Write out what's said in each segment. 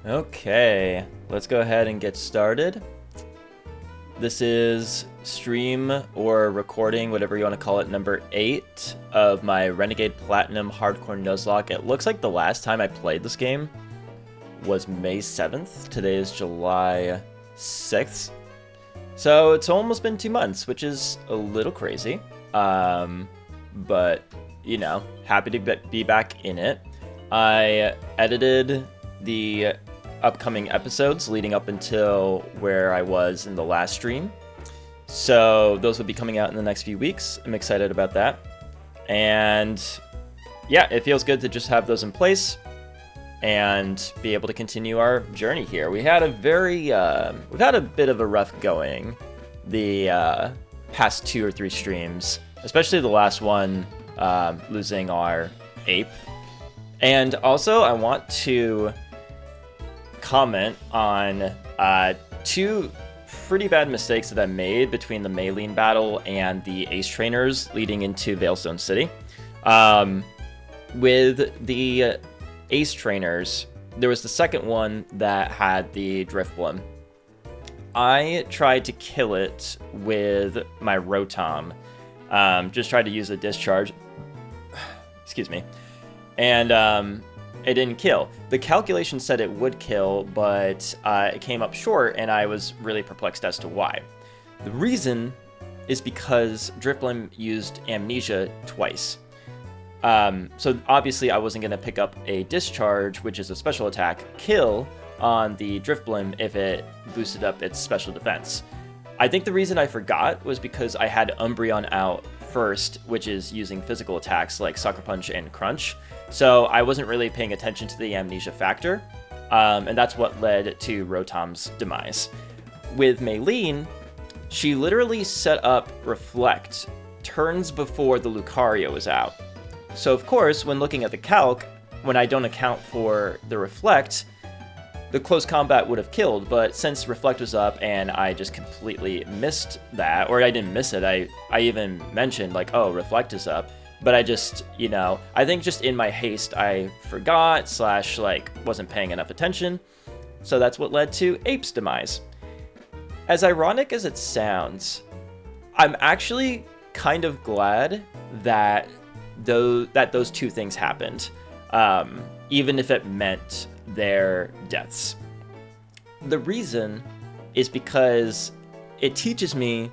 Okay, let's go ahead and get started. This is stream or recording, whatever you want to call it, number 8 of my Renegade Platinum Hardcore Nuzlocke. It looks like the last time I played this game was May 7th. Today is July 6th. So it's almost been 2 months, which is a little crazy. But, you know, happy to be back in it. I edited the upcoming episodes leading up until where I was in the last stream. So those will be coming out in the next few weeks. I'm excited about that. And yeah, it feels good to just have those in place and be able to continue our journey here. We had a we've had a bit of a rough going the past 2 or 3 streams, especially the last one, losing our ape. And also I want to comment on 2 pretty bad mistakes that I made between the Maylene battle and the Ace Trainers leading into Veilstone City. With the Ace Trainers, there was the second one that had the Drifblim. I tried to kill it with my Rotom. Just tried to use a discharge. Excuse me. And it didn't kill. The calculation said it would kill, but it came up short, and I was really perplexed as to why. The reason is because Drifblim used Amnesia twice. So obviously I wasn't going to pick up a Discharge, which is a special attack, kill on the Drifblim if it boosted up its special defense. I think the reason I forgot was because I had Umbreon out first, which is using physical attacks like Sucker Punch and Crunch. So I wasn't really paying attention to the Amnesia factor, and that's what led to Rotom's demise. With Maylene, she literally set up Reflect turns before the Lucario was out. So of course, when looking at the calc, when I don't account for the Reflect, the close combat would have killed, but since Reflect was up and I just completely missed that, or I didn't miss it, I even mentioned like, oh, Reflect is up, but I just, you know, I think just in my haste, I forgot / like wasn't paying enough attention. So that's what led to Ape's demise. As ironic as it sounds, I'm actually kind of glad that those 2 things happened, even if it meant their deaths. The reason is because it teaches me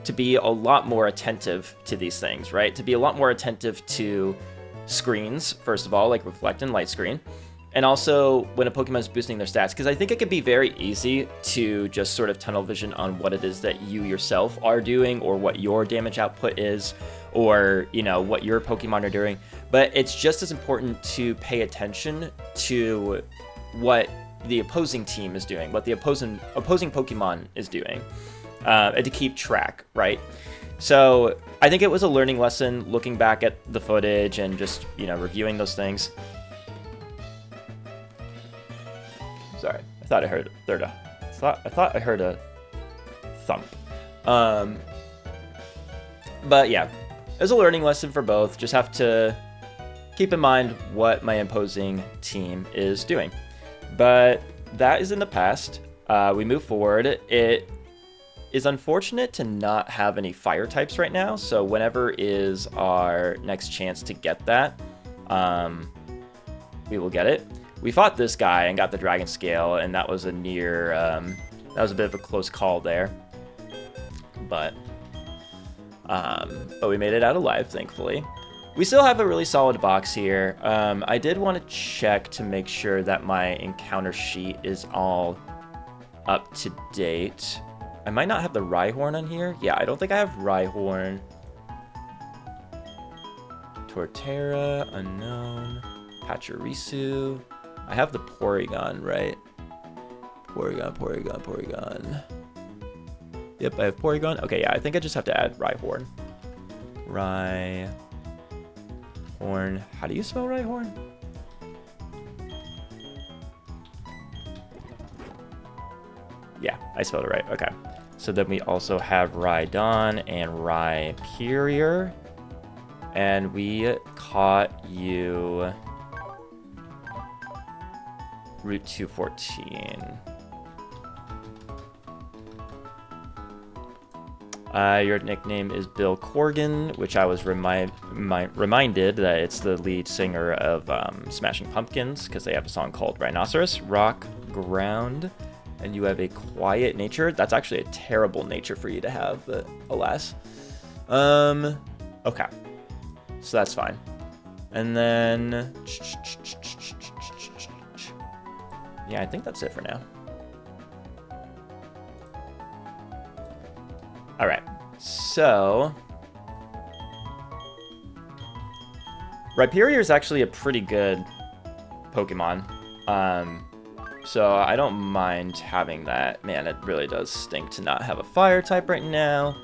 to be a lot more attentive to these things, right? To be a lot more attentive to screens, first of all, like Reflect and Light Screen, and also when a Pokemon is boosting their stats, because I think it can be very easy to just sort of tunnel vision on what it is that you yourself are doing, or what your damage output is, or, you know, what your Pokemon are doing. But it's just as important to pay attention to what the opposing team is doing, what the opposing Pokemon is doing, and to keep track, right? So I think it was a learning lesson looking back at the footage and just, you know, reviewing those things. Sorry, I thought I heard I heard a thump. But yeah, it was a learning lesson for both. Just have to keep in mind what my opposing team is doing. But that is in the past. We move forward. It is unfortunate to not have any fire types right now, so whenever is our next chance to get that, we will get it. We fought this guy and got the Dragon Scale, and that was a near, that was a bit of a close call there. But we made it out alive, thankfully. We still have a really solid box here. I did want to check to make sure that my encounter sheet is all up to date. I might not have the Rhyhorn on here. Yeah, I don't think I have Rhyhorn. Torterra, Unknown, Pachirisu. I have the Porygon, right? Porygon. Yep, I have Porygon. Okay, yeah, I think I just have to add Rhyhorn. Rhyhorn. How do you spell Rhyhorn? Yeah, I spelled it right. Okay. So then we also have Rhydon and Rhyperior. And we caught you Route 214. Your nickname is Bill Corgan, which I was reminded that it's the lead singer of Smashing Pumpkins, because they have a song called Rhinoceros, Rock Ground, and you have a quiet nature. That's actually a terrible nature for you to have, but alas. Okay. So that's fine. And then... yeah, I think that's it for now. All right, so Rhyperior is actually a pretty good Pokemon, so I don't mind having that. Man, it really does stink to not have a fire type right now,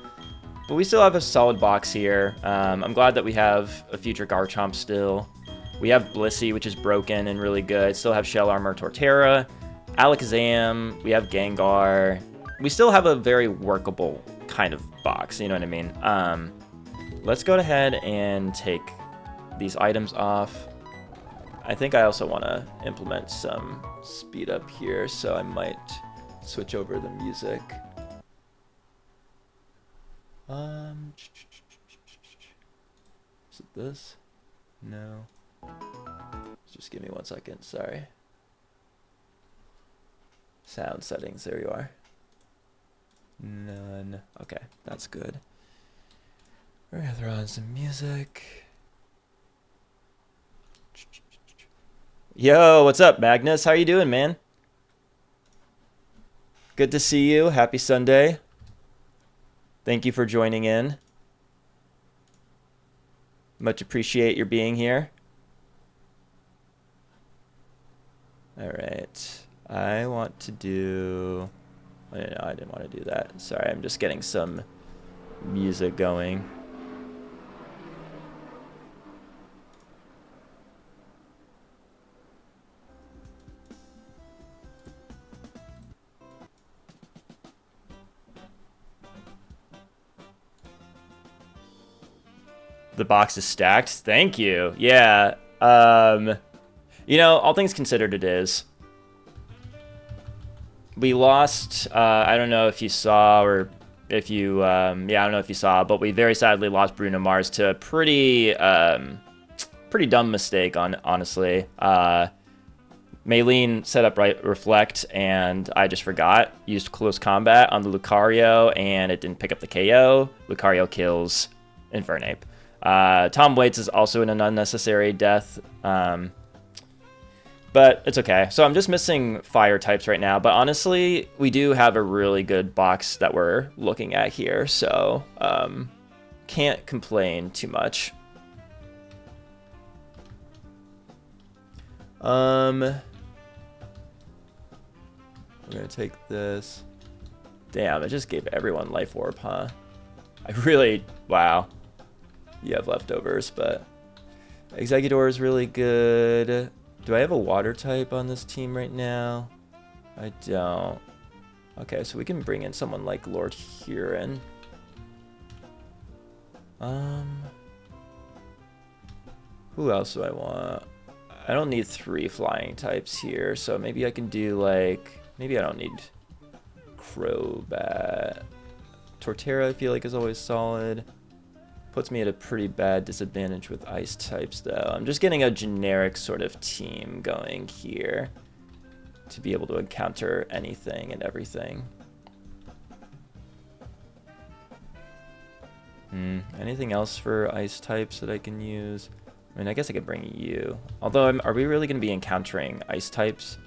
but we still have a solid box here. I'm glad that we have a future Garchomp still. We have Blissey, which is broken and really good. Still have Shell Armor Torterra, Alakazam, we have Gengar. We still have a very workable kind of box, you know what I mean? Let's go ahead and take these items off. I think I also want to implement some speed up here, so I might switch over the music. Is it this? No. Just give me 1 second, sorry. Sound settings, there you are. None. Okay, that's good. We're gonna throw on some music. Yo, what's up, Magnus? How you doing, man? Good to see you. Happy Sunday. Thank you for joining in. Much appreciate your being here. All right. I want to do... no, I didn't want to do that. Sorry, I'm just getting some music going. The box is stacked. Thank you. Yeah. You know, all things considered, it is. We lost, I don't know if you saw or if you, yeah, I don't know if you saw, but we very sadly lost Bruno Mars to a pretty dumb mistake, honestly. Maylene set up Reflect, and I just forgot. Used Close Combat on the Lucario, and it didn't pick up the KO. Lucario kills Infernape. Tom Waits is also in an unnecessary death. But it's okay. So I'm just missing fire types right now. But honestly, we do have a really good box that we're looking at here. So can't complain too much. I'm going to take this. Damn, it just gave everyone Life Orb, huh? I really... wow. You have leftovers, but... Exeggutor is really good. Do I have a water type on this team right now? I don't. Okay, so we can bring in someone like Lord Huron. Who else do I want? I don't need 3 flying types here, so maybe I can do like... maybe I don't need Crobat. Torterra I feel like is always solid. Puts me at a pretty bad disadvantage with ice types, though. I'm just getting a generic sort of team going here to be able to encounter anything and everything. Anything else for ice types that I can use? I mean, I guess I could bring you. Although, are we really going to be encountering ice types?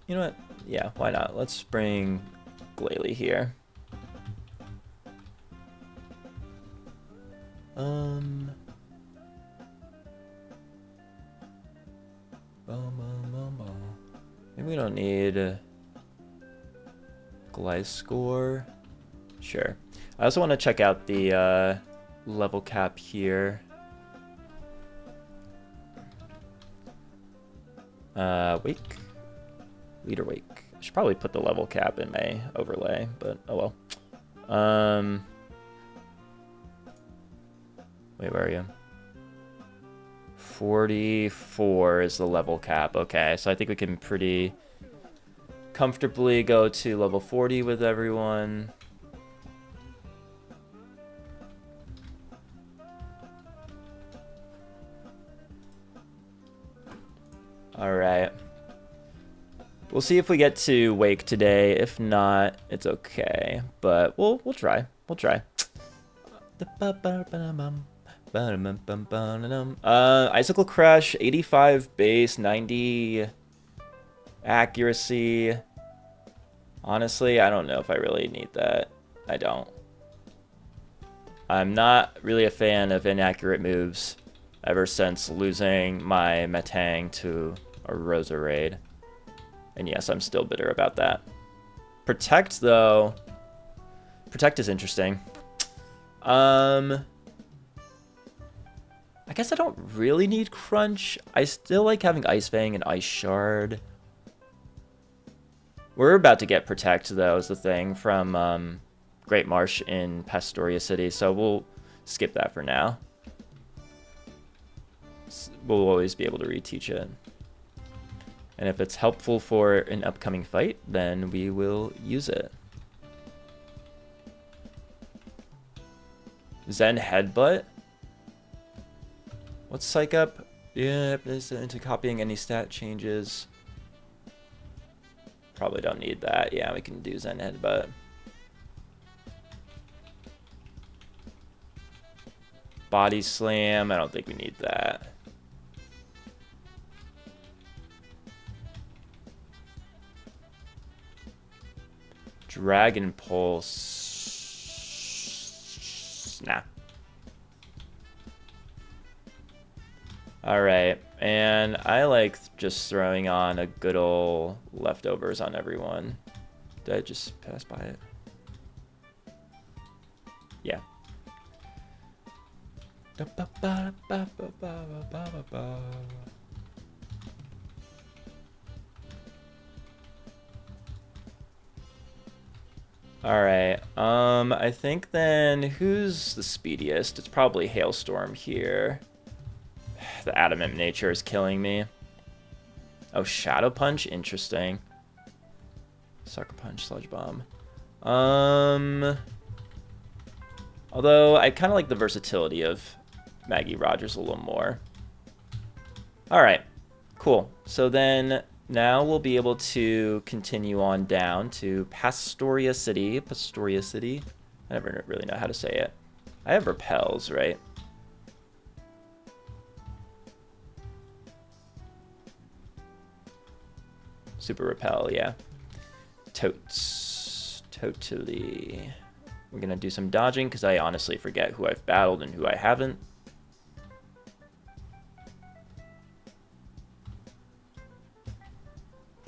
You know what? Yeah, why not? Let's bring... Glalie here. Maybe we don't need Gliscor. Sure. I also want to check out the level cap here. Wake. Leader Wake. I should probably put the level cap in my overlay, but oh well. Wait, where are you? 44 is the level cap. Okay, so I think we can pretty comfortably go to level 40 with everyone. All right. We'll see if we get to Wake today. If not, it's okay. But we'll try. We'll try. Icicle Crush, 85 base, 90 accuracy. Honestly, I don't know if I really need that. I don't. I'm not really a fan of inaccurate moves ever since losing my Metang to a Roserade. And yes, I'm still bitter about that. Protect, though. Protect is interesting. I guess I don't really need Crunch. I still like having Ice Fang and Ice Shard. We're about to get Protect, though, is the thing, from Great Marsh in Pastoria City, so we'll skip that for now. We'll always be able to reteach it. And if it's helpful for an upcoming fight, then we will use it. Zen Headbutt? What's Psych Up? Yeah, is into copying any stat changes. Probably don't need that. Yeah, we can do Zen Headbutt. Body Slam, I don't think we need that. Dragon Pulse. Nah. Alright, and I like just throwing on a good ol' leftovers on everyone. Did I just pass by it? Yeah. Alright, I think then, who's the speediest? It's probably Hailstorm here. The adamant nature is killing me. Oh, Shadow Punch? Interesting. Sucker Punch, Sludge Bomb. Although, I kind of like the versatility of Maggie Rogers a little more. Alright, cool. So then, now we'll be able to continue on down to Pastoria City. Pastoria City? I never really know how to say it. I have repels, right? Super Repel, yeah. Totes. Totally. We're going to do some dodging because I honestly forget who I've battled and who I haven't.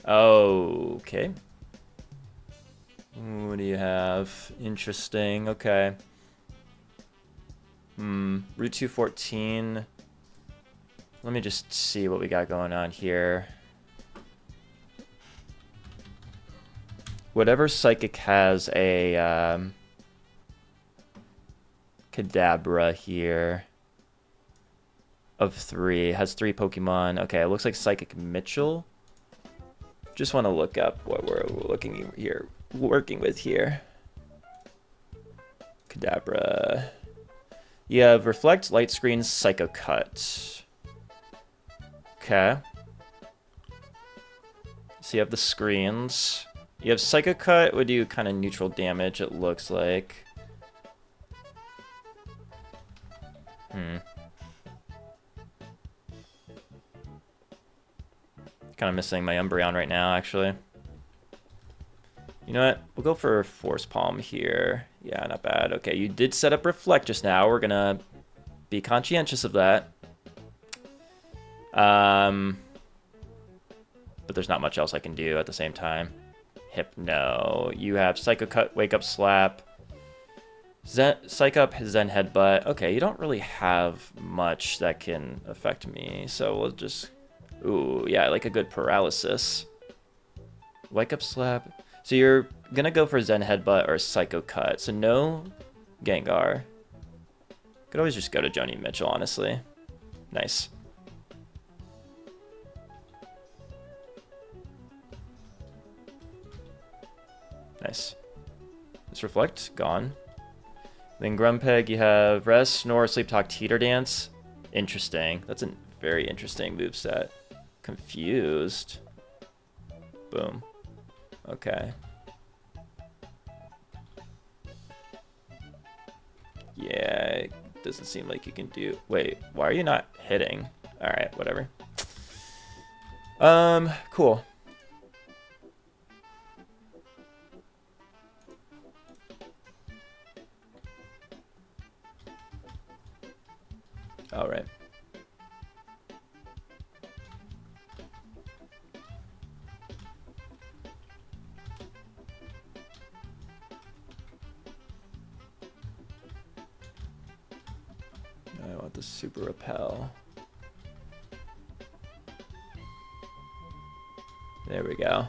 Okay. What do you have? Interesting. Okay. Route 214. Let me just see what we got going on here. Whatever Psychic has a Kadabra here of 3. Has 3 Pokemon. Okay, it looks like Psychic Mitchell. Just want to look up what we're working with here. Kadabra. You have Reflect, Light Screen, Psycho Cut. Okay. So you have the screens. You have Psycho Cut, would do kind of neutral damage, it looks like. Kind of missing my Umbreon right now, actually. You know what? We'll go for Force Palm here. Yeah, not bad. Okay, you did set up Reflect just now. We're gonna be conscientious of that. But there's not much else I can do at the same time. Hypno. You have Psycho Cut, Wake Up Slap. Psych Up, Zen Headbutt. Okay, you don't really have much that can affect me, so we'll just... Ooh, yeah, I like a good Paralysis. Wake Up Slap. So you're gonna go for Zen Headbutt or Psycho Cut, so no Gengar. Could always just go to Joni Mitchell, honestly. Nice. Nice. This Reflect, gone. Then Grumpeg, you have Rest, Snore, Sleep Talk, Teeter Dance. Interesting. That's a very interesting moveset. Confused. Boom. Okay. Yeah, it doesn't seem like you can do... Wait, why are you not hitting? Alright, whatever. Cool. Alright. I want the Super Repel. There we go.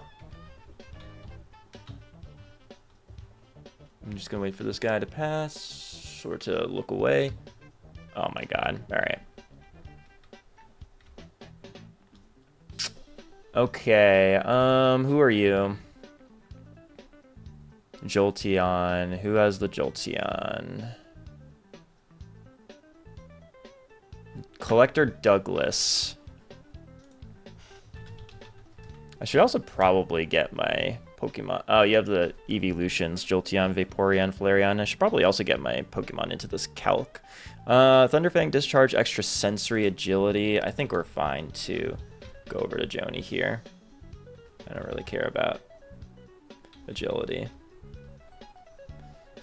I'm just gonna wait for this guy to pass or to look away. Oh my god. Alright. Okay, who are you? Jolteon. Who has the Jolteon? Collector Douglas. I should also probably get my Pokemon. Oh, you have the evolutions, Jolteon, Vaporeon, Flareon. I should probably also get my Pokemon into this calc. Thunderfang, Discharge, Extra Sensory, Agility. I think we're fine to go over to Joni here. I don't really care about Agility.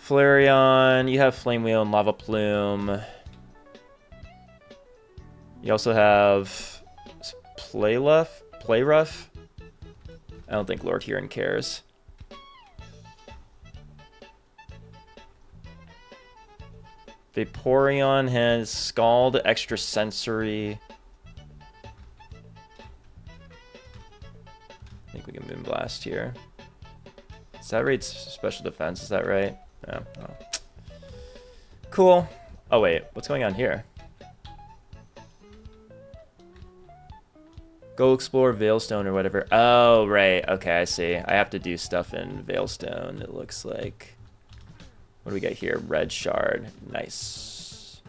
Flareon, you have Flame Wheel and Lava Plume. You also have Playrough. I don't think Lord Huron cares. Vaporeon has Scald, Extra Sensory. I think we can Moonblast here. Is that rates special defense? Is that right? No. Oh. Cool. Oh wait, what's going on here? Go explore Veilstone or whatever. Oh, right. Okay, I see. I have to do stuff in Veilstone, it looks like. What do we got here? Red Shard. Nice.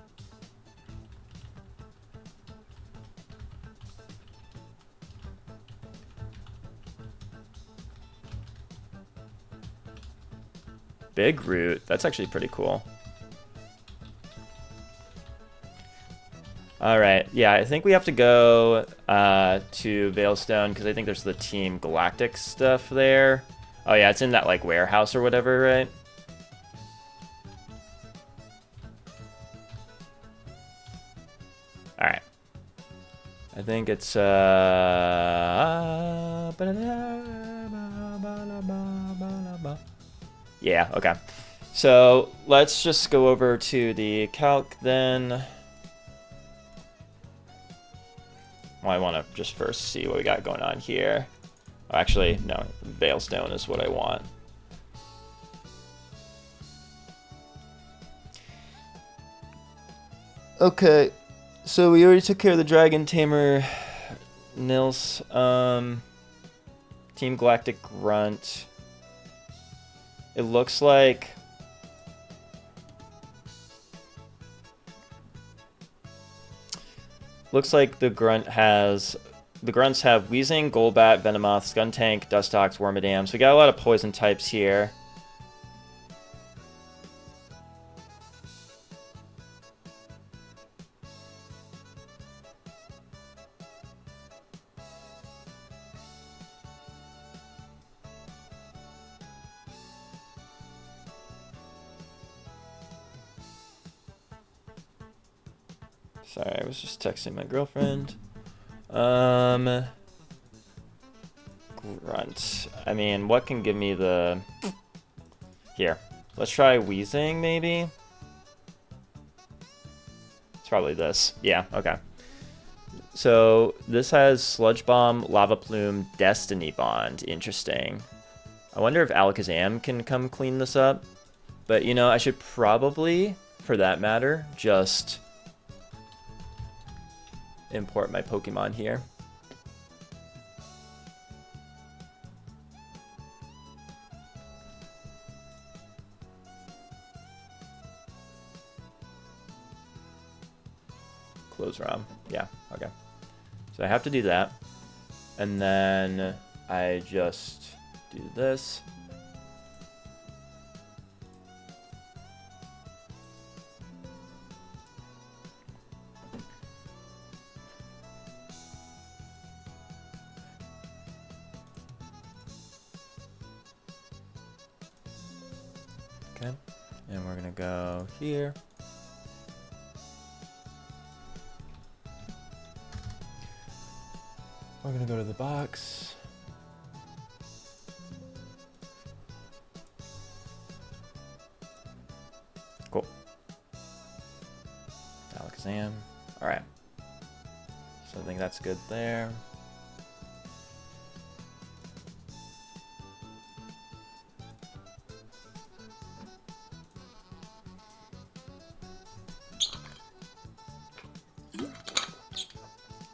Big Root. That's actually pretty cool. Alright, yeah, I think we have to go to Veilstone, because I think there's the Team Galactic stuff there. Oh yeah, it's in that, like, warehouse or whatever, right? Alright. I think it's, yeah, okay. So, let's just go over to the calc then. Well, I want to just first see what we got going on here. Oh, actually, no, Veilstone is what I want. Okay, so we already took care of the Dragon Tamer, Nils. Team Galactic Grunt. It looks like... Looks like the Grunts have Weezing, Golbat, Venomoth, Skuntank, Dustox, Wormadam. So we got a lot of poison types here. Sorry, I was just texting my girlfriend. Grunt. I mean, what can give me the... Here. Let's try Weezing, maybe? It's probably this. Yeah, okay. So, this has Sludge Bomb, Lava Plume, Destiny Bond. Interesting. I wonder if Alakazam can come clean this up. But, you know, I should probably, for that matter, just... import my Pokemon here. close ROM. Yeah, okay. So I have to do that. And then I just do this. Okay, and we're gonna go here. We're gonna go to the box. Cool. Alakazam. All right. So I think that's good there.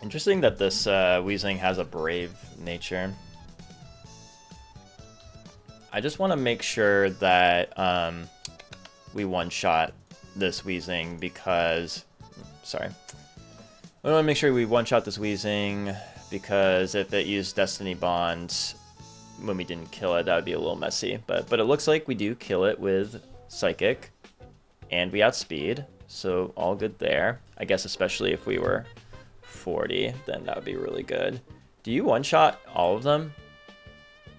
Interesting that this Weezing has a brave nature. I just want to make sure that we one-shot this Weezing because... Sorry. I want to make sure we one-shot this Weezing because if it used Destiny Bonds when we didn't kill it, that would be a little messy. But it looks like we do kill it with Psychic and we outspeed, so all good there. I guess especially if we were 40, then that would be really good. Do you one-shot all of them?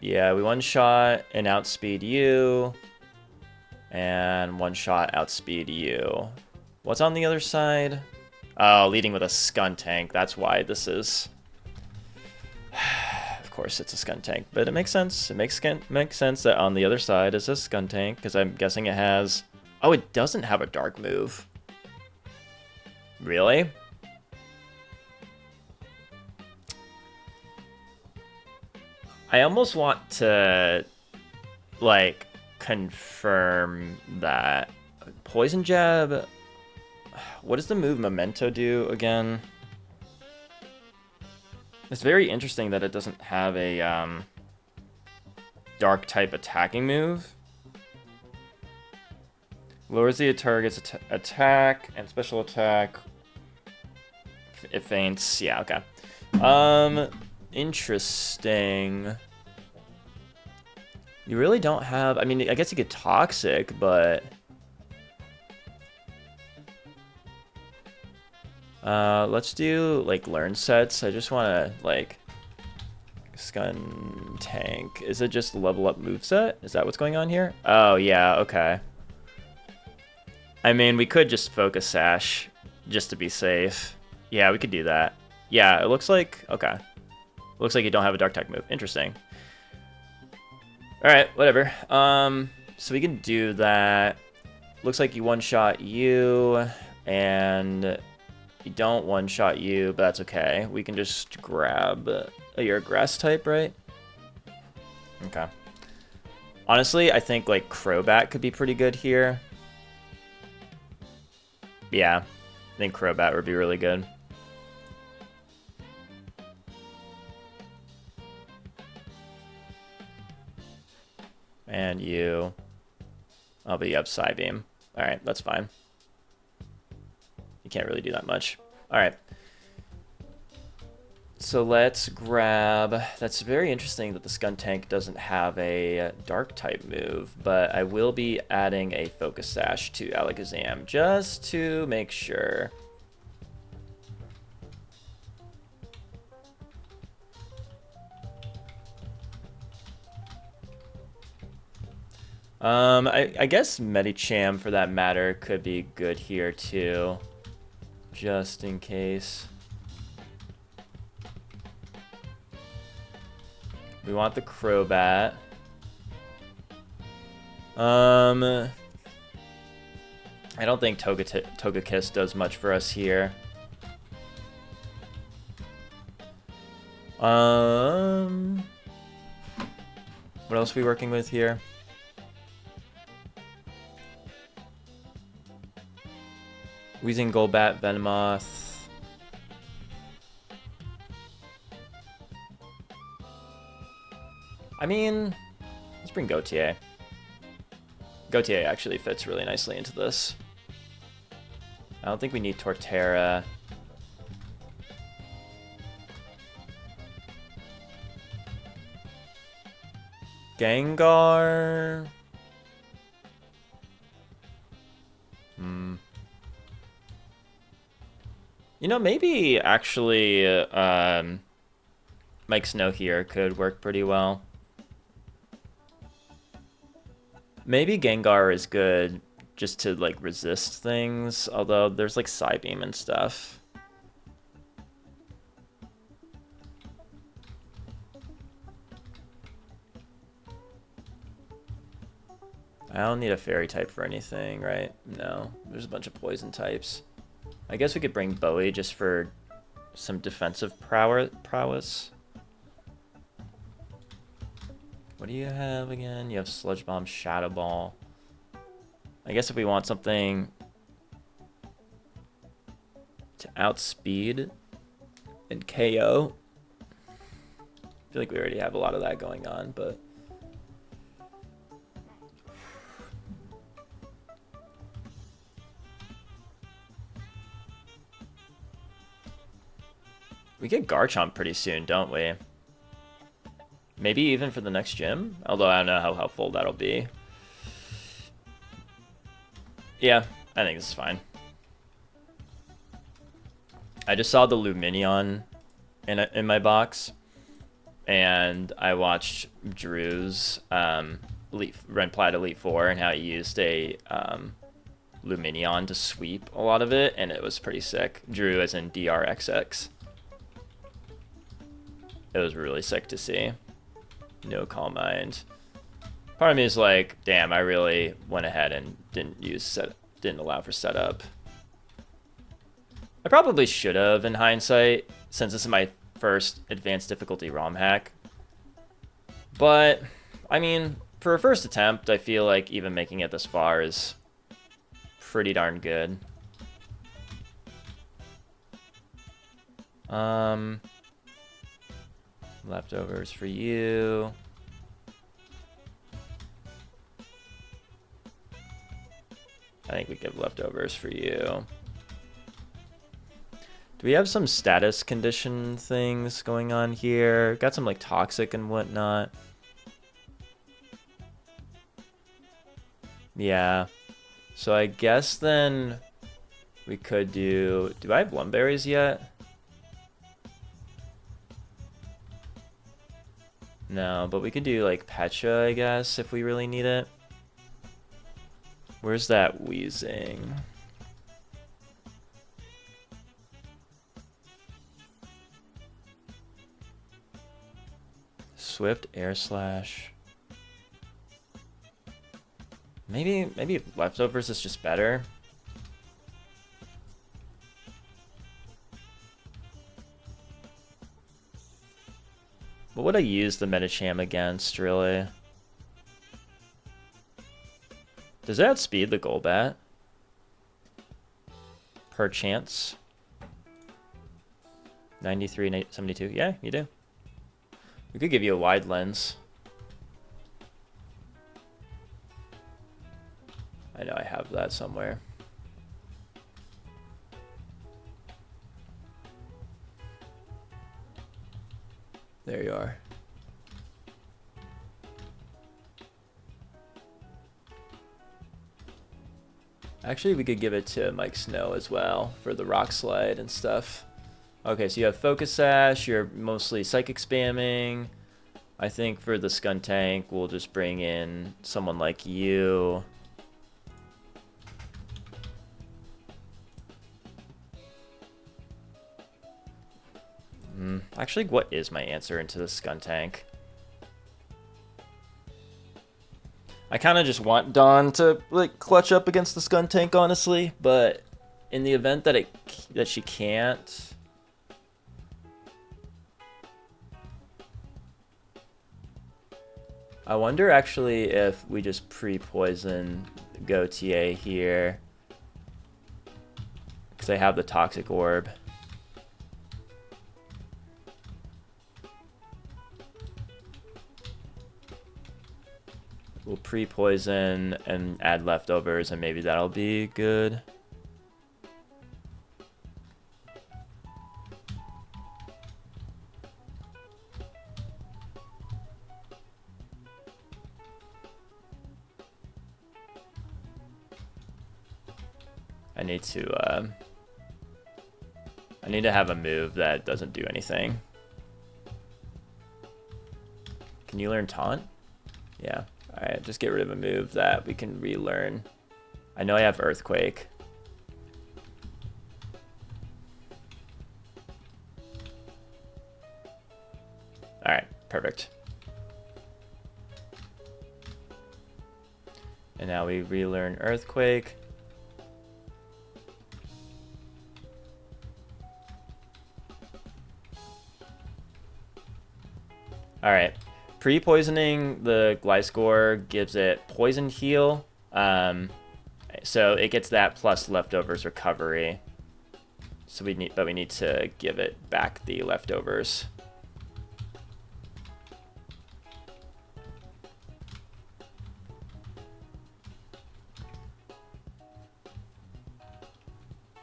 Yeah, we one-shot and outspeed you, and one-shot outspeed you. What's on the other side? Oh, leading with a Skuntank. That's why this is... Of course it's a Skuntank, but it makes sense. It makes sense that on the other side is a Skuntank, because I'm guessing it has... Oh, it doesn't have a dark move. Really? I almost want to, like, confirm that. Poison Jab, what does the move Memento do again? It's very interesting that it doesn't have a dark type attacking move. Lowers the target's attack and special attack. It faints. Yeah, okay. Interesting. You really don't have... I mean, I guess you get Toxic, but... let's do, like, Learn Sets. I just want to, like... Skuntank. Is it just level up moveset? Is that what's going on here? Oh, yeah, okay. I mean, we could just Focus Sash, just to be safe. Yeah, we could do that. Yeah, it looks like... Okay. Looks like you don't have a dark type move. Interesting. Alright, whatever. So we can do that. Looks like you one-shot you, and you don't one-shot you, but that's okay. We can just grab... you're a grass type, right? Okay. Honestly, I think, like, Crobat could be pretty good here. Yeah, I think Crobat would be really good. And you... Oh, but you have Psybeam. Alright, that's fine. You can't really do that much. Alright. So let's grab... That's very interesting that the Skuntank doesn't have a dark type move, but I will be adding a Focus Sash to Alakazam just to make sure. I guess Medicham, for that matter, could be good here too, just in case. We want the Crobat. I don't think Togekiss does much for us here. What else are we working with here? Weezing, Golbat, Venomoth. I mean, let's bring Gautier. Gautier actually fits really nicely into this. I don't think we need Torterra. Gengar. Hmm. You know, maybe actually Mike Snow here could work pretty well. Maybe Gengar is good just to like resist things, although there's like Psybeam and stuff. I don't need a fairy type for anything, right? No, there's a bunch of poison types. I guess we could bring Bowie just for some defensive prowess. What do you have again? You have Sludge Bomb, Shadow Ball. I guess if we want something to outspeed and KO, I feel like we already have a lot of that going on, but we get Garchomp pretty soon, don't we? Maybe even for the next gym? Although I don't know how helpful that'll be. Yeah, I think this is fine. I just saw the Lumineon in my box, and I watched Drew's Renplat Elite 4 and how he used a Lumineon to sweep a lot of it, and it was pretty sick. Drew as in DRXX. It was really sick to see. No Calm Mind. Part of me is like, damn, I really went ahead and didn't allow for setup. I probably should have in hindsight, since this is my first advanced difficulty ROM hack. But, I mean, for a first attempt, I feel like even making it this far is pretty darn good. Leftovers for you. I think we give leftovers for you. Do we have some status condition things going on here? Got some like toxic and whatnot. Yeah. So I guess then we could do I have Lumberries yet? No, but we could do like Pecha, I guess, if we really need it. Where's that Wheezing? Swift, Air Slash. Maybe Leftovers is just better. What would I use the Medicham against, really? Does it outspeed the Golbat? Perchance. 93, 72. Yeah, you do. We could give you a wide lens. I know I have that somewhere. There you are. Actually, we could give it to Mike Snow as well for the Rock Slide and stuff. Okay, so you have Focus Sash, you're mostly Psychic spamming. I think for the Skuntank, we'll just bring in someone like you. Actually, what is my answer into the Skuntank? I kind of just want Dawn to like clutch up against the Skuntank, honestly, but in the event that she can't, I wonder actually if we just pre-poison Gautier here, because I have the Toxic Orb. We'll pre-poison and add leftovers, and maybe that'll be good. I need to have a move that doesn't do anything. Can you learn taunt? Yeah. Alright, just get rid of a move that we can relearn. I know I have Earthquake. Alright, perfect. And now we relearn Earthquake. Alright. Pre-poisoning the Gliscor gives it poison heal. So it gets that plus leftovers recovery. So we need to give it back the leftovers.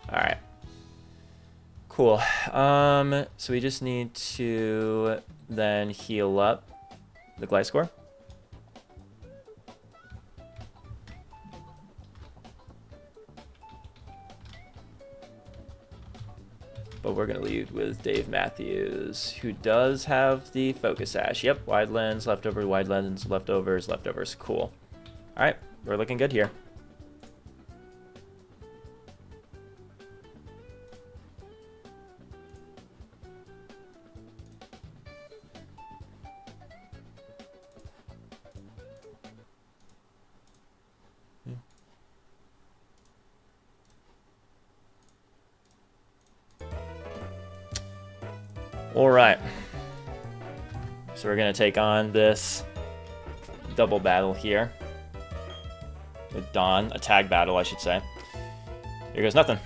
Alright. Cool. So we just need to then heal up the Gliscor. But we're going to lead with Dave Matthews, who does have the Focus Sash. Yep, wide lens, leftover, wide lens, leftovers, leftovers. Cool. All right, we're looking good here. All right. So we're going to take on this double battle here with Dawn, a tag battle, I should say. Here goes nothing.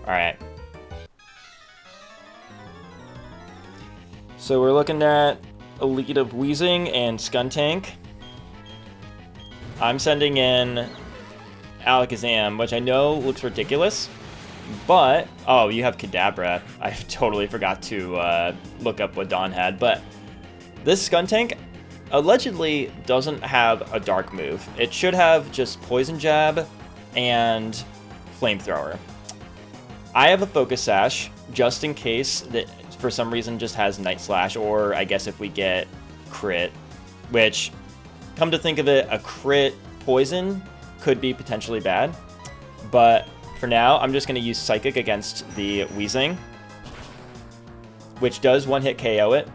All right. So we're looking at a lead of Weezing and Skuntank. I'm sending in Alakazam, which I know looks ridiculous, but... Oh, you have Kadabra. I totally forgot to look up what Dawn had, but this Skuntank allegedly doesn't have a dark move. It should have just Poison Jab and Flamethrower. I have a Focus Sash, just in case that for some reason just has Night Slash, or I guess if we get crit, which... Come to think of it, a crit poison could be potentially bad. But for now, I'm just going to use Psychic against the Weezing, which does one-hit KO it.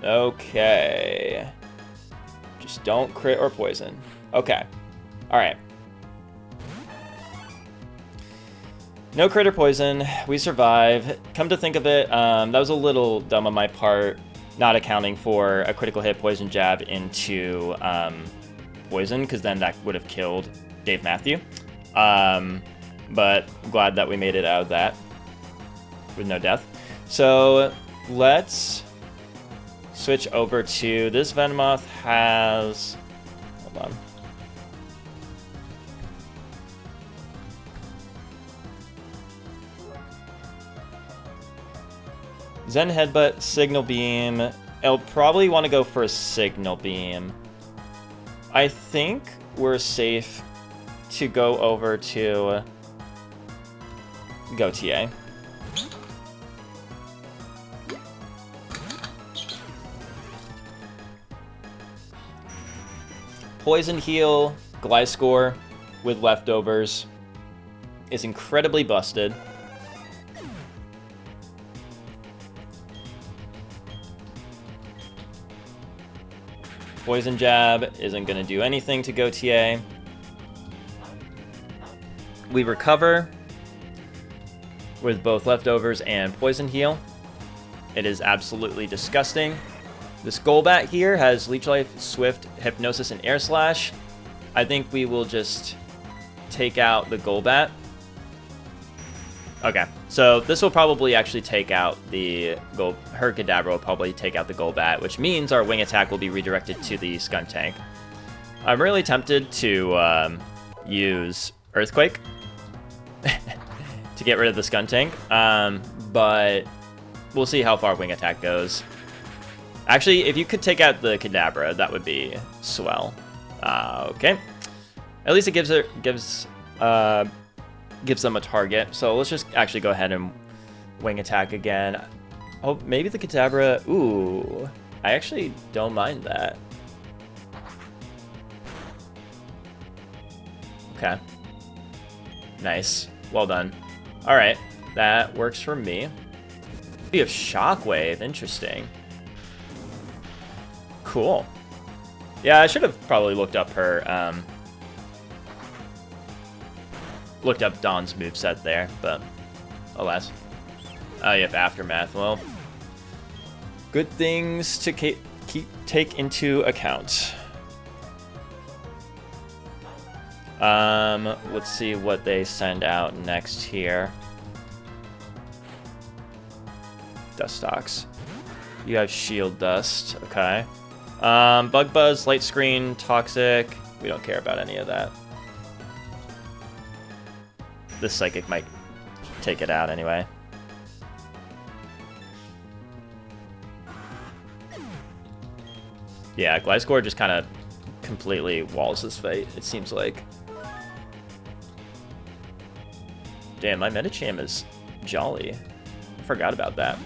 Okay. Just don't crit or poison. Okay. Alright. No crit or poison. We survive. Come to think of it, that was a little dumb on my part, not accounting for a critical hit poison jab into poison, because then that would have killed Dave Matthew. But glad that we made it out of that with no death. So let's switch over to this Venomoth has... Hold on. Zen Headbutt, Signal Beam. I'll probably want to go for a Signal Beam. I think we're safe to go over to Gautier. Poison Heal, Gliscor with leftovers is incredibly busted. Poison Jab isn't going to do anything to Gautier. We recover with both leftovers and Poison Heal. It is absolutely disgusting. This Golbat here has Leech Life, Swift, Hypnosis, and Air Slash. I think we will just take out the Golbat. Okay, so this will probably actually take out the gold. Her Kadabra will probably take out the Golbat, which means our wing attack will be redirected to the Skuntank. I'm really tempted to use Earthquake to get rid of the Skuntank, but we'll see how far wing attack goes. Actually, if you could take out the Kadabra, that would be swell. Okay, at least it gives them a target. So let's just actually go ahead and wing attack again. Oh, maybe the Kadabra. Ooh, I actually don't mind that. Okay. Nice. Well done. All right, that works for me. We have Shockwave. Interesting. Cool. Yeah, I should have probably looked up her. Looked up Dawn's moveset there, but alas. Oh, you have Aftermath. Well, good things to take into account. Let's see what they send out next here. Dustox. You have Shield Dust. Okay. Bug Buzz, Light Screen, Toxic. We don't care about any of that. This Psychic might take it out anyway. Yeah, Gliscor just kind of completely walls his fate, it seems like. Damn, my Medicham is jolly. I forgot about that.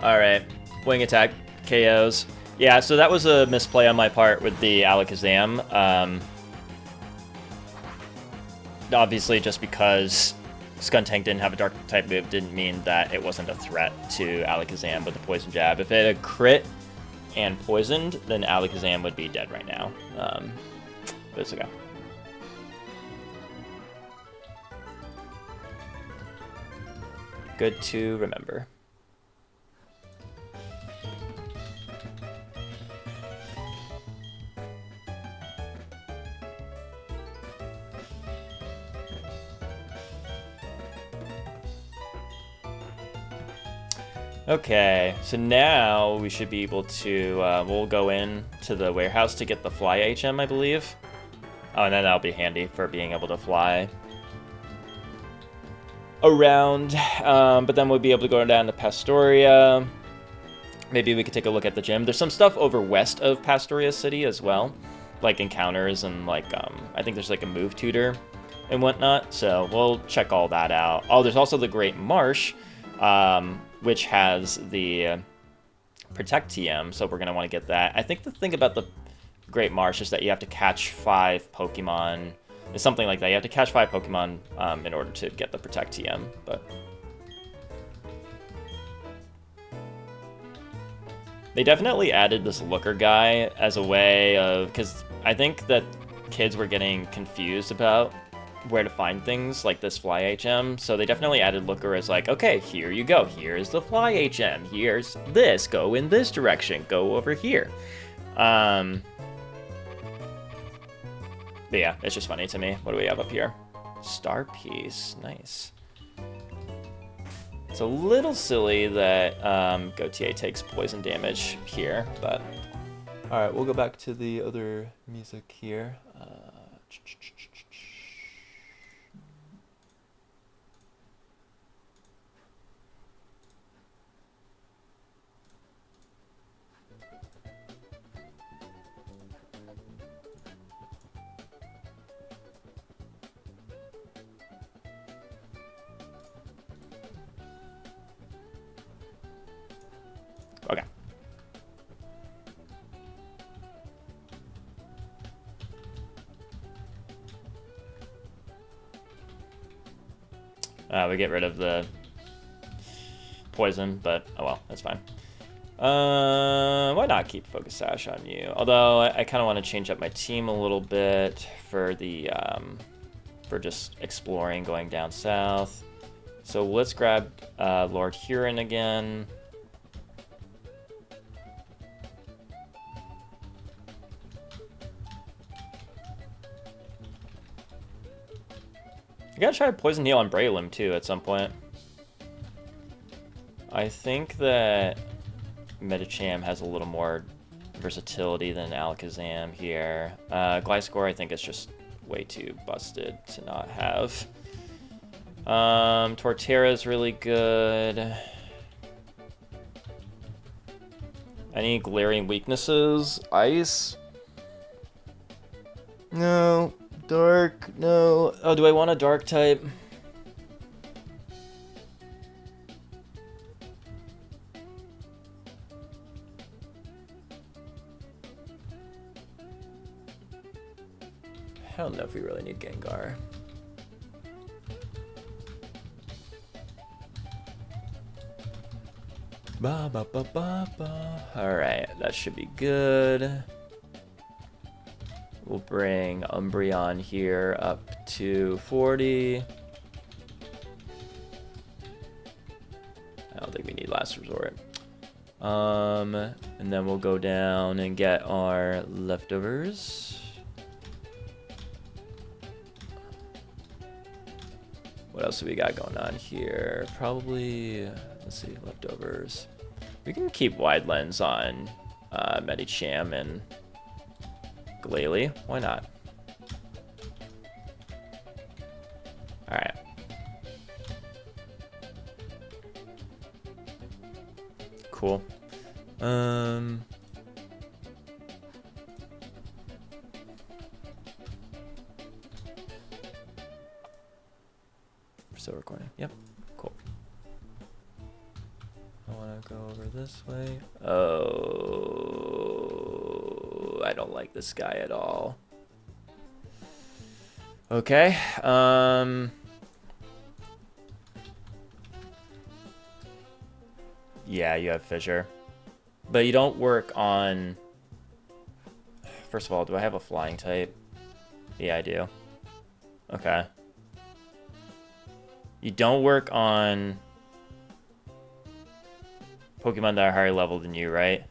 Alright, wing attack, KOs. Yeah, so that was a misplay on my part with the Alakazam. Obviously, just because Skuntank didn't have a Dark type move didn't mean that it wasn't a threat to Alakazam with the Poison Jab. If it had crit and poisoned, then Alakazam would be dead right now. But it's okay. Good to remember. Okay, so now we should be able to, we'll go in to the warehouse to get the Fly HM, I believe. Oh, and then that'll be handy for being able to fly around. But then we'll be able to go down to Pastoria. Maybe we could take a look at the gym. There's some stuff over west of Pastoria City as well, like encounters and like, I think there's like a move tutor and whatnot. So we'll check all that out. Oh, there's also the Great Marsh, which has the Protect TM, so we're going to want to get that. I think the thing about the Great Marsh is that you have to catch 5 Pokemon. It's something like that. You have to catch 5 Pokemon in order to get the Protect TM, but... They definitely added this Looker guy as a way of... Because I think that kids were getting confused about where to find things like this Fly HM, so they definitely added Looker as like, okay, here you go, here's the Fly HM, here's this, go in this direction, go over here. But yeah, it's just funny to me. What do we have up here? Star Piece, nice. It's a little silly that Gautier takes poison damage here, but... Alright, we'll go back to the other music here. Okay. We get rid of the poison, but oh well, that's fine. Why not keep Focus Sash on you? Although I kind of want to change up my team a little bit for the for just exploring, going down south. So let's grab Lord Huron again. You gotta try Poison Heal on Breloom too at some point. I think that Medicham has a little more versatility than Alakazam here. Gliscor I think is just way too busted to not have. Torterra is really good. Any glaring weaknesses? Ice? No. Dark? No. Oh, do I want a dark type? I don't know if we really need Gengar. Ba ba ba ba ba. Alright, that should be good. We'll bring Umbreon here up to 40. I don't think we need Last Resort. And then we'll go down and get our leftovers. What else do we got going on here? Probably, let's see, leftovers. We can keep Wide Lens on Medicham and Glalie. Why not? Alright. Cool. Still recording. Yep. Cool. I want to go over this way. Oh, I don't like this guy at all. Okay. Yeah, you have Fissure. But you don't work on... First of all, do I have a flying type? Yeah, I do. Okay. You don't work on Pokemon that are higher level than you, right?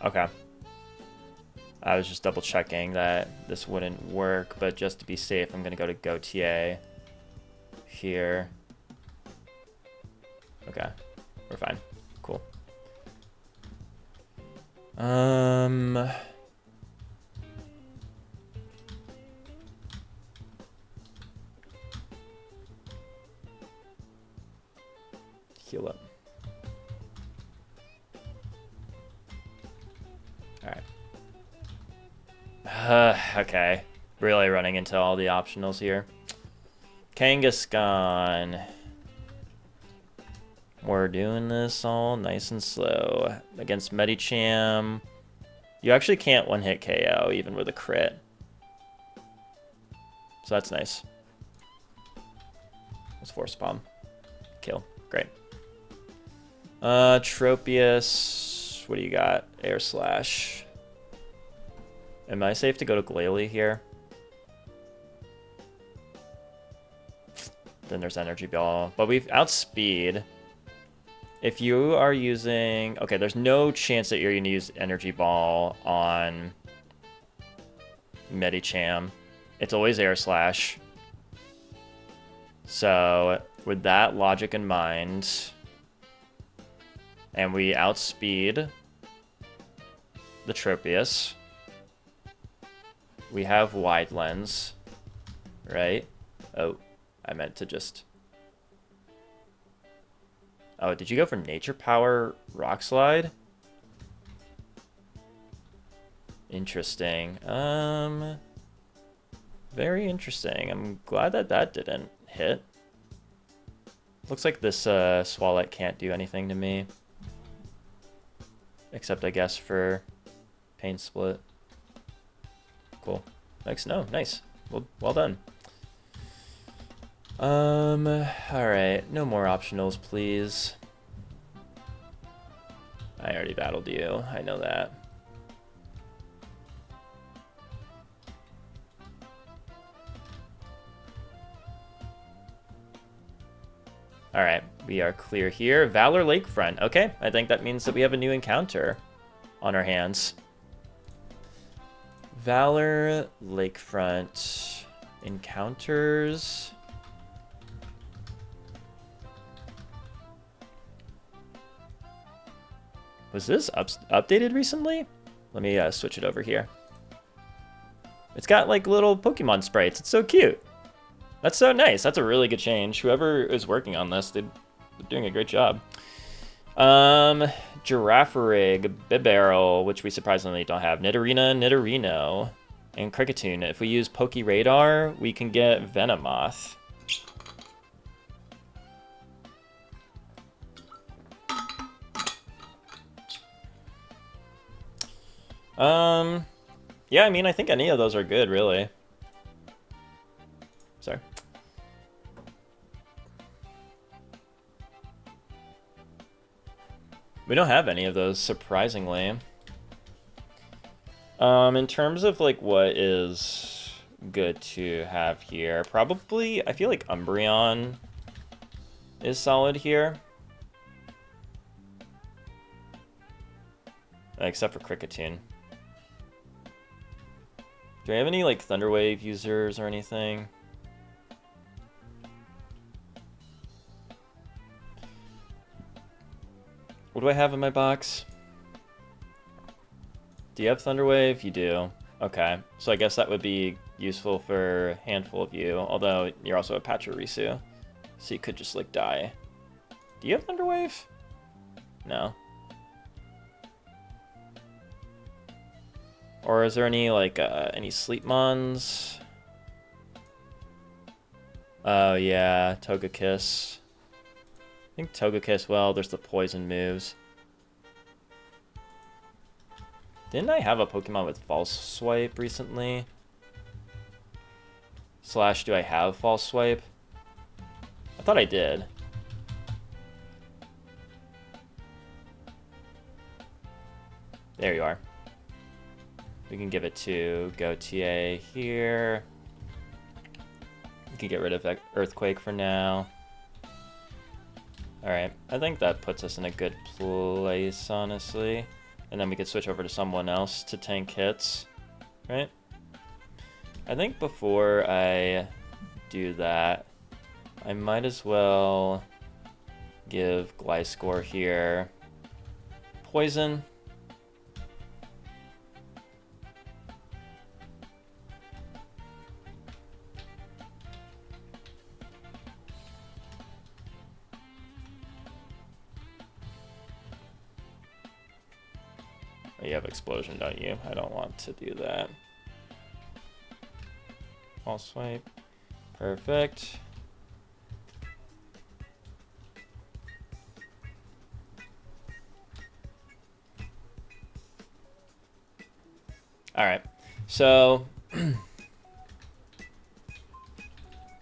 Okay. I was just double checking that this wouldn't work, but just to be safe, I'm gonna go to Gautier here. Okay, we're fine. Cool. Heal up. Okay, really running into all the optionals here. Kangaskhan. We're doing this all nice and slow. Against Medicham. You actually can't one-hit KO, even with a crit. So that's nice. Let's Force Bomb. Kill. Great. Tropius. What do you got? Air Slash. Am I safe to go to Glalie here? Then there's Energy Ball. But we've outspeed. If you are using... Okay, there's no chance that you're going to use Energy Ball on Medicham. It's always Air Slash. So, with that logic in mind, and we outspeed the Tropius, we have Wide Lens, right? Oh, I meant to just... Oh, did you go for Nature Power Rock Slide? Interesting. Very interesting. I'm glad that that didn't hit. Looks like this Swalot can't do anything to me. Except, I guess, for Pain Split. Cool. Nice. No, nice. Well done. Alright. No more optionals, please. I already battled you. I know that. Alright, we are clear here. Valor Lakefront. Okay, I think that means that we have a new encounter on our hands. Valor Lakefront encounters. Was this updated recently? Let me switch it over here. It's got like little Pokemon sprites. It's so cute. That's so nice. That's a really good change. Whoever is working on this, they're doing a great job. Girafarig, Bibarel, which we surprisingly don't have. Nidorina, Nidorino, and Kricketune. If we use Poke Radar, we can get Venomoth. Yeah, I mean, I think any of those are good, really. Sorry. We don't have any of those, surprisingly. In terms of, like, what is good to have here, probably, I feel like Umbreon is solid here. Except for Kricketune. Do I have any, like, Thunderwave users or anything? What do I have in my box? Do you have Thunderwave? You do. Okay. So I guess that would be useful for a handful of you. Although, you're also a Pachirisu. So you could just, like, die. Do you have Thunderwave? No. Or is there any, like, any Sleepmons? Oh, yeah. Togekiss. I think Togekiss, well, there's the poison moves. Didn't I have a Pokemon with False Swipe recently? Slash, do I have False Swipe? I thought I did. There you are. We can give it to Gautier here. We can get rid of Earthquake for now. Alright, I think that puts us in a good place, honestly. And then we could switch over to someone else to tank hits, right? I think before I do that, I might as well give Gliscor here Poison. You have Explosion, don't you? I don't want to do that. False Swipe. Perfect. Alright, so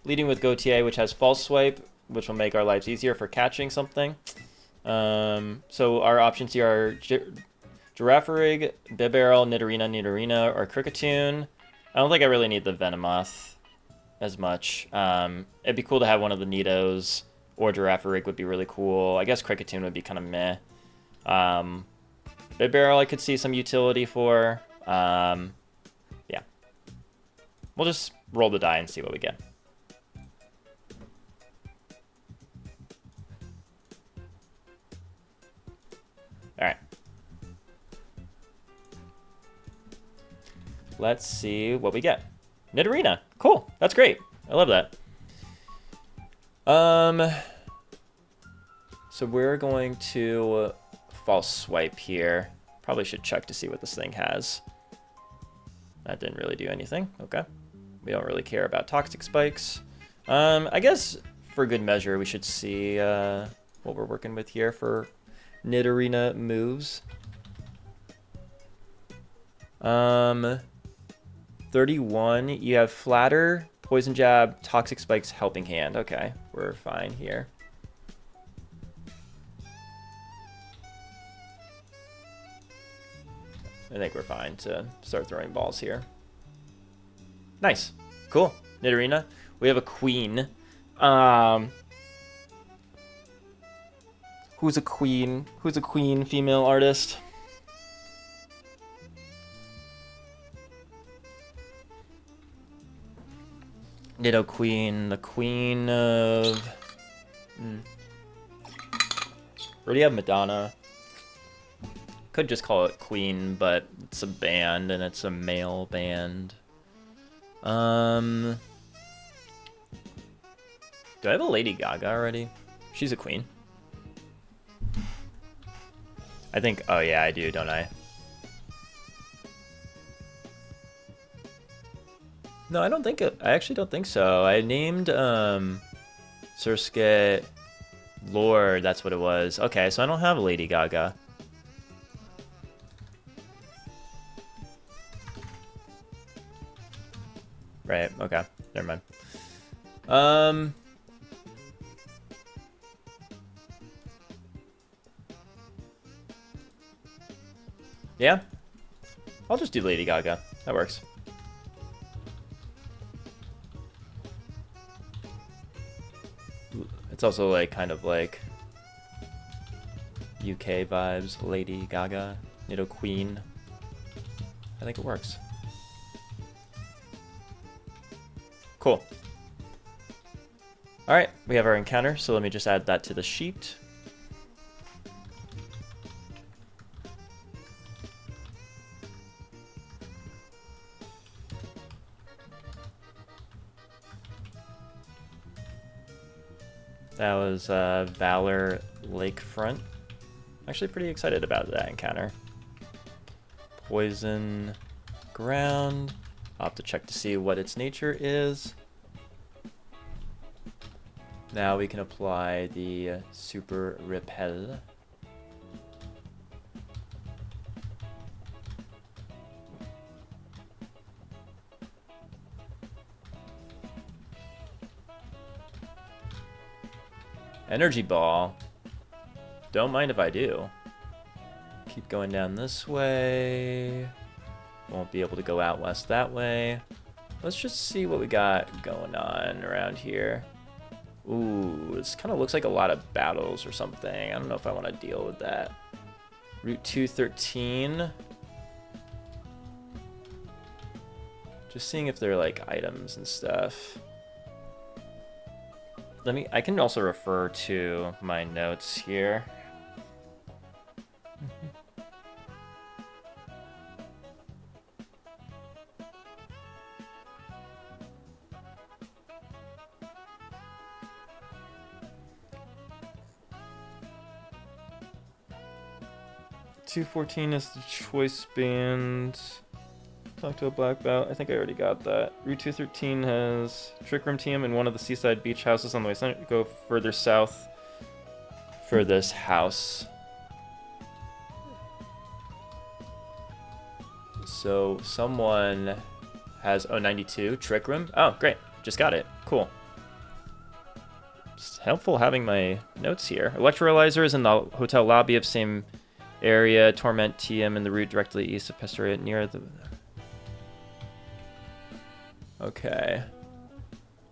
leading with Gautier, which has False Swipe, which will make our lives easier for catching something. So our options here are Girafarig, Bibarel, Nidorina, or Kricketune. I don't think I really need the Venomoth as much. It'd be cool to have one of the Nidos, or Girafarig would be really cool. I guess Kricketune would be kind of meh. Bibarel I could see some utility for. Yeah. We'll just roll the die and see what we get. Alright. Let's see what we get. Nidorina. Cool. That's great. I love that. So we're going to False Swipe here. Probably should check to see what this thing has. That didn't really do anything. Okay. We don't really care about Toxic Spikes. I guess for good measure, we should see what we're working with here for Nidorina moves. 31, you have Flatter, Poison Jab, Toxic Spikes, Helping Hand. Okay, we're fine here. I think we're fine to start throwing balls here. Nice. Cool. Nidorina. We have a queen. Who's a queen? Who's a queen female artist? Nido Queen, the queen of... Already have Madonna. Could just call it Queen, but it's a band, and it's a male band. Do I have a Lady Gaga already? She's a queen. I think... Oh, yeah, I do, don't I? No, I don't think it... I actually don't think so. I named, Surskit Lord. That's what it was. Okay, so I don't have a Lady Gaga. Right, okay. Never mind. Yeah? I'll just do Lady Gaga. That works. It's also like kind of like UK vibes. Lady Gaga, Nido Queen. I think it works. Cool. Alright, we have our encounter, so let me just add that to the sheet. That was Valor Lakefront. Actually pretty excited about that encounter. Poison Ground. I'll have to check to see what its nature is. Now we can apply the Super Repel. Energy Ball. Don't mind if I do. Keep going down this way. Won't be able to go out west that way. Let's just see what we got going on around here. Ooh, this kind of looks like a lot of battles or something. I don't know if I want to deal with that. Route 213. Just seeing if there are like items and stuff. I can also refer to my notes here. 214 is the choice band. Talk to a black belt. I think I already got that. Route 213 has Trick Room TM in one of the seaside beach houses on the way. So go further south for this house. So someone has 92 Trick Room. Oh, great. Just got it. Cool. It's helpful having my notes here. Electrolyzer is in the hotel lobby of same area. Torment TM in the route directly east of Pastoria near the... Okay.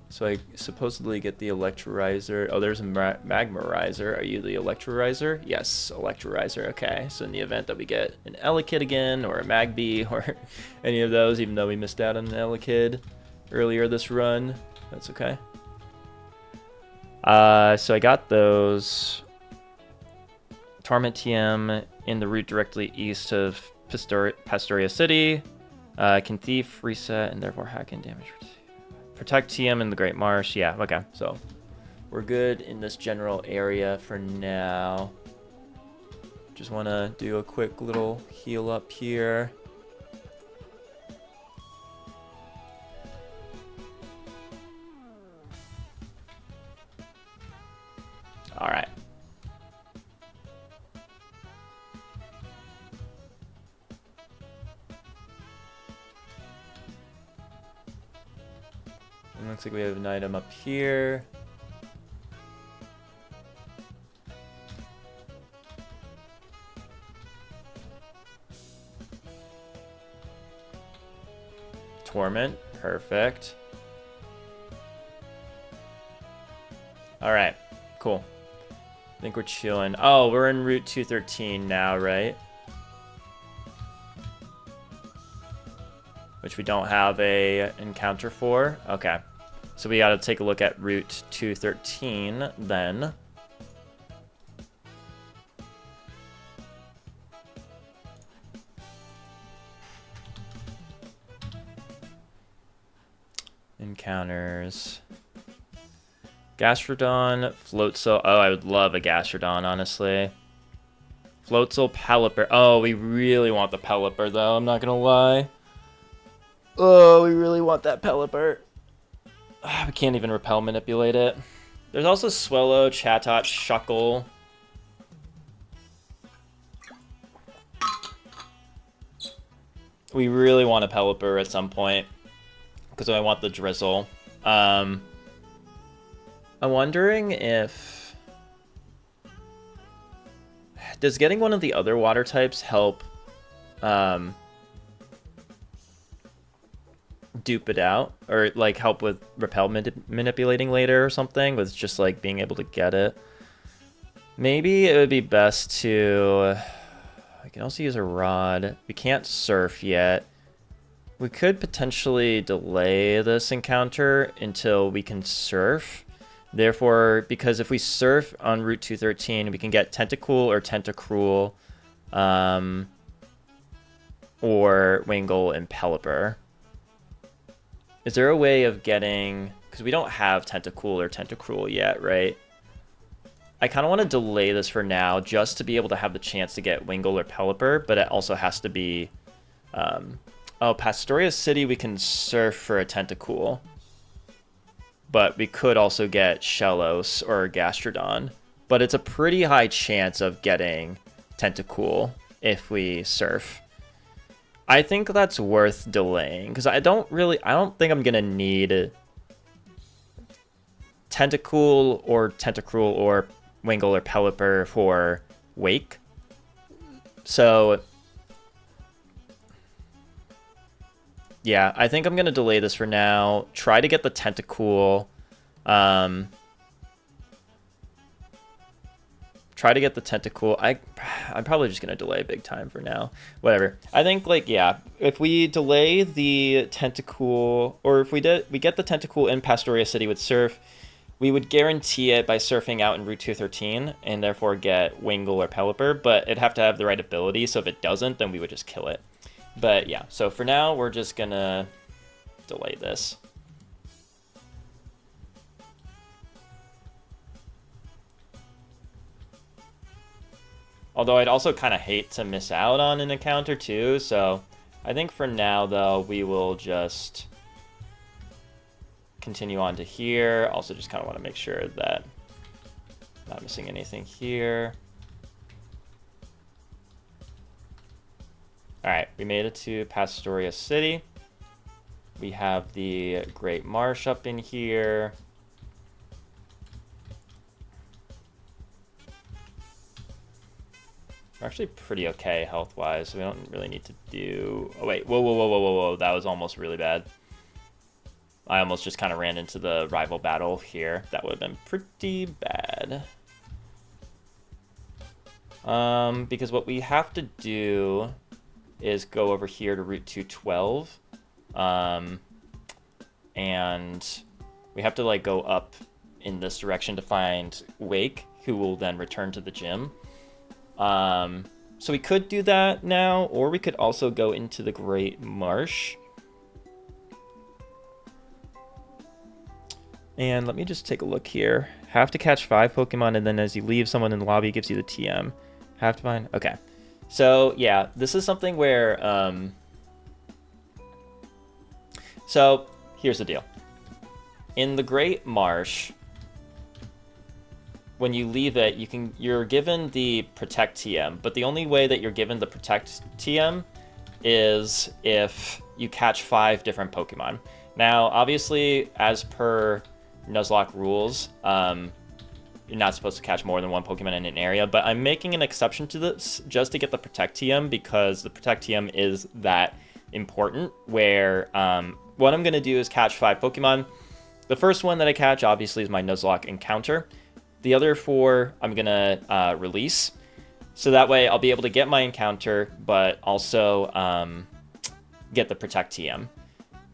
So I supposedly get the electrolyzer. Oh, there's a magmarizer. Are you the electrolyzer? Yes, electrolyzer. Okay. So in the event that we get an Elekid again, or a Magby, or any of those, even though we missed out on an Elekid earlier this run, that's okay. So I got those. Torment TM in the route directly east of Pastoria City. Can thief, reset, and therefore hack and damage. Protect TM in the Great Marsh. Yeah, okay. So we're good in this general area for now. Just want to do a quick little heal up here. All right. It looks like we have an item up here. Torment, perfect. All right, cool. I think we're chilling. Oh, we're in Route 213 now, right? Which we don't have a encounter for. Okay, so we got to take a look at Route 213 then. Encounters. Gastrodon, Floatzel. Oh, I would love a Gastrodon, honestly. Floatzel, Pelipper. Oh, we really want the Pelipper, though. I'm not going to lie. Oh, we really want that Pelipper. We can't even repel manipulate it. There's also Swellow, Chatot, Shuckle. We really want a Pelipper at some point, because I want the Drizzle. I'm wondering if... Does getting one of the other water types help dupe it out? Or, like, help with repel manipulating later or something? With just, like, being able to get it? Maybe it would be best to... I can also use a rod. We can't surf yet. We could potentially delay this encounter until we can surf. Therefore, because if we surf on Route 213, we can get Tentacool or Tentacruel, or Wingull and Pelipper. Is there a way of getting... Because we don't have Tentacool or Tentacruel yet, right? I kind of want to delay this for now, just to be able to have the chance to get Wingull or Pelipper, but it also has to be... Oh, Pastoria City, we can surf for a Tentacool. But we could also get Shellos or Gastrodon. But it's a pretty high chance of getting Tentacool if we surf. I think that's worth delaying, because I don't think I'm going to need Tentacool or Tentacruel or Wingull or Pelipper for Wake. So... yeah, I think I'm going to delay this for now. Try to get the Tentacool. I'm probably just going to delay big time for now. Whatever. I think, like, yeah, if we delay the Tentacool, or if we get the Tentacool in Pastoria City with Surf, we would guarantee it by surfing out in Route 213, and therefore get Wingull or Pelipper, but it'd have to have the right ability, so if it doesn't, then we would just kill it. But yeah, so for now, we're just gonna delay this. Although I'd also kind of hate to miss out on an encounter too, so I think for now, though, we will just continue on to here. Also just kind of want to make sure that I'm not missing anything here. Alright, we made it to Pastoria City. We have the Great Marsh up in here. We're actually pretty okay health-wise, so we don't really need to do... Oh, wait. Whoa. That was almost really bad. I almost just kind of ran into the rival battle here. That would have been pretty bad. Because what we have to do is go over here to Route 212. And we have to, like, go up in this direction to find Wake, who will then return to the gym. So we could do that now, or we could also go into the Great Marsh. And let me just take a look here. Have to catch 5 Pokemon, and then as you leave, someone in the lobby gives you the TM. Have to find... Okay. So, yeah, this is something where... So, here's the deal. In the Great Marsh, when you leave it, you're given the Protect TM, but the only way that you're given the Protect TM is if you catch 5 different Pokemon. Now, obviously, as per Nuzlocke rules, you're not supposed to catch more than one Pokemon in an area, but I'm making an exception to this just to get the Protectium, because the Protectium is that important, where what I'm going to do is catch 5 Pokemon. The first one that I catch, obviously, is my Nuzlocke encounter. The other 4 I'm going to release, so that way I'll be able to get my encounter, but also get the Protectium.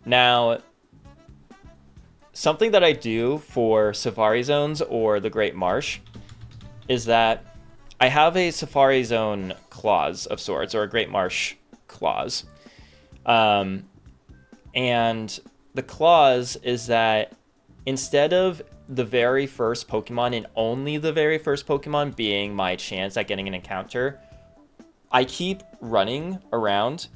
Now, something that I do for Safari Zones or the Great Marsh is that I have a Safari Zone clause of sorts, or a Great Marsh clause. And the clause is that instead of the very first Pokemon and only the very first Pokemon being my chance at getting an encounter, I keep running around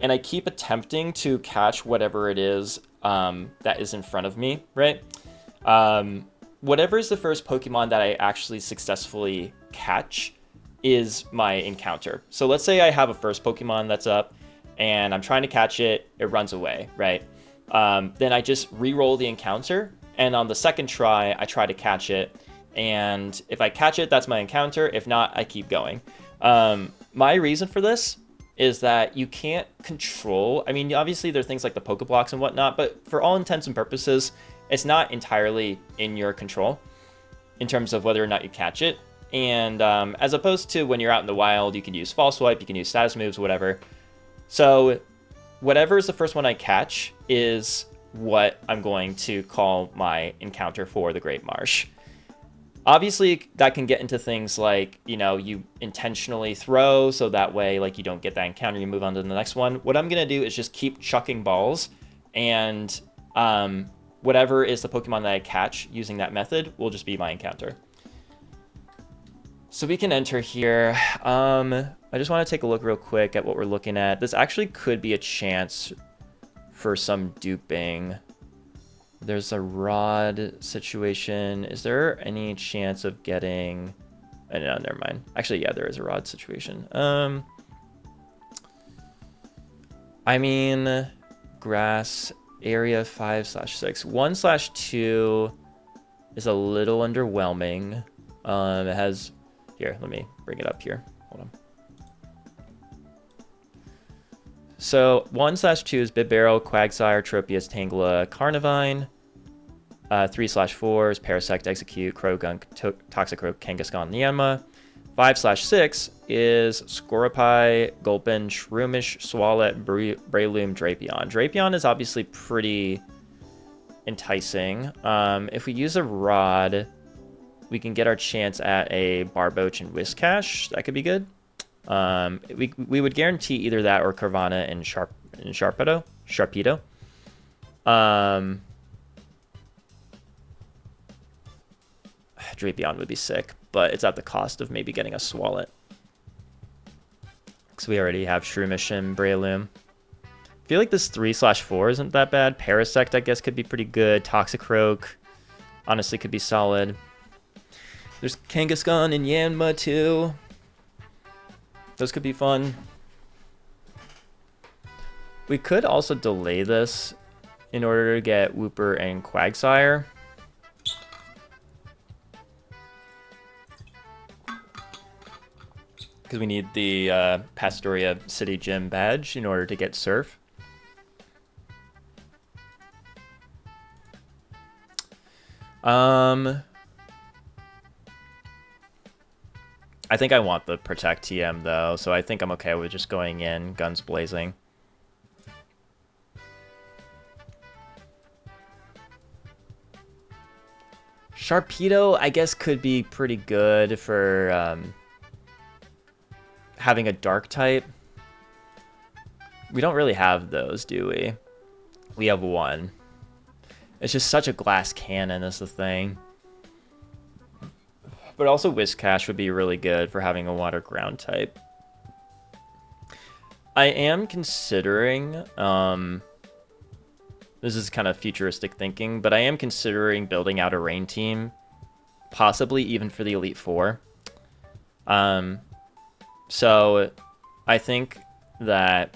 and I keep attempting to catch whatever it is that is in front of me, right? Whatever is the first Pokemon that I actually successfully catch is my encounter. So let's say I have a first Pokemon that's up and I'm trying to catch it, it runs away, right? Then I just re-roll the encounter, and on the second try, I try to catch it. And if I catch it, that's my encounter. If not, I keep going. My reason for this is that you can't control, I mean, obviously there are things like the Pokeblocks and whatnot, but for all intents and purposes, it's not entirely in your control in terms of whether or not you catch it. And as opposed to when you're out in the wild, you can use False Swipe, you can use status moves, whatever. So whatever is the first one I catch is what I'm going to call my encounter for the Great Marsh. Obviously, that can get into things like, you know, you intentionally throw, so that way, like, you don't get that encounter, you move on to the next one. What I'm going to do is just keep chucking balls, and whatever is the Pokemon that I catch using that method will just be my encounter. So we can enter here. I just want to take a look real quick at what we're looking at. This actually could be a chance for some duping. There's a rod situation. Is there any chance of getting... Oh, no, never mind. Actually, yeah, there is a rod situation. I mean, grass, area 5/6. 1/2 is a little underwhelming. It has... Here, let me bring it up here. Hold on. So 1/2 is Bibarel, Quagsire, Tropius, Tangela, Carnivine. 3/4 is Parasect, Execute, Croagunk, Toxicroak, Kangaskhan, Nianma. 5/6 is Scoropy, Gulpin, Shroomish, Swalot, Breloom, Drapion. Drapion is obviously pretty enticing. If we use a rod, we can get our chance at a Barboach and Whiscash. That could be good. We would guarantee either that or Carvanha and Sharpedo. Drapion would be sick, but it's at the cost of maybe getting a Swalot. Because we already have Shroomish and Breloom. I feel like this 3/4 isn't that bad. Parasect, I guess, could be pretty good. Toxicroak, honestly, could be solid. There's Kangaskhan and Yanma, too. Those could be fun. We could also delay this in order to get Wooper and Quagsire. Because we need the Pastoria City Gym badge in order to get Surf. I think I want the Protect TM, though, so I think I'm okay with just going in, guns blazing. Sharpedo, I guess, could be pretty good for having a Dark type. We don't really have those, do we? We have one. It's just such a glass cannon is the thing. But also Whiscash would be really good for having a water ground type. I am considering, this is kind of futuristic thinking, but I am considering building out a rain team, possibly even for the Elite Four. So I think that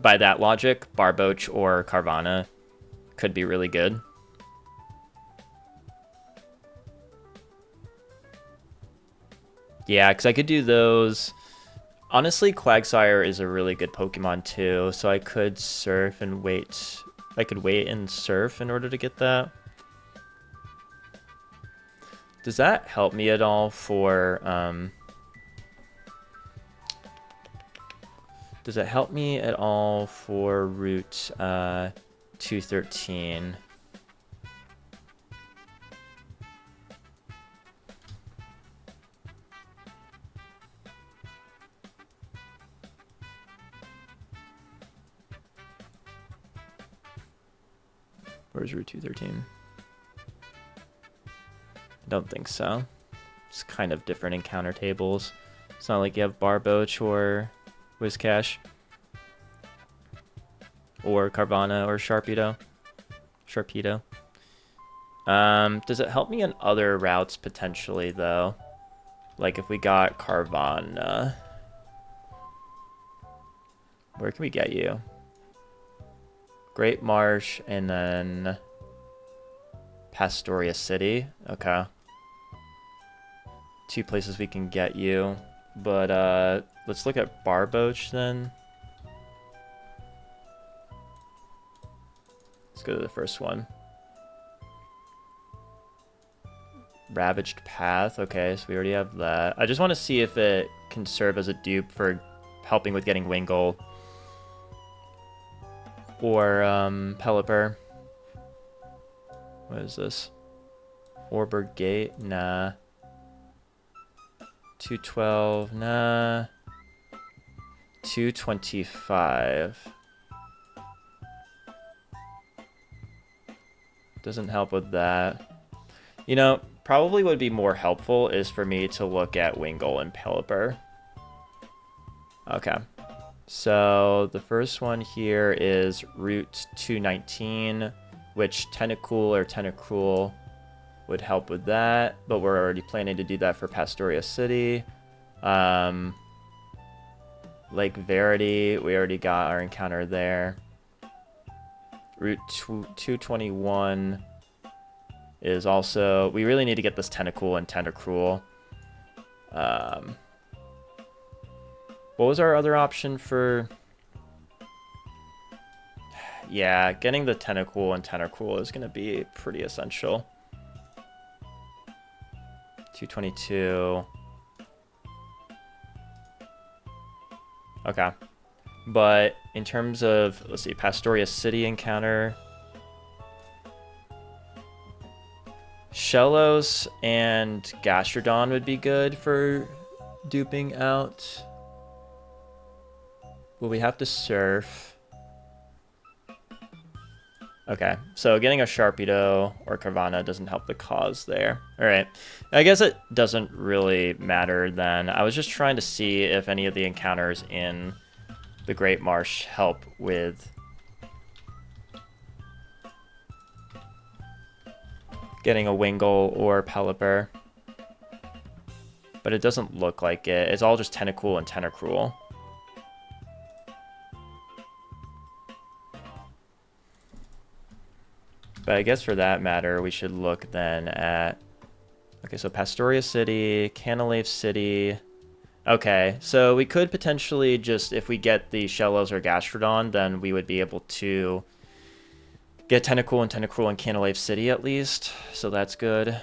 by that logic, Barboach or Carvana could be really good. Yeah, because I could do those. Honestly, Quagsire is a really good Pokemon too, so I could surf and wait. I could wait and surf in order to get that. Does that help me at all for... does it help me at all for Route 213? Where's Route 213? I don't think so. It's kind of different encounter tables. It's not like you have Barboach or Whiscash or Carvana or Sharpedo. Does it help me in other routes potentially though? Like if we got Carvana. Where can we get you? Great Marsh and then Pastoria City. Okay. 2 places we can get you. But let's look at Barboach then. Let's go to the first one. Ravaged Path. Okay, so we already have that. I just want to see if it can serve as a dupe for helping with getting Wingull. Or Pelipper. What is this? Orber Gate? Nah. 212? Nah. 225. Doesn't help with that. You know, probably would be more helpful is for me to look at Wingull and Pelipper. Okay. So the first one here is Route 219, which Tentacool or Tentacruel would help with that, but we're already planning to do that for Pastoria City. Lake Verity, we already got our encounter there. Route 221 is also... We really need to get this Tentacool and Tentacruel. What was our other option for... Yeah, getting the Tentacool and Tentacruel is going to be pretty essential. 222. Okay. But in terms of, let's see, Pastoria City encounter... Shellos and Gastrodon would be good for duping out. Will we have to surf? Okay, so getting a Sharpedo or Carvana doesn't help the cause there. Alright, I guess it doesn't really matter then. I was just trying to see if any of the encounters in the Great Marsh help with getting a Wingull or Pelipper. But it doesn't look like it. It's all just Tentacool and Tentacruel. But I guess for that matter, we should look then at... Okay, so Pastoria City, Canalave City... Okay, so we could potentially just, if we get the Shellos or Gastrodon, then we would be able to get Tentacool and Tentacruel in Canalave City at least. So that's good.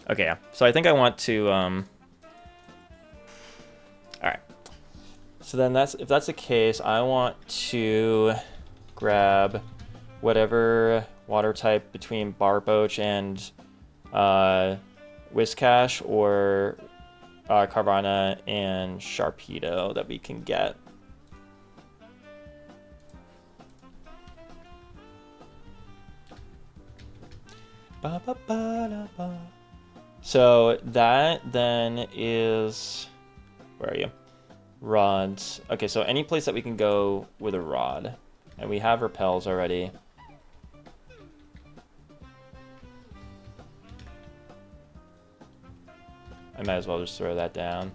Okay, yeah. So I think I want to... Alright. So then if that's the case, I want to grab whatever water type between Barboach and Whiscash or Carvana and Sharpedo that we can get. Ba, ba, ba, da, ba. So that then is... Where are you? Rods. Okay, so any place that we can go with a rod. And we have repels already. I might as well just throw that down.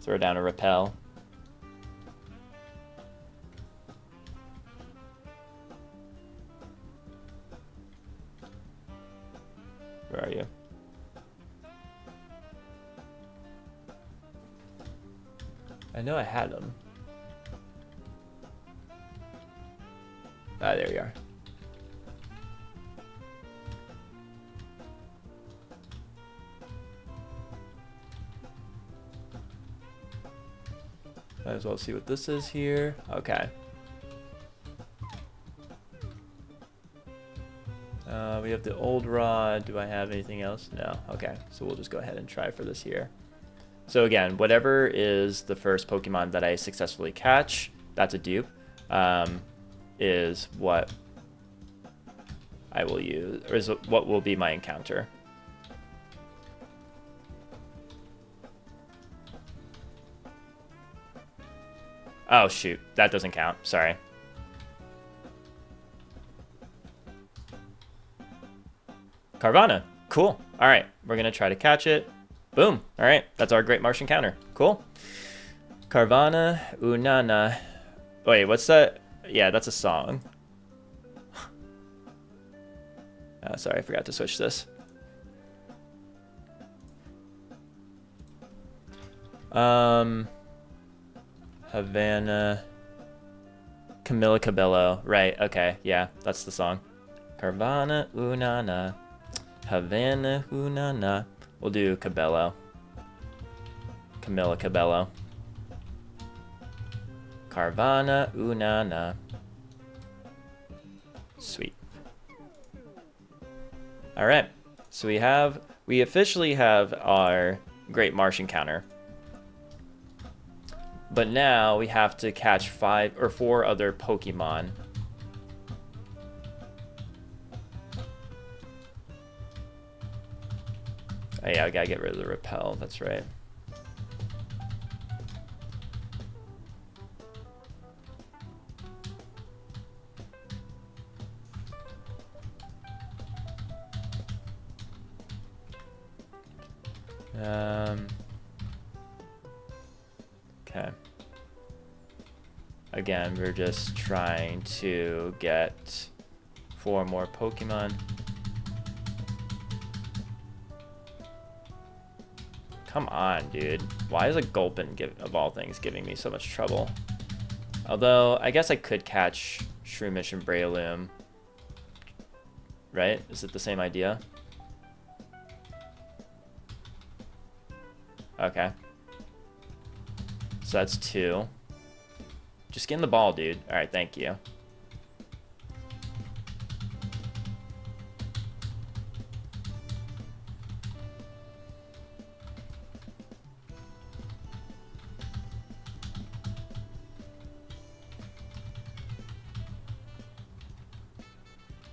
Throw down a repel. Where are you? I know I had them. Ah, there you are. Might as well see what this is here. Okay. We have the old rod. Do I have anything else? No. Okay. So we'll just go ahead and try for this here. So again, whatever is the first Pokemon that I successfully catch, that's a dupe, is what I will use, or is what will be my encounter. Oh, shoot. That doesn't count. Sorry. Carvana. Cool. All right. We're going to try to catch it. Boom. All right. That's our Great Martian counter. Cool. Carvana. Unana. Wait, what's that? Yeah, that's a song. Sorry, I forgot to switch this. Havana. Camilla Cabello. Right. Okay. Yeah, that's the song. Carvana. Unana. Havana, Unana. We'll do Cabello. Camilla Cabello. Carvana, Unana. Sweet. All right. So we officially have our Great Martian counter. But now we have to catch 5 or 4 other Pokemon. Oh yeah, I gotta get rid of the repel, that's right. Okay. Again, we're just trying to get 4 more Pokemon. Come on, dude. Why is a Gulpin, of all things, giving me so much trouble? Although, I guess I could catch Shroomish and Breloom. Right? Is it the same idea? Okay. So that's 2. Just get in the ball, dude. Alright, thank you.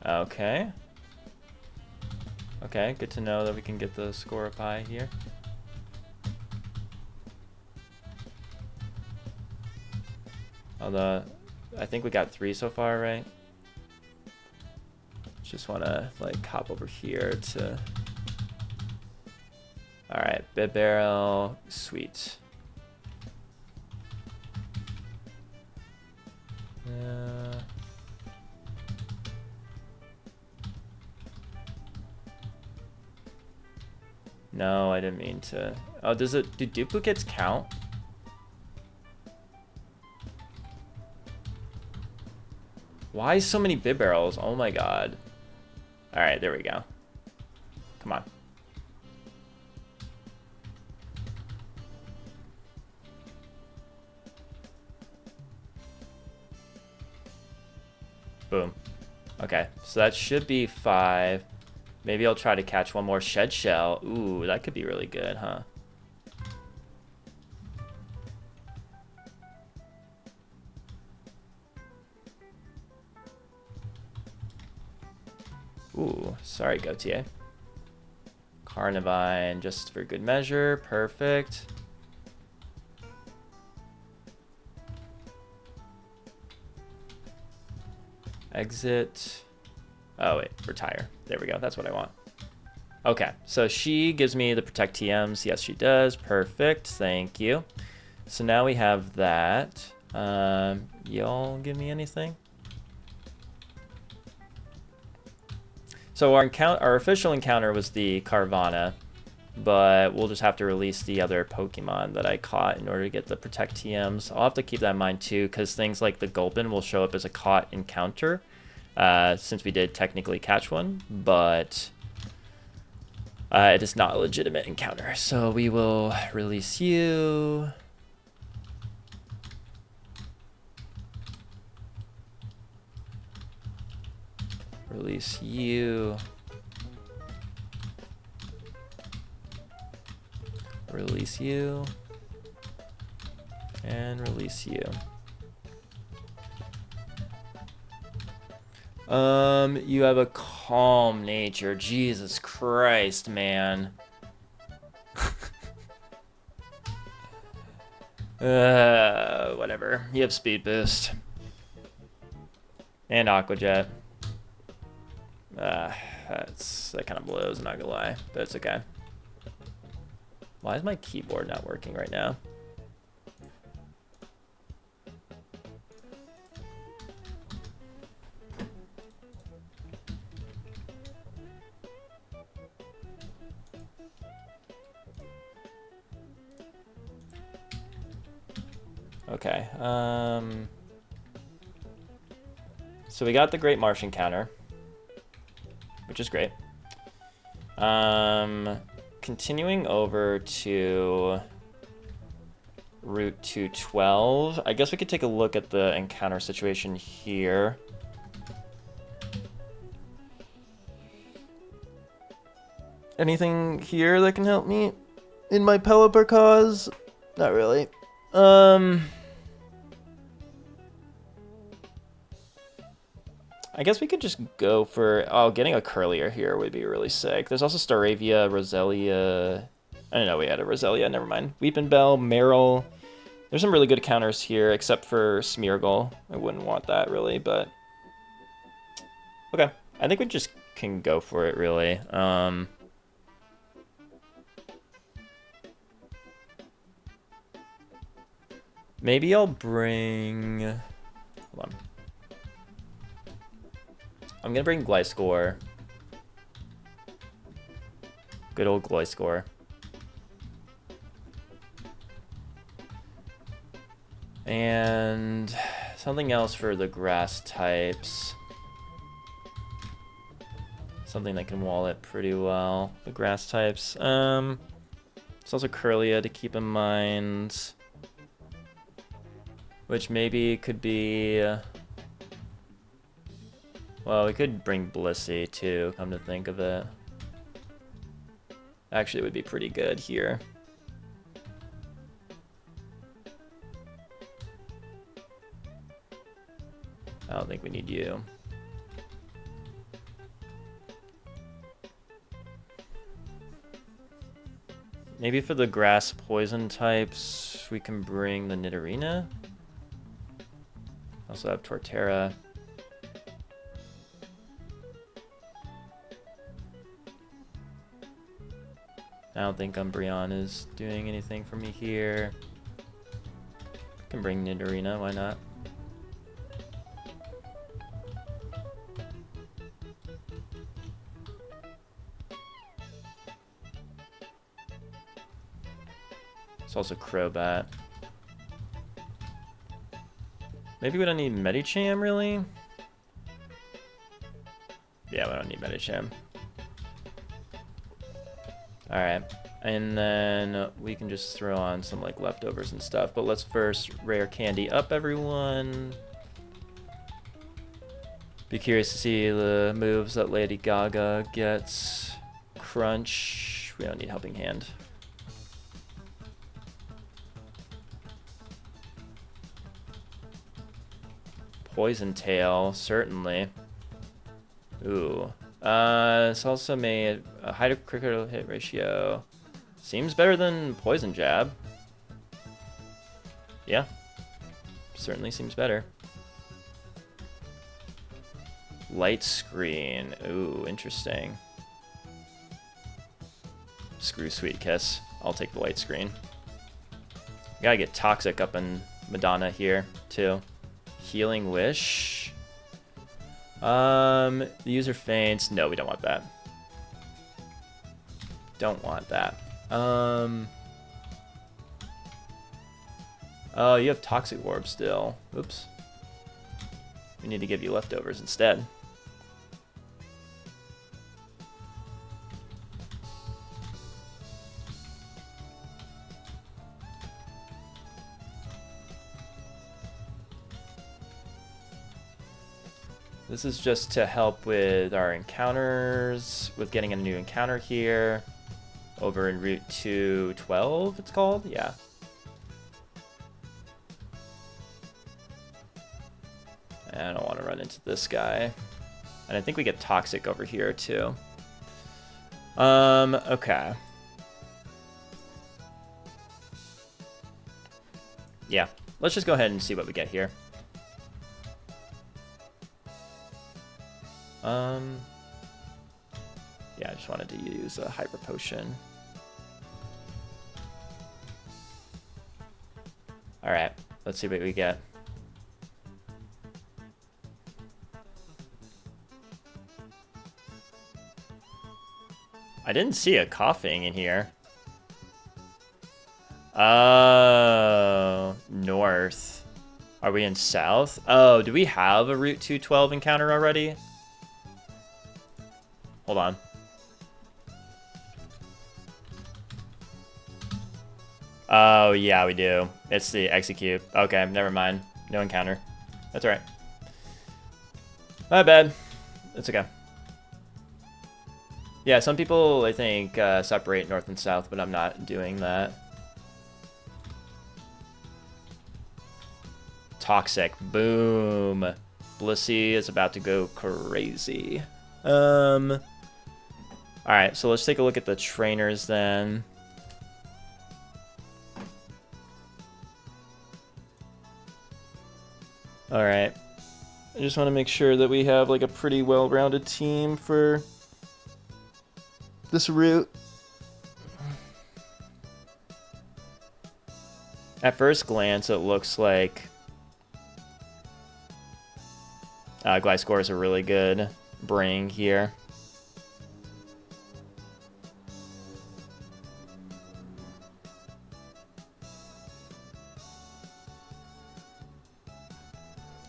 Okay. Okay, good to know that we can get the score up high here. Although, I think we got 3 so far, right? Just want to, like, hop over here to... Alright, Bibarel, sweet. No, I didn't mean to. Oh, do duplicates count? Why so many Bibarels? Oh my god. Alright, there we go. Come on. Boom. Okay, so that should be 5. Maybe I'll try to catch one more Shed Shell. Ooh, that could be really good, huh? Ooh, sorry, Gautier. Carnivine, just for good measure. Perfect. Exit. Oh, wait. Retire. There we go. That's what I want. Okay. So she gives me the Protect TMs. Yes, she does. Perfect. Thank you. So now we have that. Y'all give me anything? So our official encounter was the Carvana, but we'll just have to release the other Pokemon that I caught in order to get the Protect TMs. I'll have to keep that in mind too, because things like the Gulpin will show up as a caught encounter, since we did technically catch one, but it is not a legitimate encounter. So we will release you. Release you. Release you. And release you. You have a calm nature. Jesus Christ, man. Whatever. You have speed boost. And Aqua Jet. That kind of blows, I'm not gonna lie, but it's okay. Why is my keyboard not working right now? Okay, so we got the Great Marsh encounter, which is great. Continuing over to Route 212, I guess we could take a look at the encounter situation here. Anything here that can help me in my Pelipper cause? Not really. I guess we could just go for... Oh, getting a Curlier here would be really sick. There's also Staravia, Roselia... I don't know, we had a Roselia, never mind. Weeping Bell, Meryl. There's some really good counters here, except for Smeargle. I wouldn't want that, really, but... Okay, I think we just can go for it, really. Maybe I'll bring... Hold on. I'm gonna bring Gliscor. Good old Gliscor. And something else for the grass types. Something that can wall it pretty well. The grass types. There's also Curlia to keep in mind. Which maybe could be... Well, we could bring Blissey too, come to think of it. Actually, it would be pretty good here. I don't think we need you. Maybe for the grass poison types, we can bring the Nidorina. Also have Torterra. I don't think Umbreon is doing anything for me here. Can bring Nidorina, why not? It's also Crobat. Maybe we don't need Medicham, really? Yeah, we don't need Medicham. Alright, and then we can just throw on some like leftovers and stuff, but let's first rare candy up everyone. Be curious to see the moves that Lady Gaga gets. Crunch, we don't need Helping Hand. Poison Tail, certainly. Ooh. It's also made a high critical hit ratio. Seems better than Poison Jab. Yeah. Certainly seems better. Light screen. Ooh, interesting. Screw Sweet Kiss. I'll take the light screen. Gotta get Toxic up in Madonna here, too. Healing Wish. The user faints. No, we don't want that. Don't want that. Oh, you have Toxic Orb still. Oops. We need to give you Leftovers instead. This is just to help with our encounters, with getting a new encounter here. Over in Route 212, it's called? Yeah. I don't want to run into this guy. And I think we get Toxic over here, too. Okay. Yeah, let's just go ahead and see what we get here. Yeah, I just wanted to use a Hyper Potion. Alright, let's see what we get. I didn't see a coughing in here. Oh, north. Are we in south? Oh, do we have a Route 212 encounter already? Hold on. Oh, yeah, we do. It's the execute. Okay, never mind. No encounter. That's alright. My bad. It's okay. Yeah, some people, I think, separate north and south, but I'm not doing that. Toxic. Boom. Blissey is about to go crazy. Alright, so let's take a look at the trainers then. Alright. I just want to make sure that we have like a pretty well-rounded team for this route. At first glance, it looks like Gliscor is a really good bring here.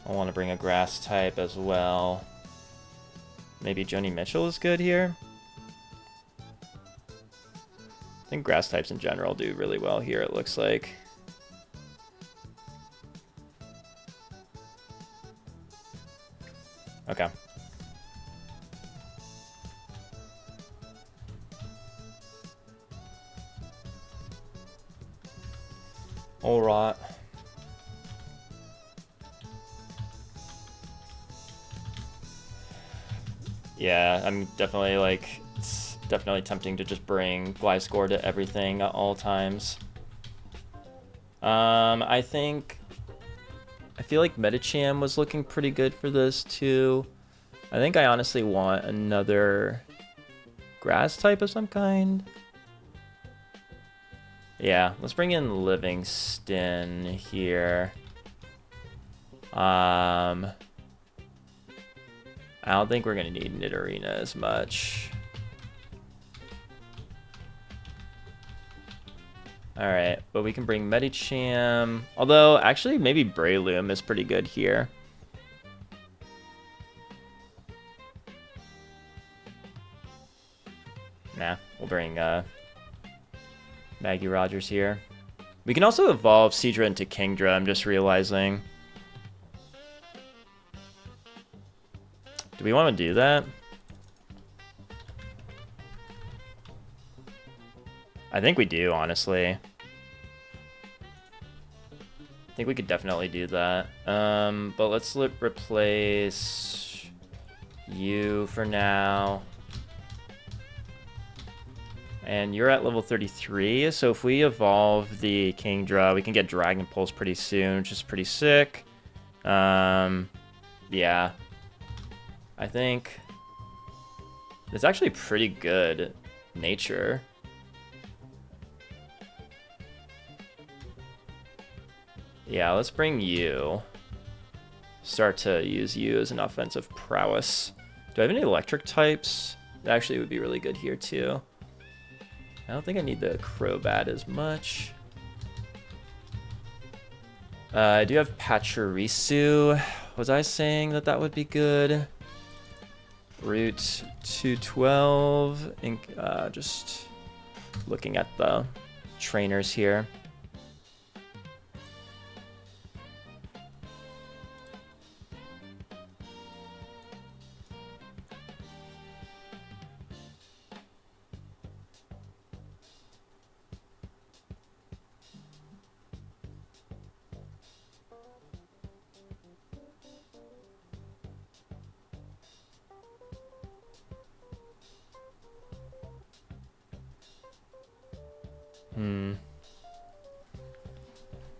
I want to bring a grass type as well. Maybe Joni Mitchell is good here. I think grass types in general do really well here, it looks like. Okay. All right. Yeah, I'm definitely like, it's definitely tempting to just bring Gliscor to everything at all times. I feel like Medicham was looking pretty good for this too. I think I honestly want another grass type of some kind. Yeah, let's bring in Livingston here. I don't think we're going to need Nidorina as much. Alright, but we can bring Medicham. Although, actually, maybe Breloom is pretty good here. Nah, we'll bring Maggie Rogers here. We can also evolve Seadra into Kingdra, I'm just realizing. Do we want to do that? I think we do, honestly. I think we could definitely do that. But let's replace you for now. And you're at level 33, so if we evolve the Kingdra, we can get Dragon Pulse pretty soon, which is pretty sick. Yeah. I think it's actually pretty good nature. Yeah, let's bring you. Start to use you as an offensive prowess. Do I have any electric types? That actually would be really good here too. I don't think I need the Crobat as much. I do have Pachirisu. Was I saying that that would be good? Route 212. Just looking at the trainers here.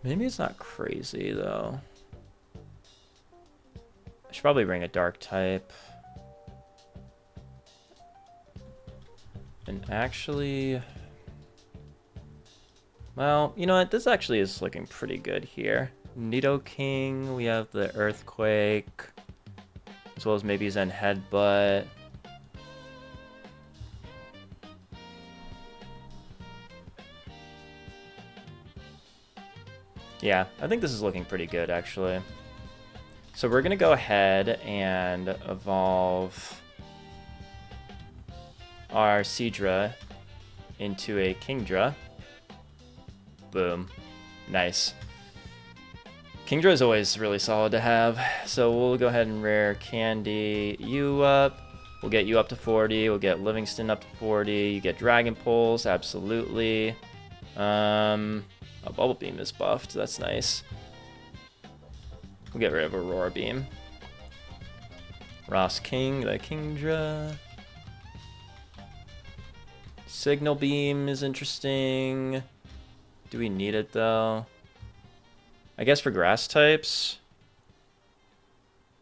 Maybe it's not crazy, though. I should probably bring a dark type. And actually... Well, you know what? This actually is looking pretty good here. Nidoking, we have the Earthquake, as well as maybe Zen Headbutt. Yeah, I think this is looking pretty good, actually. So we're going to go ahead and evolve our Seadra into a Kingdra. Boom. Nice. Kingdra is always really solid to have. So we'll go ahead and rare Candy you up. We'll get you up to 40. We'll get Livingston up to 40. You get Dragon Pulse, absolutely. Bubble Beam is buffed. That's nice. We'll get rid of Aurora Beam. Ross King, the Kingdra. Signal Beam is interesting. Do we need it, though? I guess for grass types.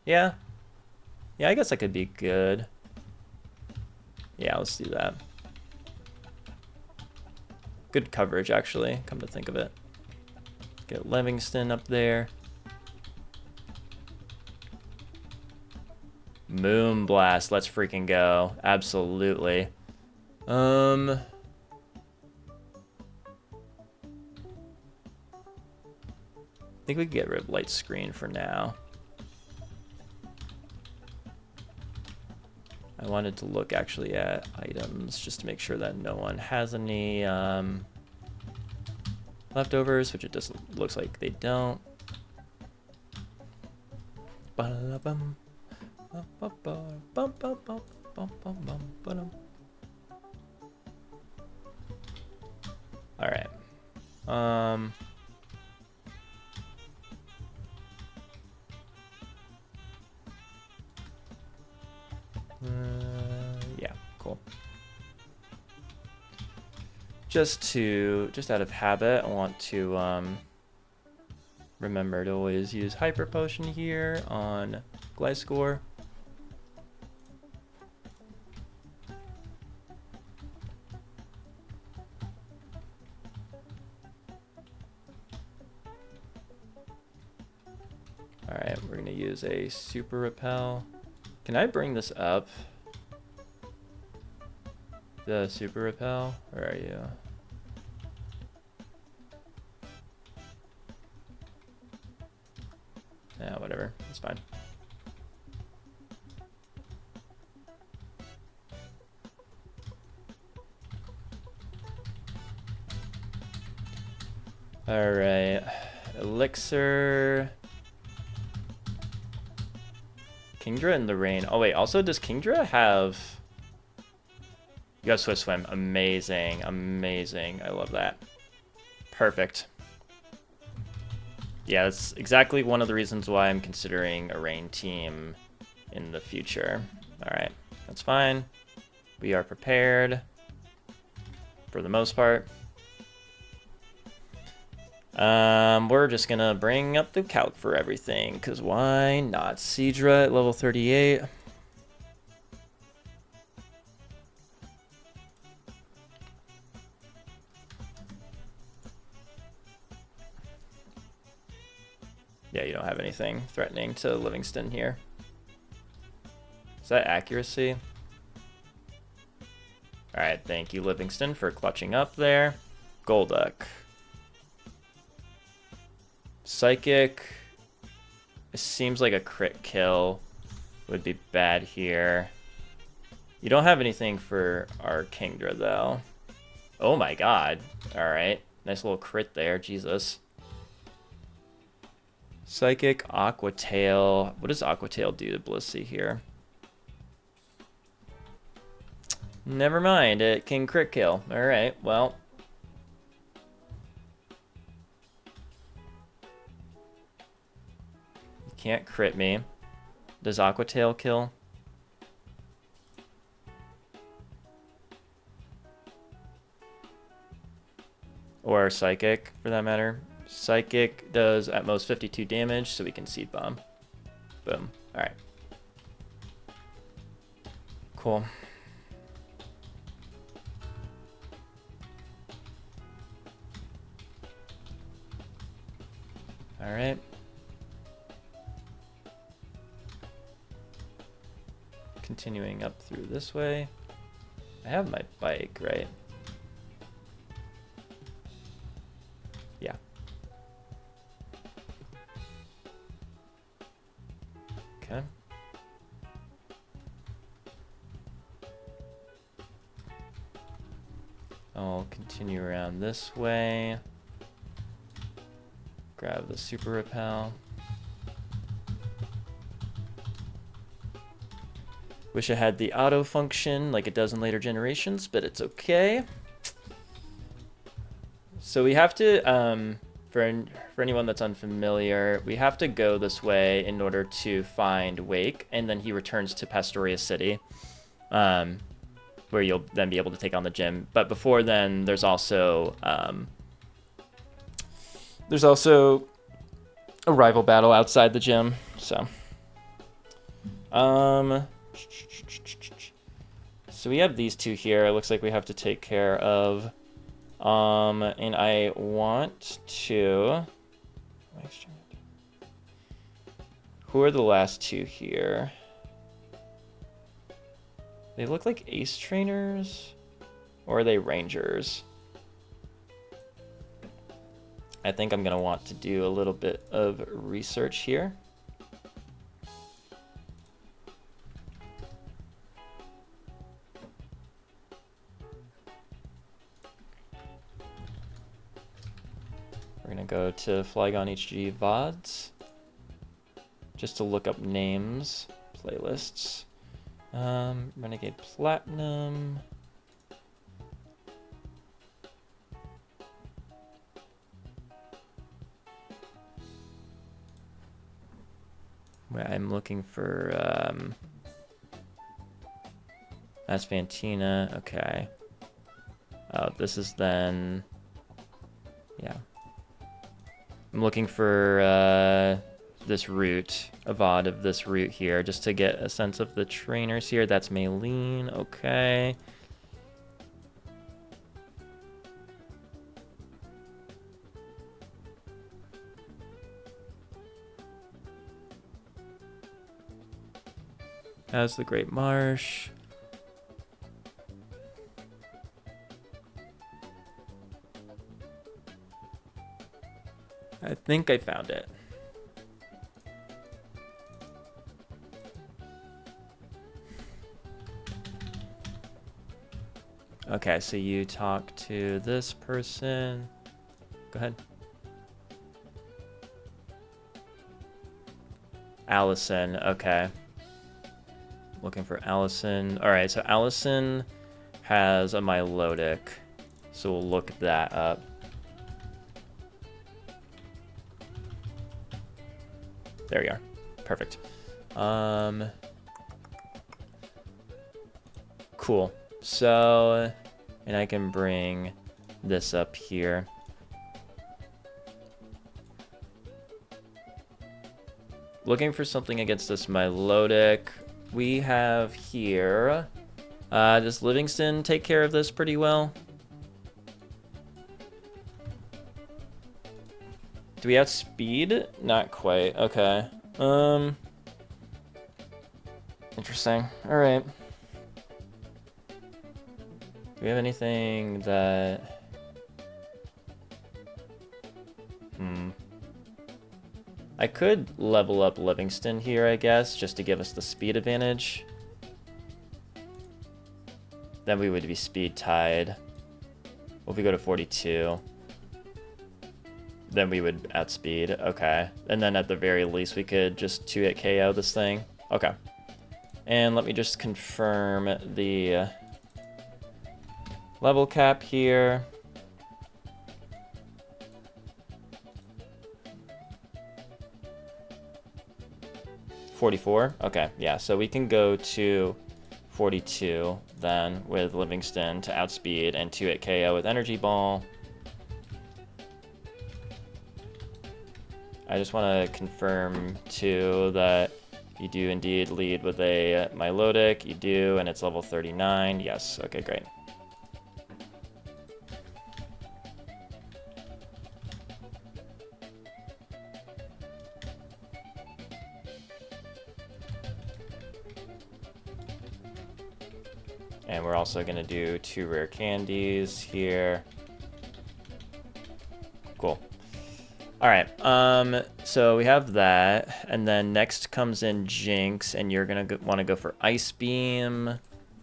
Yeah. Yeah, I guess that could be good. Yeah, let's do that. Good coverage, actually, come to think of it. Get Livingston up there. Moonblast, let's freaking go. Absolutely. I think we can get rid of Light Screen for now. I wanted to look actually at items just to make sure that no one has any leftovers, which it just looks like they don't. All right. Yeah, cool. Just out of habit, I want to remember to always use Hyper Potion here on Gliscor. Alright, we're gonna use a Super Repel. Can I bring this up? The Super Repel? Where are you? Yeah, whatever. It's fine. Alright. Elixir. Kingdra in the rain. Oh wait, also does Kingdra have... You have Swift Swim. Amazing. Amazing. I love that. Perfect. Yeah, that's exactly one of the reasons why I'm considering a rain team in the future. Alright, that's fine. We are prepared. For the most part. We're just gonna bring up the calc for everything, because why not? Seadra at level 38. have anything threatening to Livingston here. Is that accuracy? Alright, thank you, Livingston, for clutching up there. Golduck. Psychic. It seems like a crit kill would be bad here. You don't have anything for our Kingdra, though. Oh my god. Alright. Nice little crit there. Jesus. Psychic, Aqua Tail. What does Aqua Tail do to Blissey here? Never mind. It can crit kill. Alright, well. You can't crit me. Does Aqua Tail kill? Or Psychic, for that matter. Psychic does at most 52 damage, so we can Seed Bomb. Boom. Alright. Cool. Alright. Continuing up through this way. I have my bike, right? Yeah. Okay. I'll continue around this way. Grab the Super Repel. Wish I had the auto function like it does in later generations, but it's okay. So we have to, for anyone that's unfamiliar, we have to go this way in order to find Wake, and then he returns to Pastoria City, where you'll then be able to take on the gym. But before then, there's also a rival battle outside the gym. So, so we have these two here. It looks like we have to take care of. And I want to. Who are the last two here? They look like ace trainers, or are they rangers? I think I'm gonna want to do a little bit of research here. We're gonna go to Flygon HG VODs just to look up names, playlists. Renegade Platinum. I'm looking for that's Fantina. Okay. Oh, this is then. Yeah. I'm looking for this route, a VOD of this route here, just to get a sense of the trainers here. That's Maylene. Okay. As the Great Marsh. I think I found it. Okay, so you talk to this person. Go ahead. Allison, okay. Looking for Allison. All right, so Allison has a Milotic, so we'll look that up. There we are. Perfect. Cool. So, and I can bring this up here. Looking for something against this Milotic. We have here, does Livingston take care of this pretty well? Do we outspeed? Not quite. Okay. Interesting. All right. Do we have anything that... I could level up Livingston here, I guess, just to give us the speed advantage. Then we would be speed tied. Well, if we go to 42, then we would outspeed. Okay. And then at the very least, we could just 2-hit KO this thing. Okay. And let me just confirm the level cap here. $44. Okay, yeah, so we can go to 42 then with Livingston to outspeed and 2-hit KO with Energy Ball. I just want to confirm too that you do indeed lead with a Milotic. You do, and it's level 39. Yes, okay, great. And we're also going to do 2 rare candies here. Cool. All right, so we have that, and then next comes in Jinx, and you're going to want to go for Ice Beam.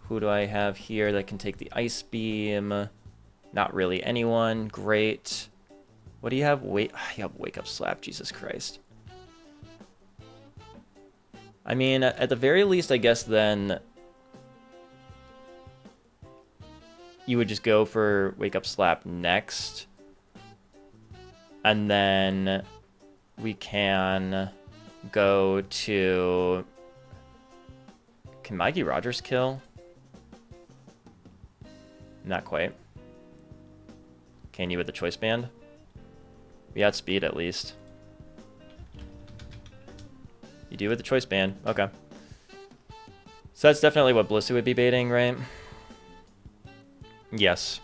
Who do I have here that can take the Ice Beam? Not really anyone. Great. What do you have? You have Wake Up Slap. Jesus Christ. I mean, at the very least, I guess then you would just go for Wake Up Slap next. And then we can go to... Can Mikey Rogers kill? Not quite. Can you with the Choice Band? We outspeed at least. You do with the Choice Band. Okay. So that's definitely what Blissey would be baiting, right? Yes.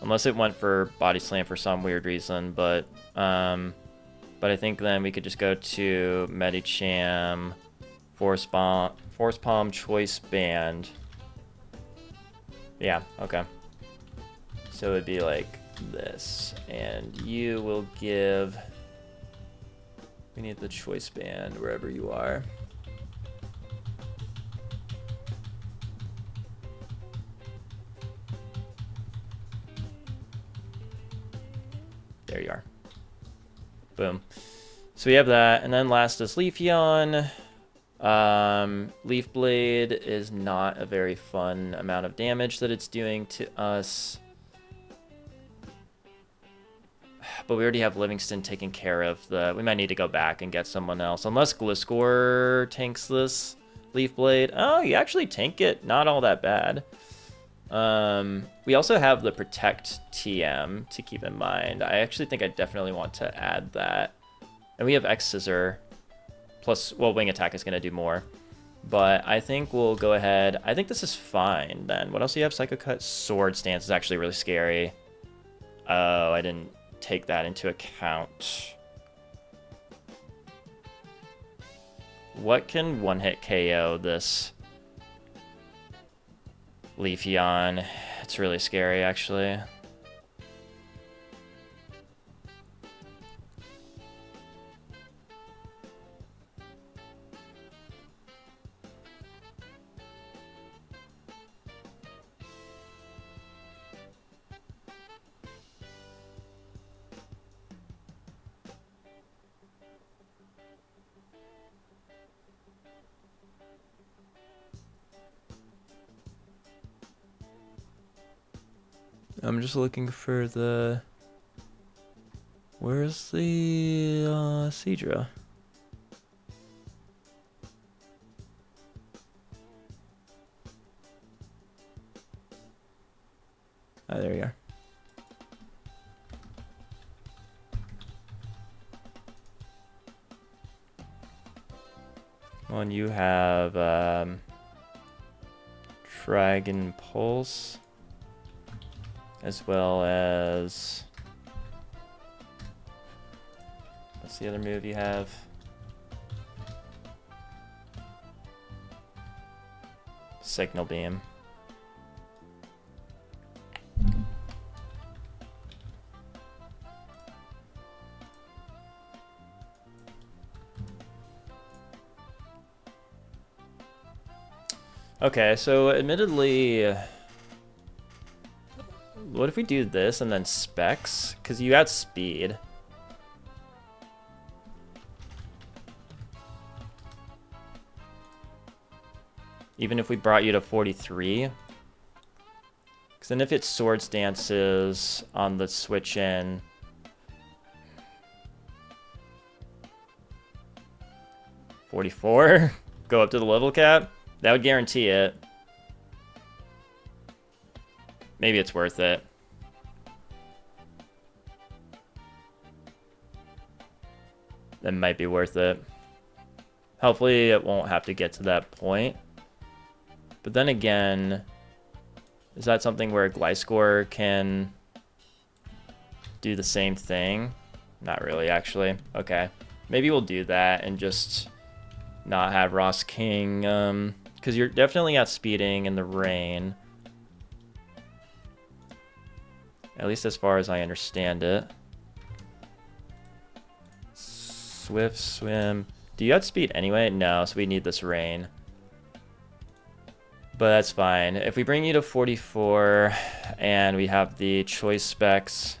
Unless it went for Body Slam for some weird reason, but I think then we could just go to Medicham, Force Palm, Choice Band. Yeah, okay. So it'd be like this, and you will give... We need the Choice Band wherever you are. There you are. Boom. So we have that, and then last is Leafeon. Leaf Blade is not a very fun amount of damage that it's doing to us. But we already have Livingston taking care of the... We might need to go back and get someone else. Unless Gliscor tanks this Leaf Blade. Oh, you actually tank it. Not all that bad. We also have the Protect TM to keep in mind. I actually think I definitely want to add that. And we have X Scissor. Plus, well, Wing Attack is going to do more. But I think we'll go ahead. I think this is fine then. What else do you have? Psycho Cut. Sword Stance is actually really scary. Oh, I didn't take that into account. What can one-hit KO this Leafeon? It's really scary, actually. I'm just looking for the... Where's the Seadra? Ah, there you are. One you have Dragon Pulse, as well as What's the other move you have? Signal Beam. Okay, so admittedly, what if we do this and then specs? Because you got speed. Even if we brought you to 43. Because then if it Swords Dances on the switch in, 44, go up to the level cap. That would guarantee it. Maybe it's worth it. That might be worth it. Hopefully it won't have to get to that point. But then again, is that something where Gliscor can do the same thing? Not really, actually. Okay. Maybe we'll do that and just not have Ross King, because you're definitely outspeeding in the rain. At least as far as I understand it. Swift Swim. Do you outspeed anyway? No, so we need this rain. But that's fine. If we bring you to 44 and we have the choice specs,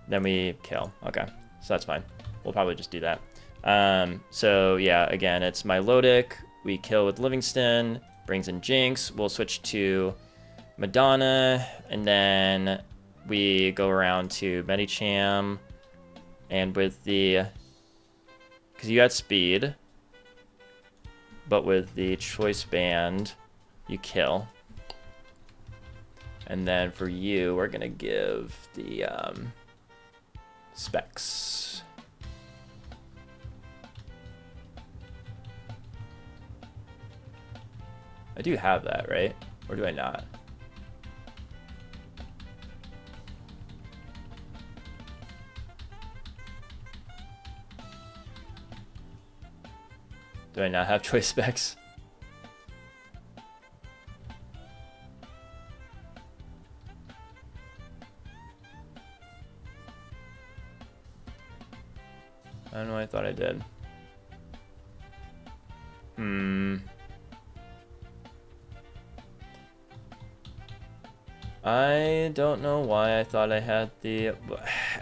then we kill. Okay, so that's fine. We'll probably just do that. So yeah, again, it's Milotic. We kill with Livingston, brings in Jinx. We'll switch to Madonna, and then we go around to Medicham, and with the, because you got speed, but with the choice band, you kill. And then for you, we're gonna give the specs. I do have that, right? Or do I not? Do I not have choice specs? I don't know, I thought I did. I don't know why I thought I had the...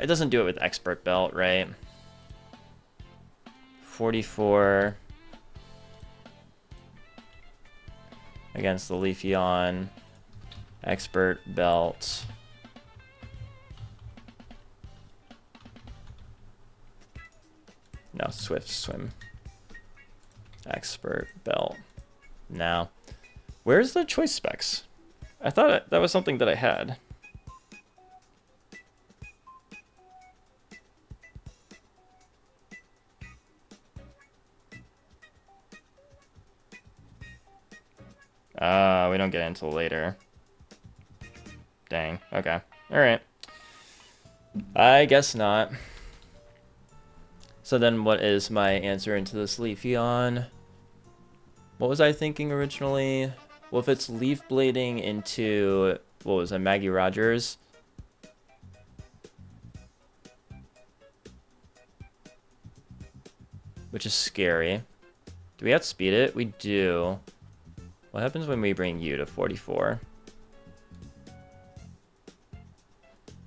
It doesn't do it with Expert Belt, right? 44 against the Leafeon. Expert Belt. No, Swift Swim. Expert Belt. Now, where's the choice specs? I thought that was something that I had. We don't get it until later. Dang. Okay. All right. I guess not. So then what is my answer into this Leafeon? What was I thinking originally? Well, if it's Leaf Blading into, what was it, Maggie Rogers? Which is scary. Do we outspeed it? We do. What happens when we bring you to 44?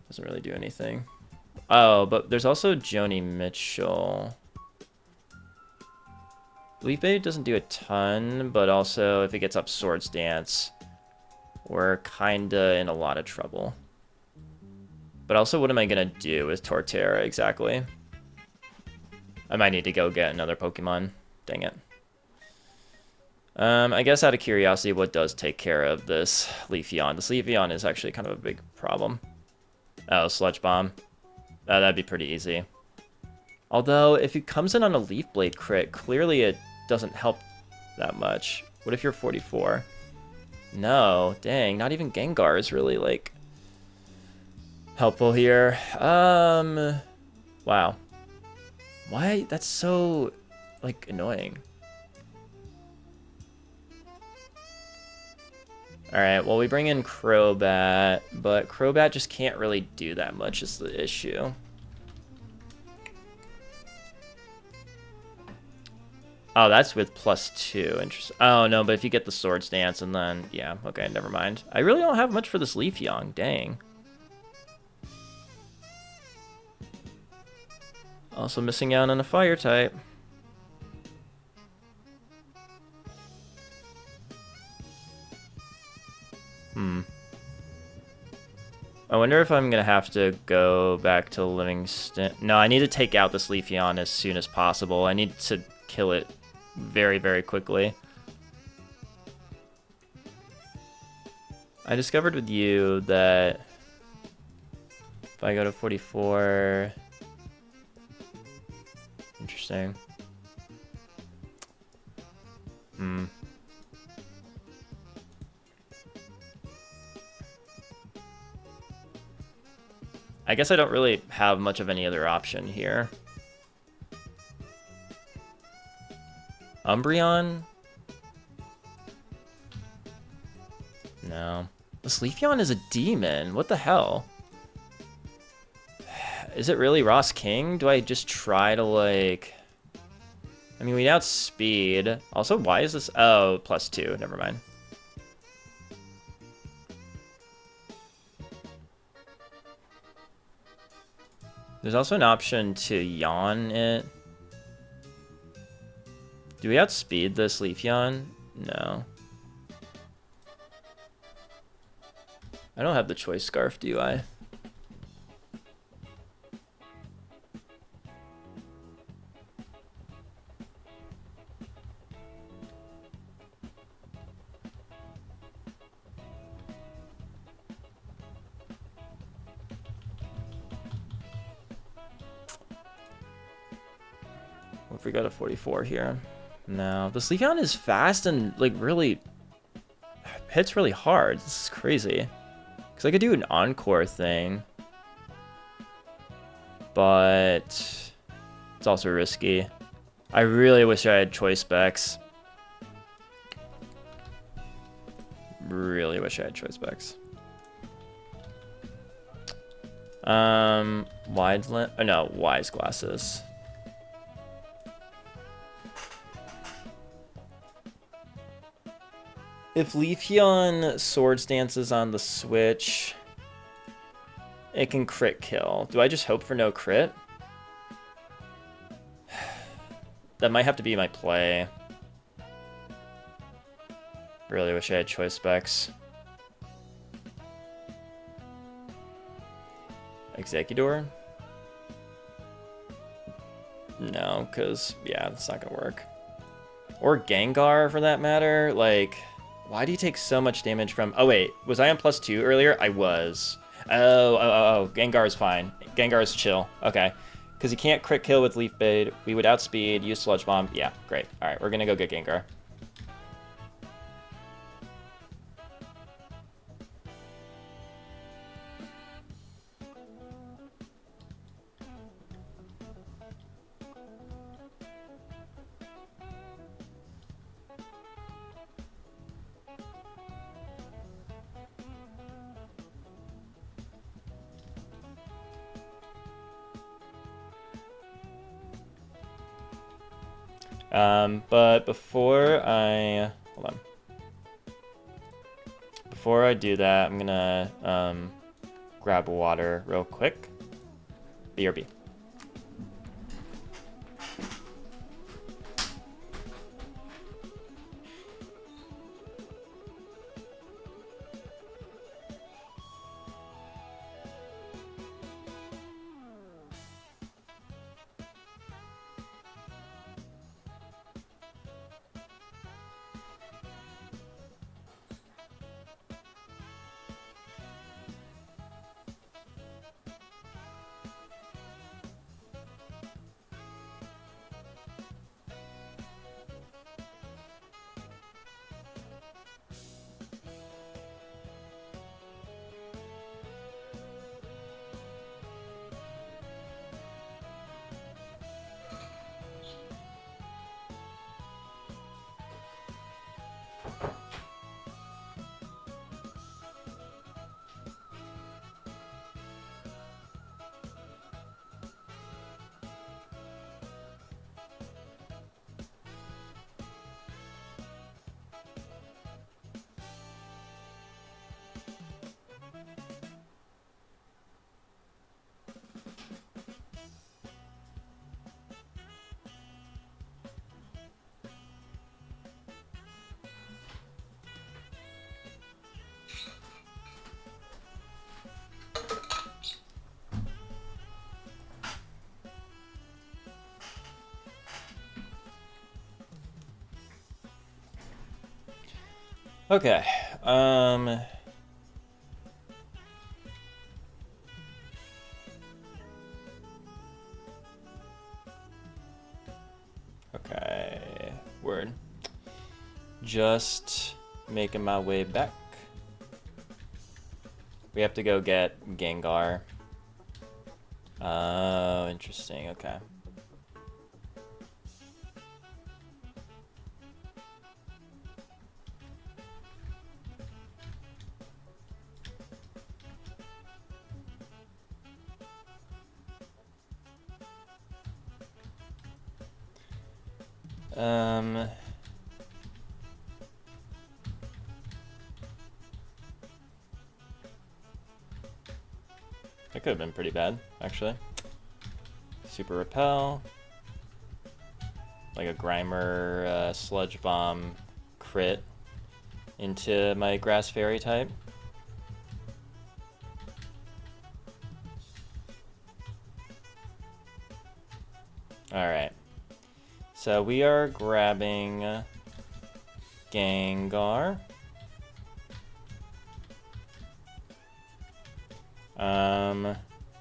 Doesn't really do anything. Oh, but there's also Joni Mitchell. Leaf Bait doesn't do a ton, but also if it gets up Swords Dance, we're kinda in a lot of trouble. But also, what am I gonna do with Torterra exactly? I might need to go get another Pokemon. Dang it. I guess out of curiosity, what does take care of this Leafeon? This Leafeon is actually kind of a big problem. Oh, Sludge Bomb. That'd be pretty easy. Although, if it comes in on a Leaf Blade crit, clearly it doesn't help that much. What if you're 44? No, dang, not even Gengar is really, like, helpful here. Wow. Why? That's so, like, annoying. Alright, well, we bring in Crobat, but Crobat just can't really do that much is the issue. Oh, that's with +2. Interesting. Oh, no, but if you get the Swords Dance and then... Yeah, okay, never mind. I really don't have much for this Leafeon. Dang. Also missing out on a Fire type. I wonder if I'm going to have to go back to Livingston. No, I need to take out this Leafeon as soon as possible. I need to kill it very, very quickly. I discovered with you that if I go to 44... Interesting. I guess I don't really have much of any other option here. Umbreon? No. This Leafeon is a demon. What the hell? Is it really Ross King? Do I just try to, like... I mean, we outspeed. Also, why is this... Oh, +2. Never mind. There's also an option to yawn it. Do we outspeed this Leafeon? No. I don't have the Choice Scarf, do I? What if we go to 44 here? No, this Leafeon is fast and like really hits really hard. This is crazy. Because I could do an Encore thing, but it's also risky. I really wish I had Choice Specs. Really wish I had Choice Specs. Wise Glasses. If Leafeon Swords Dances on the Switch, it can crit kill. Do I just hope for no crit? That might have to be my play. Really wish I had Choice Specs. Executor? No, because, yeah, that's not going to work. Or Gengar, for that matter. Like... Why do you take so much damage from... Oh, wait. Was I on +2 earlier? I was. Oh. Gengar is fine. Gengar is chill. Okay. Because he can't crit kill with Leaf Blade. We would outspeed, use Sludge Bomb. Yeah, great. All right, we're going to go get Gengar. But before I... Hold on. Before I do that, I'm gonna grab water real quick. BRB. Okay. Okay. Word. Just making my way back. We have to go get Gengar. Oh, interesting. Okay. That could have been pretty bad, actually. Super Repel. Like a Grimer Sludge Bomb crit into my Grass Fairy type. Alright. So we are grabbing Gengar.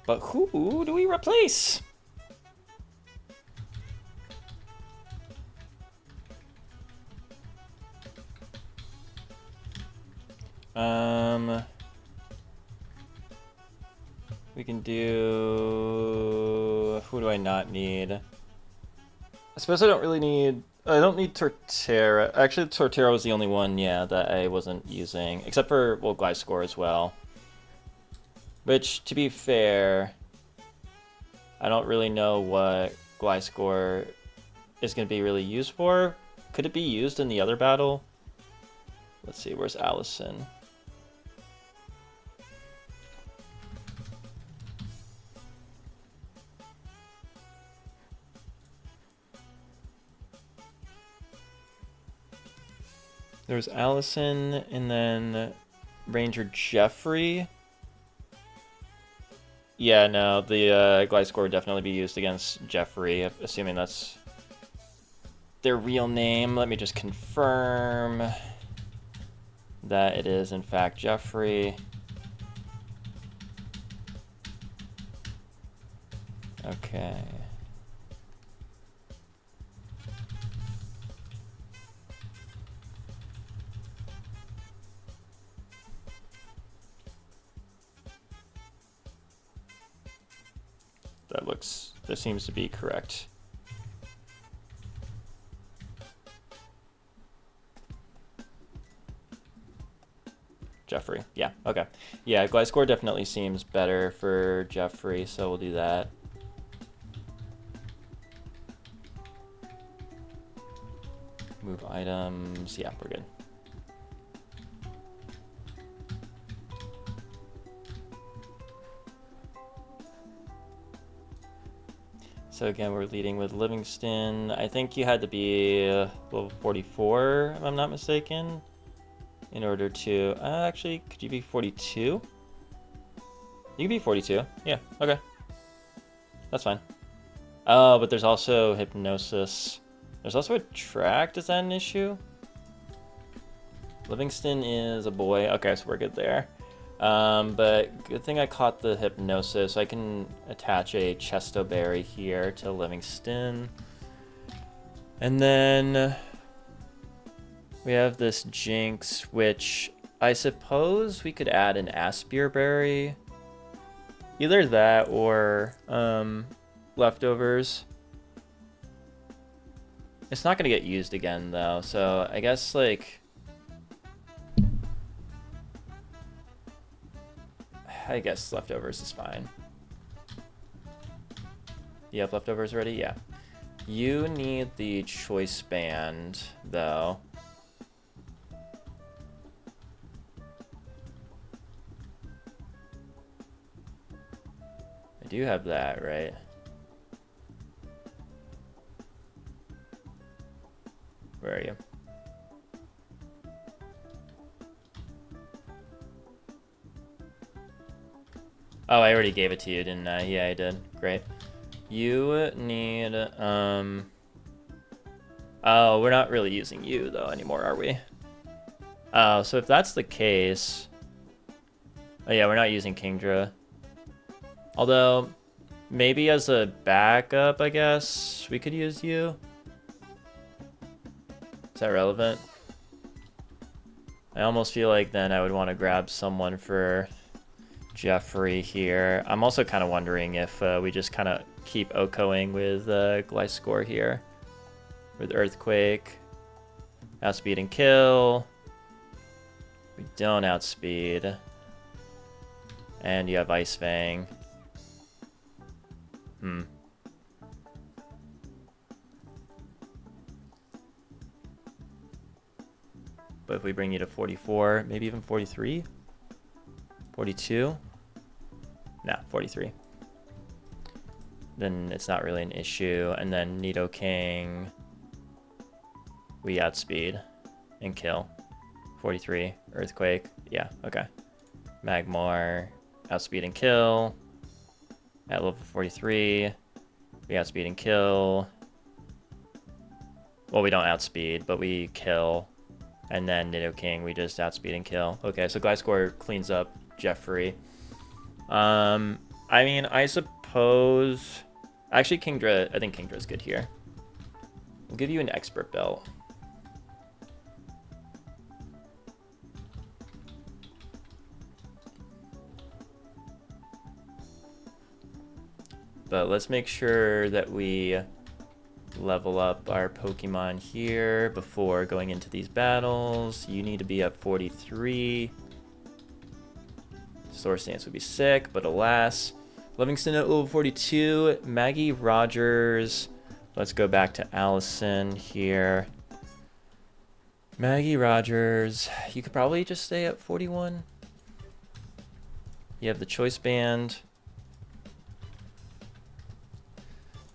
But who do we replace? We can do... Who do I not need? I suppose I don't really need... I don't need Torterra. Actually, Torterra was the only one, yeah, that I wasn't using. Except for, well, Gliscor as well. Which, to be fair, I don't really know what Gliscor is going to be really used for. Could it be used in the other battle? Let's see, where's Allison? There's Allison, and then Ranger Jeffrey. Yeah, no, the Gliscor would definitely be used against Jeffrey, assuming that's their real name. Let me just confirm that it is, in fact, Jeffrey. Okay. That seems to be correct. Jeffrey, yeah, okay. Yeah, Gliscor definitely seems better for Jeffrey, so we'll do that. Move items, yeah, we're good. So again, we're leading with Livingston. I think you had to be level 44, if I'm not mistaken, in order to... actually, could you be 42? You could be 42. Yeah, okay. That's fine. Oh, but there's also Hypnosis. There's also Attract. Is that an issue? Livingston is a boy. Okay, so we're good there. But good thing I caught the Hypnosis. I can attach a Chesto Berry here to Livingston. And then we have this Jinx, which I suppose we could add an Aspire Berry. Either that or leftovers. It's not going to get used again, though, so I guess, like... I guess leftovers is fine. You have leftovers ready? Yeah. You need the choice band, though. I do have that, right? Where are you? Oh, I already gave it to you, didn't I? Yeah, I did. Great. You need, Oh, we're not really using you, though, anymore, are we? So if that's the case... Oh yeah, we're not using Kingdra. Although, maybe as a backup, I guess, we could use you. Is that relevant? I almost feel like then I would want to grab someone for Jeffrey here. I'm also kind of wondering if we just kind of keep Okoing with Gliscor here. With Earthquake. Outspeed and kill. We don't outspeed. And you have Ice Fang. But if we bring you to 44, maybe even 43? 42? No, 43. Then it's not really an issue. And then Nidoking, we outspeed and kill. 43, Earthquake. Yeah, okay. Magmar, outspeed and kill. At level 43, we outspeed and kill. Well, we don't outspeed, but we kill. And then Nidoking, we just outspeed and kill. Okay, so Gliscor cleans up Jeffrey. I mean, I suppose... Actually, Kingdra, I think Kingdra's good here. We'll give you an Expert Belt. But let's make sure that we level up our Pokemon here before going into these battles. You need to be at 43. Source Stance would be sick, but alas. Livingston at level 42. Maggie Rogers. Let's go back to Allison here. Maggie Rogers. You could probably just stay at 41. You have the Choice Band.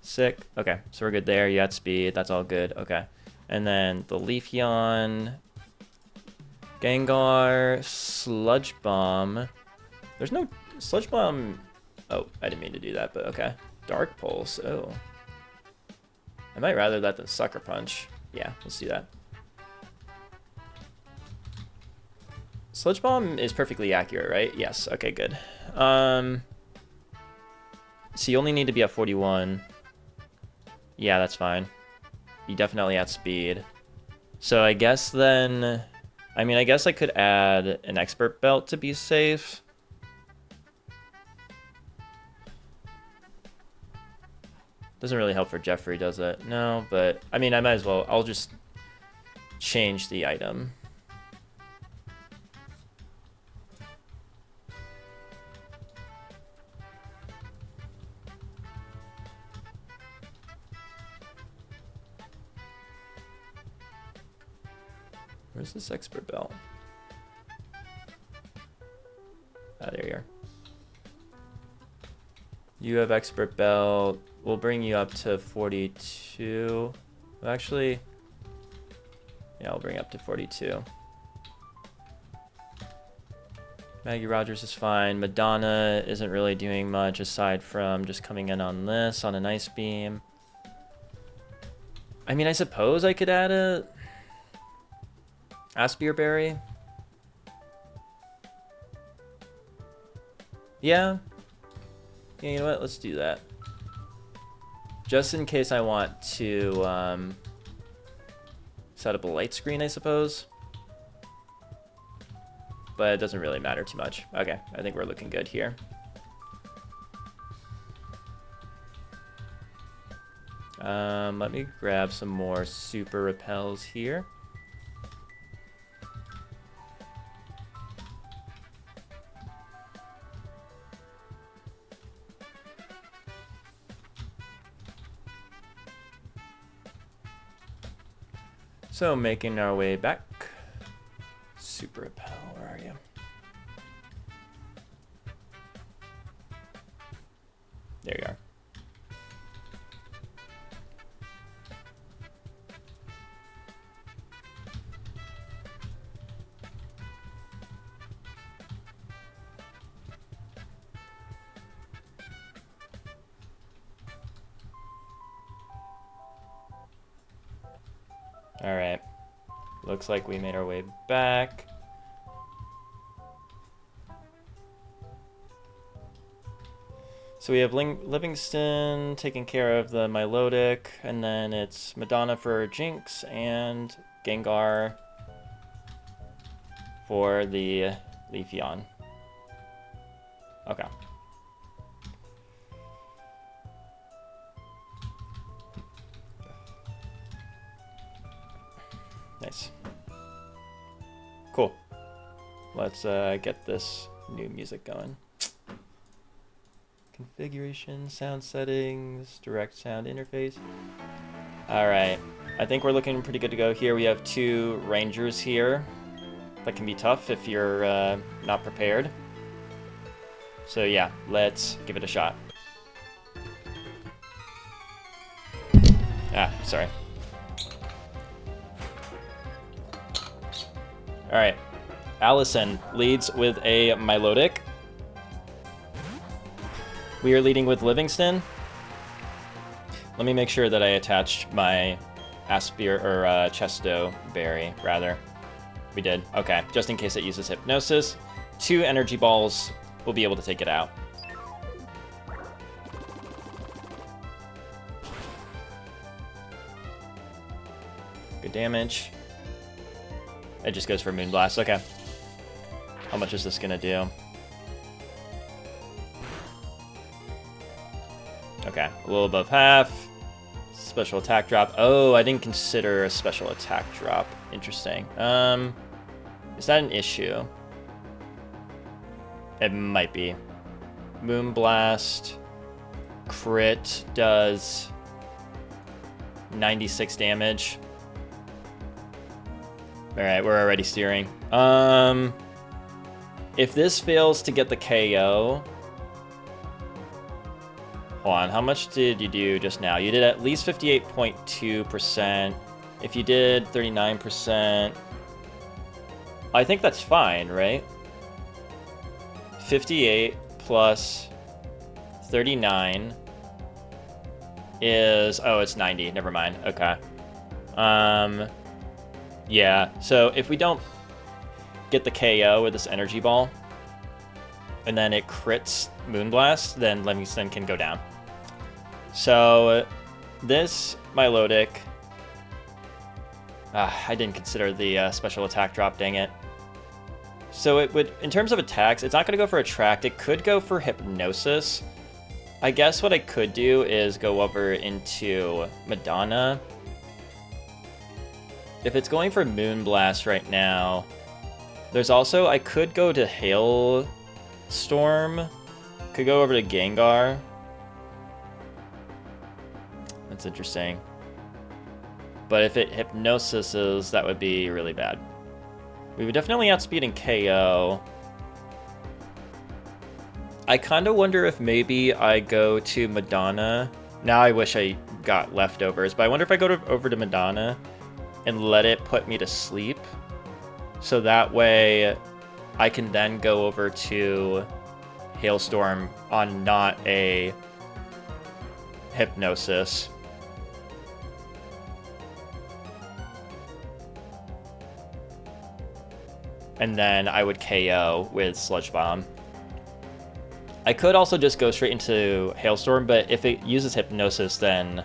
Sick. Okay, so we're good there. You had speed. That's all good. Okay. And then the Leafeon, Gengar, Sludge Bomb. There's no Sludge Bomb. Oh, I didn't mean to do that, but okay. Dark Pulse. Oh. I might rather that than Sucker Punch. Yeah, let's do that. Sludge Bomb is perfectly accurate, right? Yes. Okay, good. So you only need to be at 41. Yeah, that's fine. You definitely outspeed. So I guess then... I mean, I guess I could add an Expert Belt to be safe. Doesn't really help for Jeffrey, does it? No, but... I mean, I might as well... I'll just change the item. Where's this Expert Belt? Ah, there you are. You have Expert Belt. We'll bring you up to 42. Actually, yeah, I'll bring you up to 42. Maggie Rogers is fine. Madonna isn't really doing much aside from just coming in on this, on an Ice Beam. I mean, I suppose I could add a... Aspire Berry? Yeah. Yeah, you know what? Let's do that. Just in case I want to set up a light screen, I suppose. But it doesn't really matter too much. Okay, I think we're looking good here. Let me grab some more Super Repels here. So making our way back. Super Repel, where are you? There you are. All right. Looks like we made our way back. So we have Livingston taking care of the Milotic, and then it's Madonna for Jinx and Gengar for the Leafeon. Okay. Nice. Cool. Let's get this new music going. Configuration, sound settings, direct sound interface. Alright. I think we're looking pretty good to go here. We have 2 Rangers here. That can be tough if you're not prepared. So yeah, let's give it a shot. Ah, sorry. Alright. Allison leads with a Milotic. We are leading with Livingston. Let me make sure that I attached my Chesto Berry, rather. We did. Okay, just in case it uses Hypnosis. 2 energy balls will be able to take it out. Good damage. It just goes for Moonblast. Okay. How much is this gonna do? Okay, a little above half. Special attack drop. Oh, I didn't consider a special attack drop. Interesting. Is that an issue? It might be. Moonblast. Crit does 96 damage. Alright, we're already steering. If this fails to get the KO... Hold on, how much did you do just now? You did at least 58.2%. If you did 39%... I think that's fine, right? 58 plus 39 is... Oh, it's 90. Never mind. Okay. Yeah, so if we don't get the KO with this energy ball, and then it crits Moonblast, then Livingston can go down. So this Milotic... I didn't consider the special attack drop, dang it. So it would, in terms of attacks, it's not going to go for Attract. It could go for Hypnosis. I guess what I could do is go over into Madonna. If it's going for Moonblast right now, there's also, I could go to Hailstorm. Could go over to Gengar. That's interesting. But if it Hypnosises, that would be really bad. We would definitely outspeed in KO. I kind of wonder if maybe I go to Madonna. Now I wish I got leftovers, but I wonder if I go over to Madonna and let it put me to sleep. So that way I can then go over to Hailstorm on not a Hypnosis. And then I would KO with Sludge Bomb. I could also just go straight into Hailstorm, but if it uses Hypnosis, then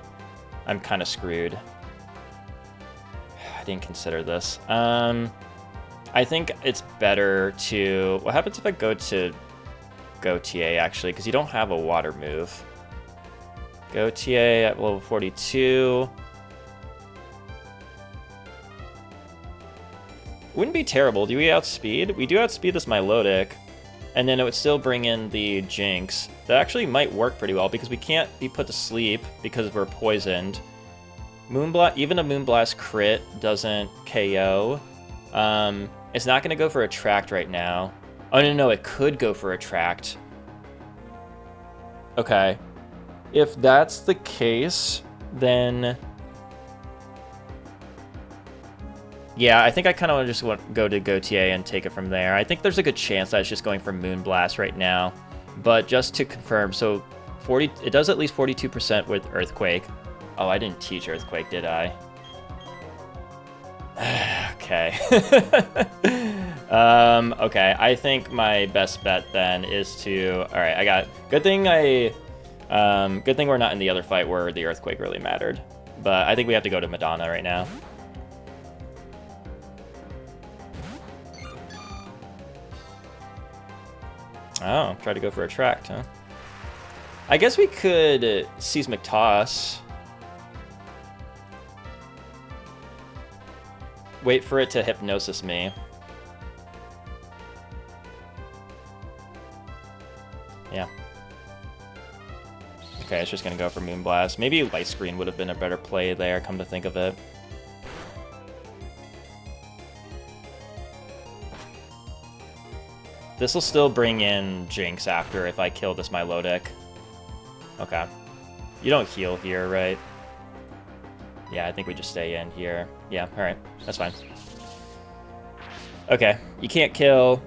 I'm kind of screwed. I didn't consider this. I think it's better to... What happens if I go to Gautier, actually? Because you don't have a water move. Gautier at level 42... Wouldn't be terrible. Do we outspeed? We do outspeed this Milotic, and then it would still bring in the Jinx. That actually might work pretty well because we can't be put to sleep because we're poisoned. Moonblast, even a Moonblast crit doesn't KO. It's not going to go for Attract right now. Oh, no, it could go for Attract. Okay. If that's the case, then... Yeah, I think I kind of want to just go to Gautier and take it from there. I think there's a good chance that it's just going for Moonblast right now. But just to confirm, so it does at least 42% with Earthquake. Oh, I didn't teach Earthquake, did I? Okay. Okay. Okay, I think my best bet then is to... Alright, I got... Good thing we're not in the other fight where the Earthquake really mattered. But I think we have to go to Madonna right now. Oh, try to go for Attract, huh? I guess we could Seismic Toss. Wait for it to Hypnosis me. Yeah. Okay, it's just gonna go for Moonblast. Maybe Light Screen would have been a better play there, come to think of it. This will still bring in Jinx after if I kill this Milotic. Okay. You don't heal here, right? Yeah, I think we just stay in here. Yeah, alright. That's fine. Okay, you can't kill.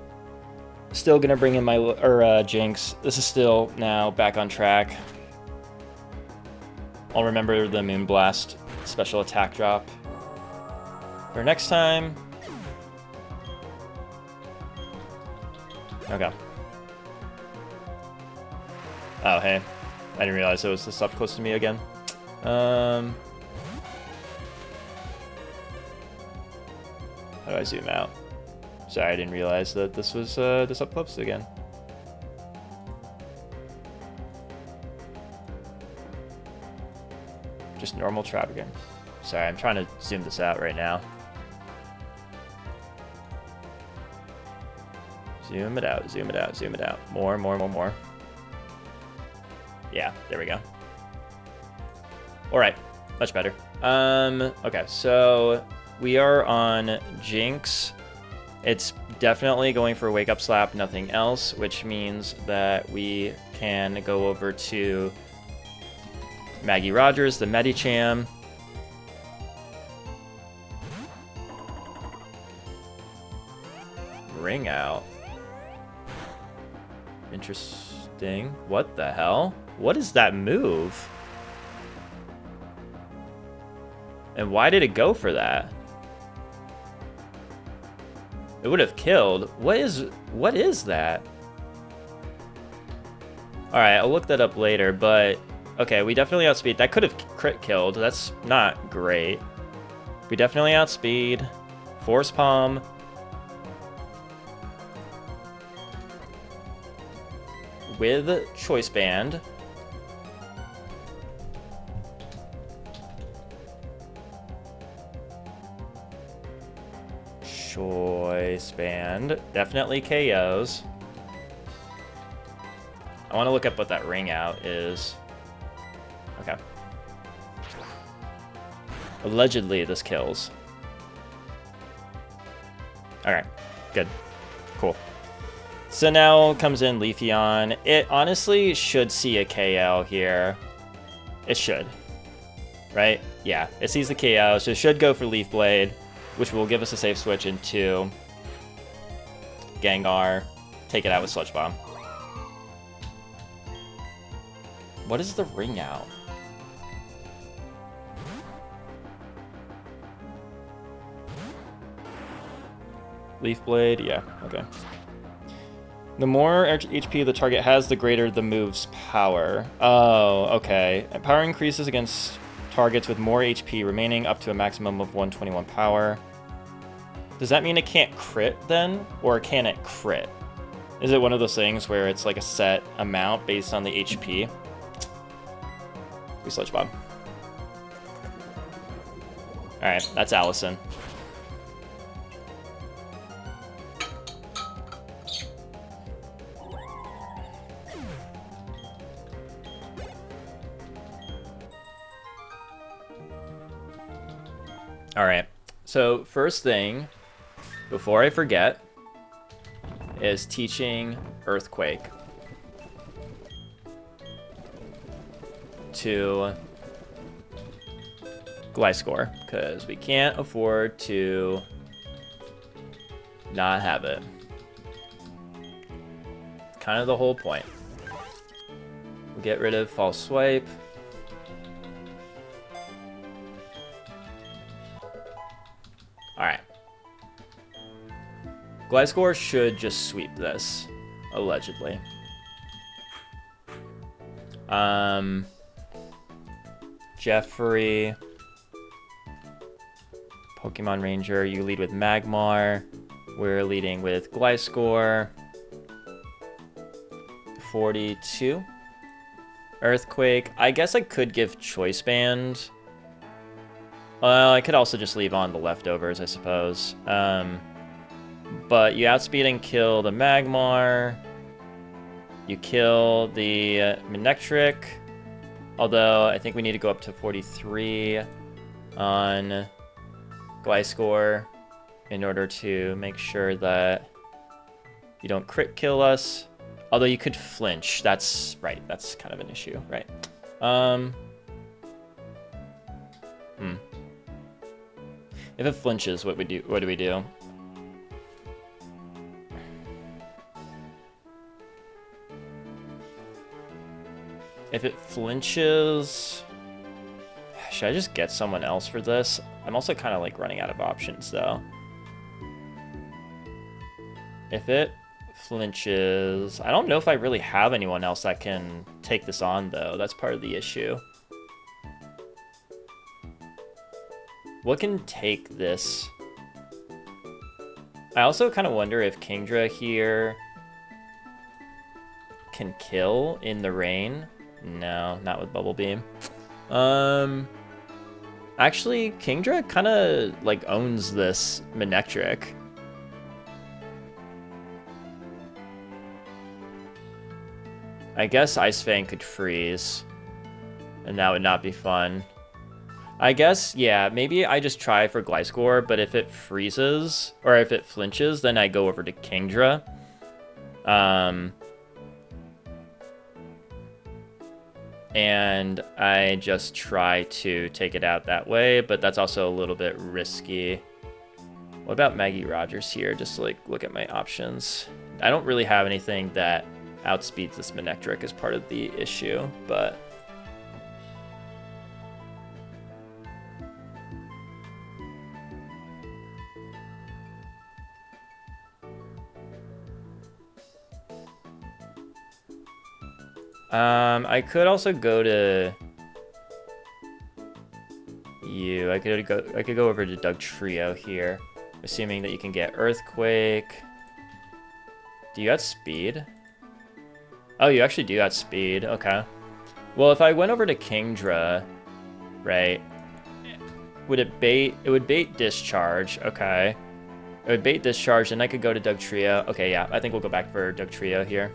Still gonna bring in my Jinx. This is still now back on track. I'll remember the Moonblast special attack drop for next time. Okay. Oh, hey. I didn't realize it was this up close to me again. How do I zoom out? Sorry, I didn't realize that this was this up close again. Just normal trap again. Sorry, I'm trying to zoom this out right now. Zoom it out, zoom it out, zoom it out. More, more, more, more. Yeah, there we go. All right, much better. Okay, so we are on Jinx. It's definitely going for a Wake Up Slap, nothing else, which means that we can go over to Maggie Rogers, the Medicham. Ring Out. Interesting. What the hell? What is that move? And why did it go for that? It would have killed. What is that? Alright, I'll look that up later, but okay, we definitely outspeed. That could have crit killed. That's not great. We definitely outspeed. Force Palm. With Choice Band. Choice Band. Definitely KOs. I want to look up what that Ring Out is. Okay. Allegedly, this kills. Alright. Good. Cool. So now comes in Leafeon. It honestly should see a KO here. It should. Right? Yeah. It sees the KO, so it should go for Leaf Blade, which will give us a safe switch into Gengar. Take it out with Sludge Bomb. What is the Ring Out? Leaf Blade? Yeah, okay. The more HP the target has, the greater the move's power. Oh, okay. Power increases against targets with more HP remaining up to a maximum of 121 power. Does that mean it can't crit then? Or can it crit? Is it one of those things where it's like a set amount based on the HP? We Sludge Bomb. Alright, that's Allison. Alright, so first thing, before I forget, is teaching Earthquake to Gliscor, because we can't afford to not have it. Kind of the whole point. We'll get rid of False Swipe. Alright. Gliscor should just sweep this, allegedly. Jeffrey, Pokemon Ranger, you lead with Magmar. We're leading with Gliscor. 42. Earthquake. I guess I could give Choice Band. Well, I could also just leave on the leftovers, I suppose. But you outspeed and kill the Magmar. You kill the Manectric. Although, I think we need to go up to 43 on Gliscor in order to make sure that you don't crit kill us. Although you could flinch. That's right. That's kind of an issue, right? If it flinches, what do we do? If it flinches, should I just get someone else for this? I'm also kind of like running out of options though. If it flinches, I don't know if I really have anyone else that can take this on though. That's part of the issue. What can take this? I also kind of wonder if Kingdra here can kill in the rain. No, not with Bubble Beam. Actually, Kingdra kind of like owns this Manectric. I guess Ice Fang could freeze, and that would not be fun. I guess, yeah, maybe I just try for Gliscor, but if it freezes, or if it flinches, then I go over to Kingdra. And I just try to take it out that way, but that's also a little bit risky. What about Maggie Rogers here? Just like look at my options. I don't really have anything that outspeeds this Manectric as part of the issue, but I could also go to you. I could go over to Dugtrio here, assuming that you can get Earthquake. Do you outspeed? Oh, you actually do outspeed. Okay. Well, if I went over to Kingdra, right? Would it bait? It would bait Discharge. Okay. It would bait Discharge, and I could go to Dugtrio. Okay, yeah. I think we'll go back for Dugtrio here.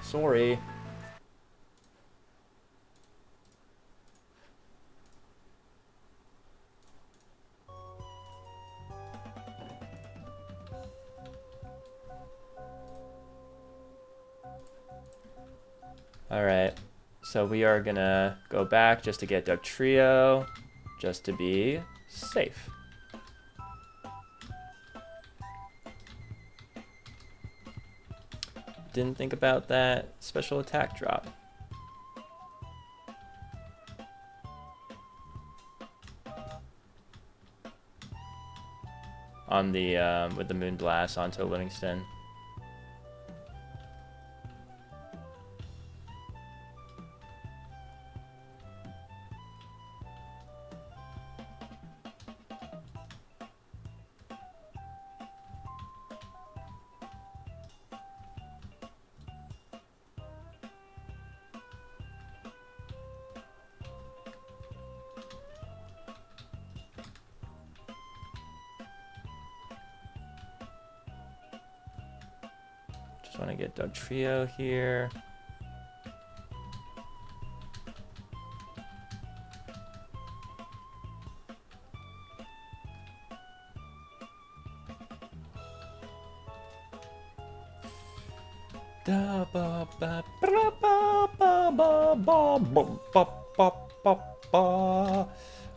Sorry. All right. So we are gonna go back just to get Dugtrio, just to be safe. Didn't think about that special attack drop. On the with the Moonblast onto Livingston. Just want to get Dugtrio here.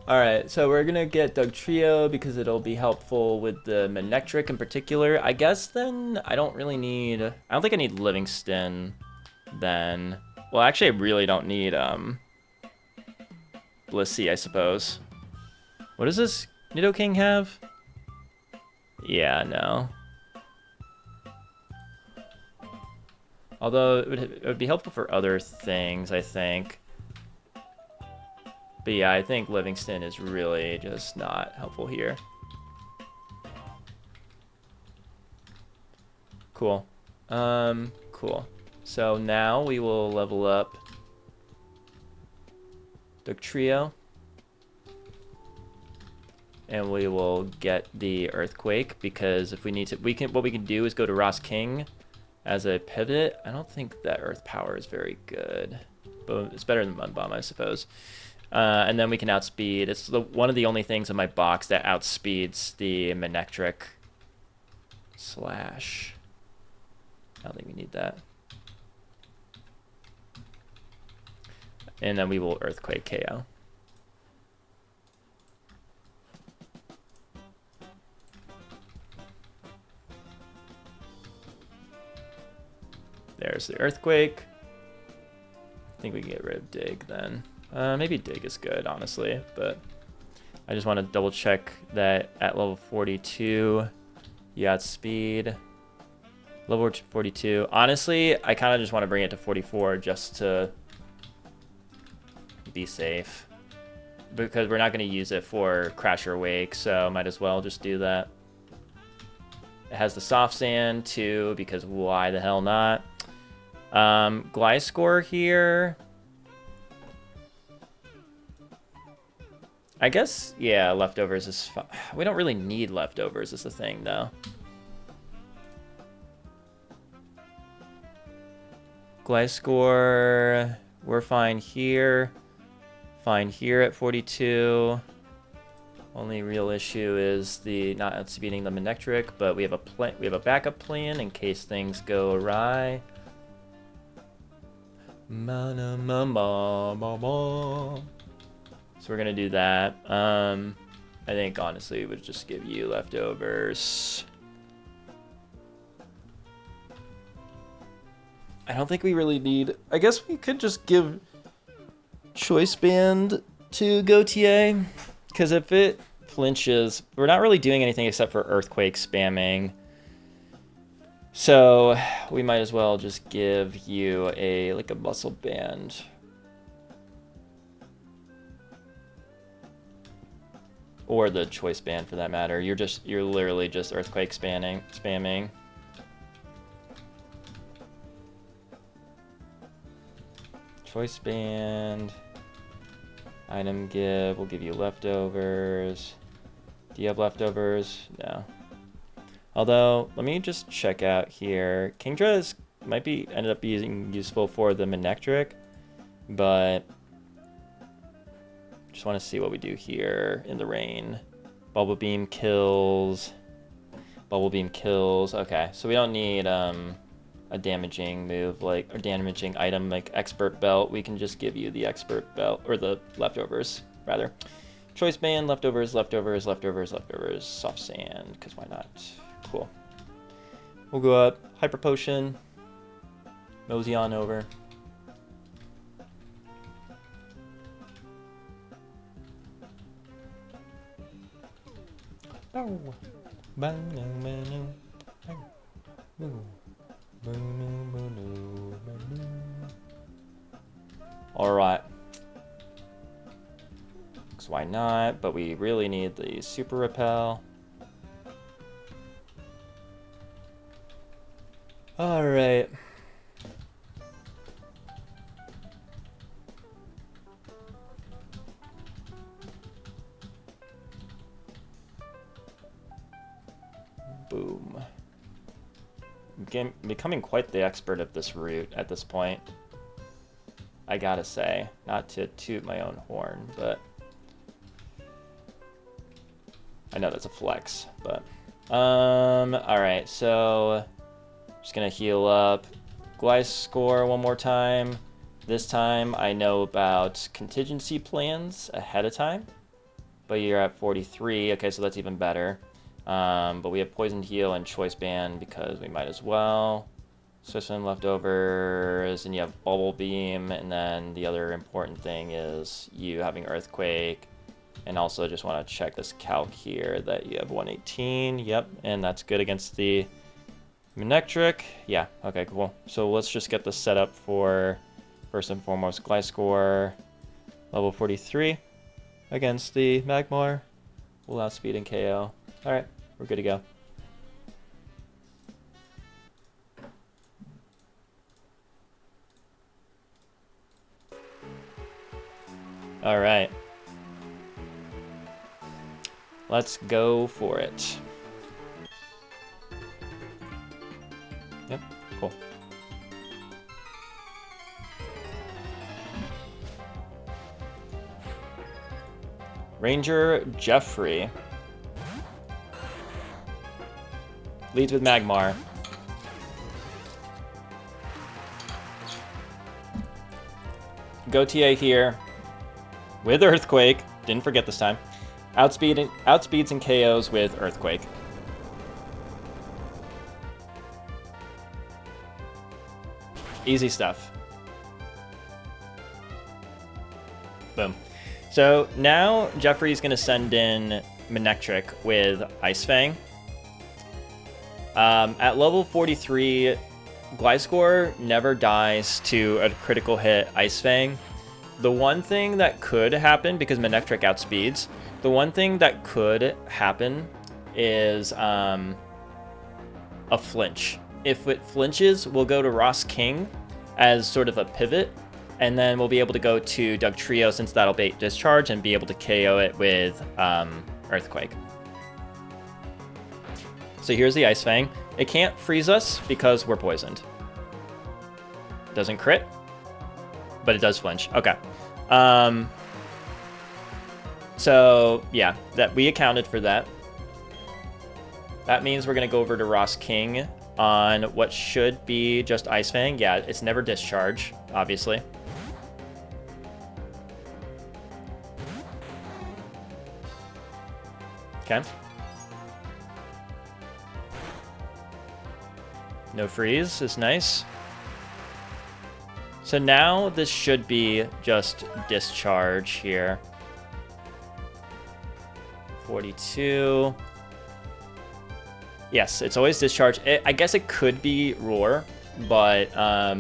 Alright, so we're gonna get Dugtrio because it'll be helpful with the Manectric in particular. I guess then I don't really need... I don't think I need Livingston then. Well, actually I really don't need Blissey, I suppose. What does this Nidoking have? Yeah, no. Although it would be helpful for other things, I think. But yeah, I think Livingston is really just not helpful here. Cool. Cool. So now we will level up the trio. And we will get the Earthquake, because if we need to, what we can do is go to Ross King as a pivot. I don't think that Earth Power is very good, but it's better than Mud Bomb, I suppose. And then we can outspeed. It's one of the only things in my box that outspeeds the Manectric Slash. I don't think we need that. And then we will Earthquake KO. There's the Earthquake. I think we can get rid of Dig then. Maybe Dig is good, honestly, but I just want to double check that at level 42, you outspeed. Level 42. Honestly, I kind of just want to bring it to 44 just to be safe, because we're not going to use it for Crash or Wake, so might as well just do that. It has the Soft Sand too, because why the hell not? Gliscor here. I guess, yeah, leftovers is fine. We don't really need leftovers is the thing, though. Gliscor, we're fine here. Fine here at 42. Only real issue is the not outspeeding the Manectric, but we have a backup plan in case things go awry. So we're gonna do that. I think honestly it would just give you leftovers. I don't think we really need. I guess we could just give Choice Band to Gautier, because if it flinches, we're not really doing anything except for Earthquake spamming. So we might as well just give you a muscle band. Or the Choice Band for that matter. You're literally just Earthquake spamming. Choice Band. Item give. We'll give you leftovers. Do you have leftovers? No. Although, let me just check out here. Kingdra might be ended up being useful for the Manectric, but just want to see what we do here in the rain. Bubble Beam kills. Bubble Beam kills. Okay, so we don't need a damaging move or damaging item like Expert Belt. We can just give you the Expert Belt, or the leftovers rather. Choice Band, leftovers, leftovers, leftovers, leftovers. Soft Sand, because why not? Cool. We'll go up. Hyper Potion. Mosey on over. Alright. Because why not? But we really need the Super Repel. Alright. Boom. I'm becoming quite the expert of this route at this point. I gotta say. Not to toot my own horn, but I know that's a flex, but alright, so just gonna heal up Gliscor one more time. This time I know about contingency plans ahead of time, but you're at 43. Okay, so that's even better. But we have Poison Heal and Choice Band because we might as well. Switch in leftovers, and you have Bubble Beam, and then the other important thing is you having Earthquake. And also just want to check this calc here that you have 118. Yep, and that's good against the Manectric. Yeah, okay, cool. So let's just get this set up for, first and foremost, Gliscor, level 43 against the Magmar. We'll outspeed and KO. Alright, we're good to go. Alright. Let's go for it. Yep, cool. Ranger Jeffrey leads with Magmar. Gautier here with Earthquake. Didn't forget this time. Outspeeds and KOs with Earthquake. Easy stuff. Boom. So now Jeffrey's going to send in Manectric with Ice Fang. At level 43, Gliscor never dies to a critical hit Ice Fang. The one thing that could happen, because Manectric outspeeds, the one thing that could happen is a flinch. If it flinches, we'll go to Ross King as sort of a pivot, and then we'll be able to go to Dugtrio since that'll bait Discharge and be able to KO it with Earthquake. So here's the Ice Fang. It can't freeze us because we're poisoned. Doesn't crit, but it does flinch. Okay. So yeah, that we accounted for that. That means we're gonna go over to Ross King on what should be just Ice Fang. Yeah, it's never Discharge, obviously. Okay. No freeze is nice. So now this should be just Discharge here. 42. Yes, it's always Discharge. I guess it could be Roar, but I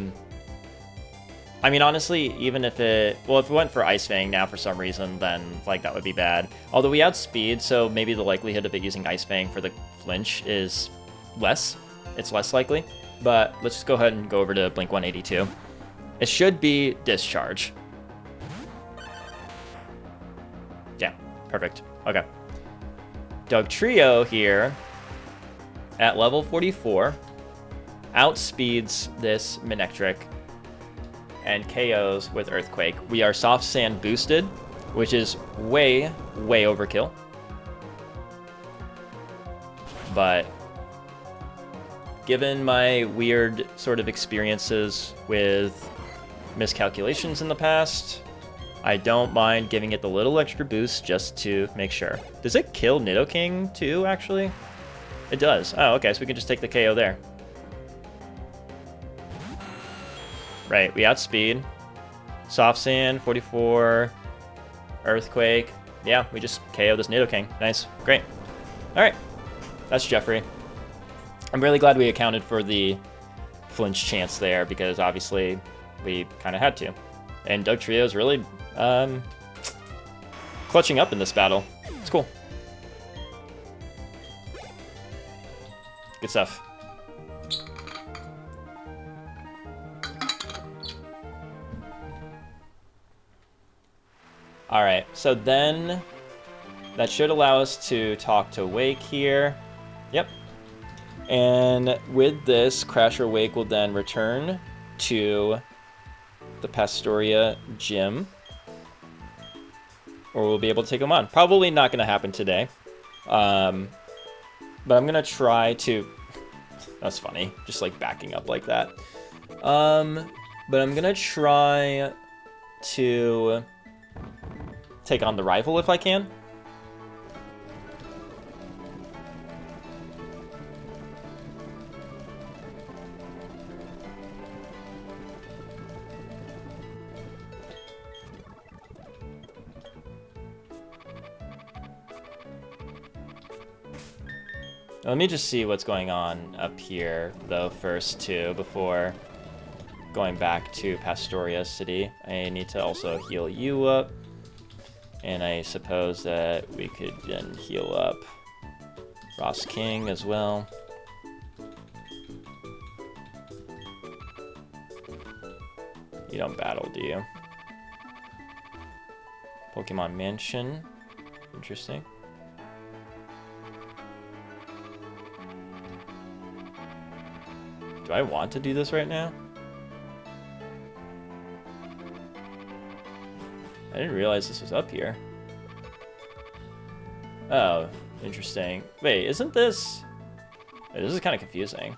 mean, honestly, even if it, well, if it went for Ice Fang now for some reason, then like that would be bad. Although we outspeed, so maybe the likelihood of it using Ice Fang for the flinch is less. It's less likely, but let's just go ahead and go over to Blink 182. It should be Discharge. Yeah, perfect. Okay. Dugtrio here at level 44 outspeeds this Manectric and KOs with Earthquake. We are Soft Sand boosted, which is way, way overkill. But given my weird sort of experiences with miscalculations in the past, I don't mind giving it the little extra boost just to make sure. Does it kill Nidoking too, actually? It does. Oh, okay, so we can just take the KO there. Right, we outspeed. Soft Sand, 44. Earthquake. Yeah, we just KO this Nidoking. Nice. Great. Alright. That's Jeffrey. I'm really glad we accounted for the flinch chance there, because obviously we kind of had to. And Dugtrio is really clutching up in this battle. It's cool. Good stuff. Alright, so then that should allow us to talk to Wake here. Yep. And with this, Crasher Wake will then return to the Pastoria gym, or we'll be able to take him on. Probably not going to happen today. But I'm going to try to... That's funny, just like backing up like that. But I'm going to try to take on the rival if I can. Let me just see what's going on up here, though, first, too, before going back to Pastoria City. I need to also heal you up. And I suppose that we could then heal up Ross King as well. You don't battle, do you? Pokemon Mansion. Interesting. Do I want to do this right now? I didn't realize this was up here. Oh, interesting. Wait, isn't this... Wait, this is kind of confusing.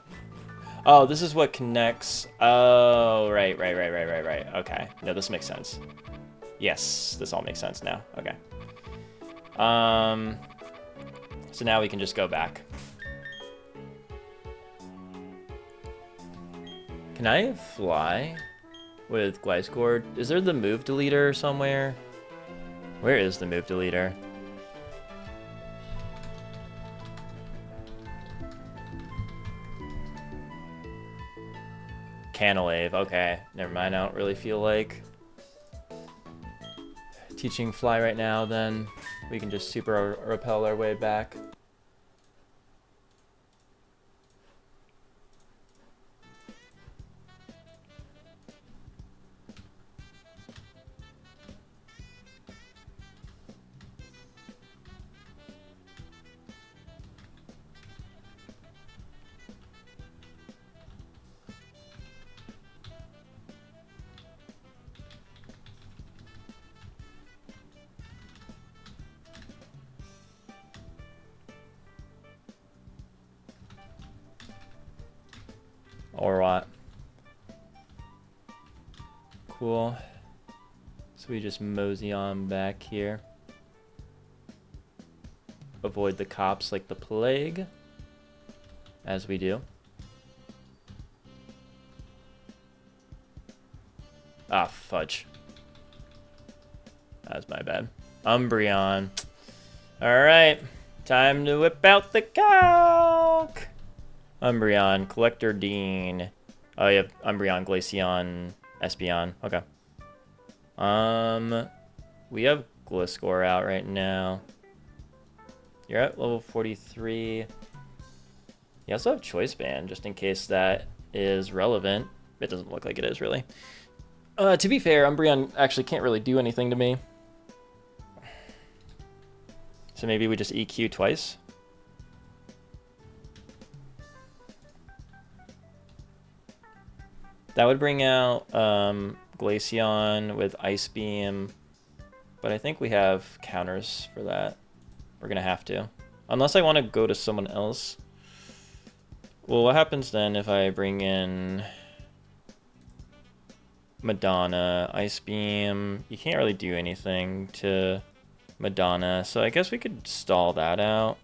Oh, this is what connects... Oh, right. Okay. No, this makes sense. Yes, this all makes sense now. Okay. So now we can just go back. Can I fly with Gliscor? Is there the move deleter somewhere? Where is the move deleter? Canalave, okay. Never mind, I don't really feel like teaching fly right now, then we can just super repel our way back. Or what? Cool. So we just mosey on back here. Avoid the cops like the plague. As we do. Ah, fudge. That's my bad. Umbreon. Alright. Time to whip out the calc! Umbreon, Collector Dean. Oh, you have Umbreon, Glaceon, Espeon. Okay. We have Gliscor out right now. You're at level 43. You also have Choice Band, just in case that is relevant. It doesn't look like it is, really. To be fair, Umbreon actually can't really do anything to me. So maybe we just EQ twice? That would bring out Glaceon with Ice Beam, but I think we have counters for that. We're going to have to. Unless I want to go to someone else. Well, what happens then if I bring in Madonna, Ice Beam? You can't really do anything to Madonna, so I guess we could stall that out.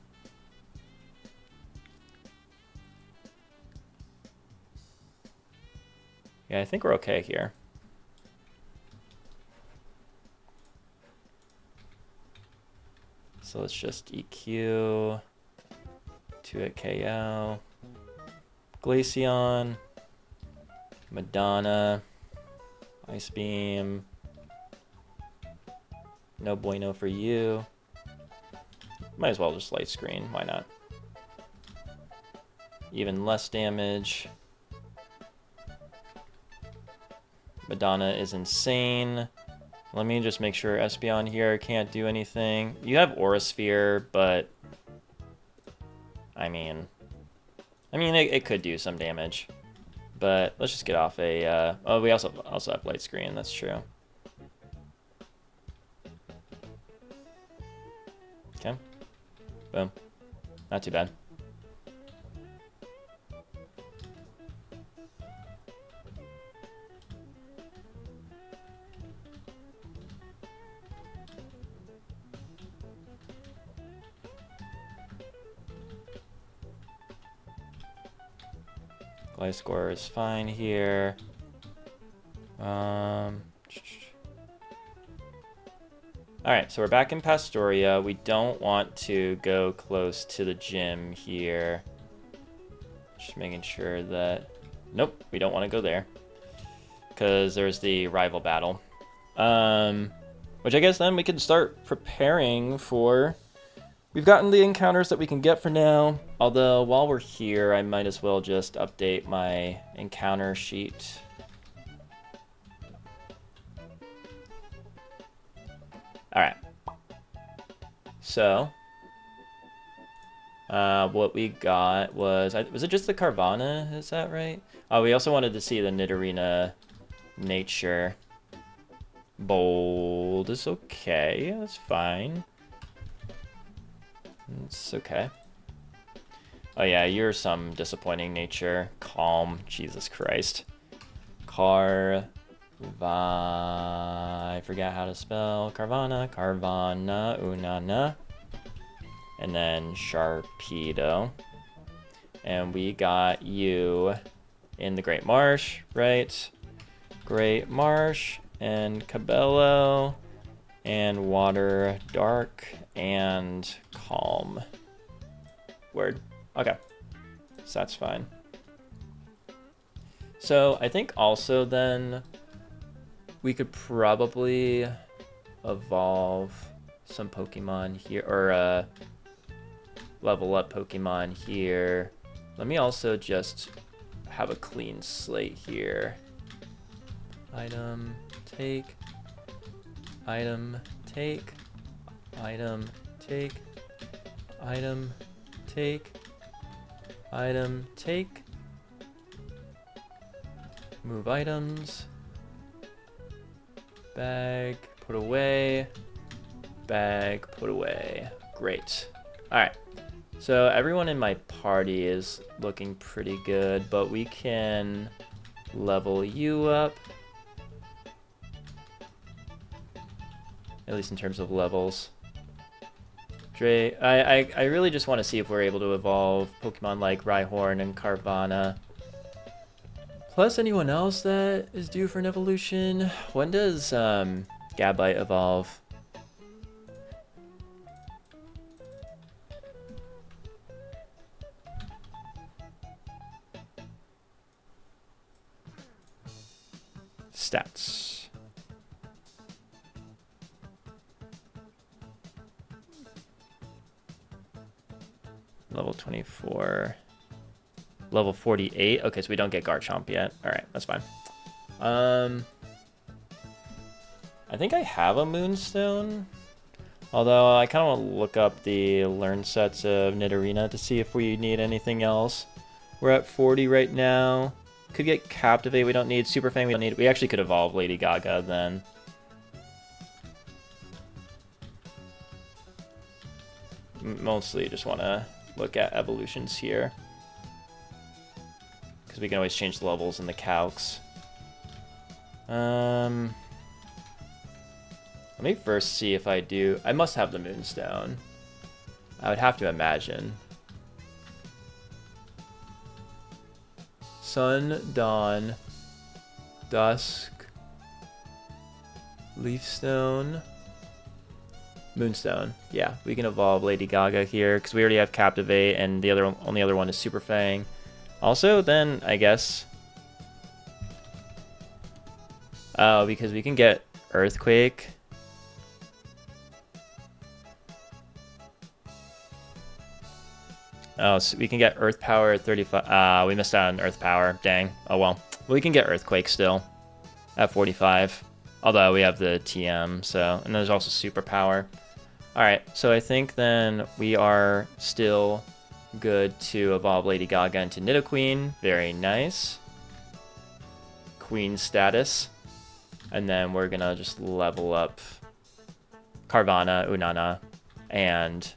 Yeah, I think we're okay here. So let's just EQ to a KO. Glaceon, Madonna, Ice Beam. No bueno for you. Might as well just light screen, why not? Even less damage. Madonna is insane. Let me just make sure Espeon here can't do anything. You have Aura Sphere, but I mean it could do some damage. But let's just get off a oh, we also have light screen, that's true. Okay. Boom. Not too bad. Gliscor is fine here. Alright, so we're back in Pastoria. We don't want to go close to the gym here. Just making sure that... Nope, we don't want to go there. Because there's the rival battle. Which I guess then we can start preparing for... We've gotten the encounters that we can get for now. Although, while we're here, I might as well just update my encounter sheet. Alright. So, what we got was it just the Carvana? Is that right? Oh, we also wanted to see the Nidorina nature. Bold is okay. That's fine. It's okay. Oh yeah, you're some disappointing nature. Calm. Jesus Christ. I forgot how to spell Carvana. Carvana, Unana. And then Sharpedo. And we got you in the Great Marsh, right? Great Marsh and Cabello and Water Dark and Calm. Word. Okay. So that's fine. So I think also then we could probably evolve some Pokemon here, or level up Pokemon here. Let me also just have a clean slate here. Item, take, item, take, item, take, item, take, item, take, move items, bag, put away, bag, put away. Great. All right. So everyone in my party is looking pretty good, but we can level you up. At least in terms of levels. Dre, I really just want to see if we're able to evolve Pokemon like Rhyhorn and Carvana. Plus anyone else that is due for an evolution. When does Gabite evolve? Stats. Level 24. Level 48. Okay, so we don't get Garchomp yet. Alright, that's fine. I think I have a Moonstone. Although I kind of want to look up the learn sets of Nidorina to see if we need anything else. We're at 40 right now. Could get Captivate, we don't need. Super Fang, we don't need. We actually could evolve Lady Gaga then. Mostly just want to look at evolutions here. Because we can always change the levels in the calcs. Let me first see if I do. I must have the Moonstone. I would have to imagine. Sun, Dawn, Dusk, Leafstone, Moonstone. Yeah, we can evolve Lady Gaga here because we already have Captivate, and the only other one is Super Fang. Also, then I guess, oh, because we can get Earthquake. Oh, so we can get Earth Power at 35. We missed out on Earth Power. Dang. Oh well. We can get Earthquake still at 45. Although we have the TM, so. And there's also Super Power. Alright, so I think then we are still good to evolve Lady Gaga into Nidoqueen. Very nice. Queen status. And then we're gonna just level up Carvana, Unana, and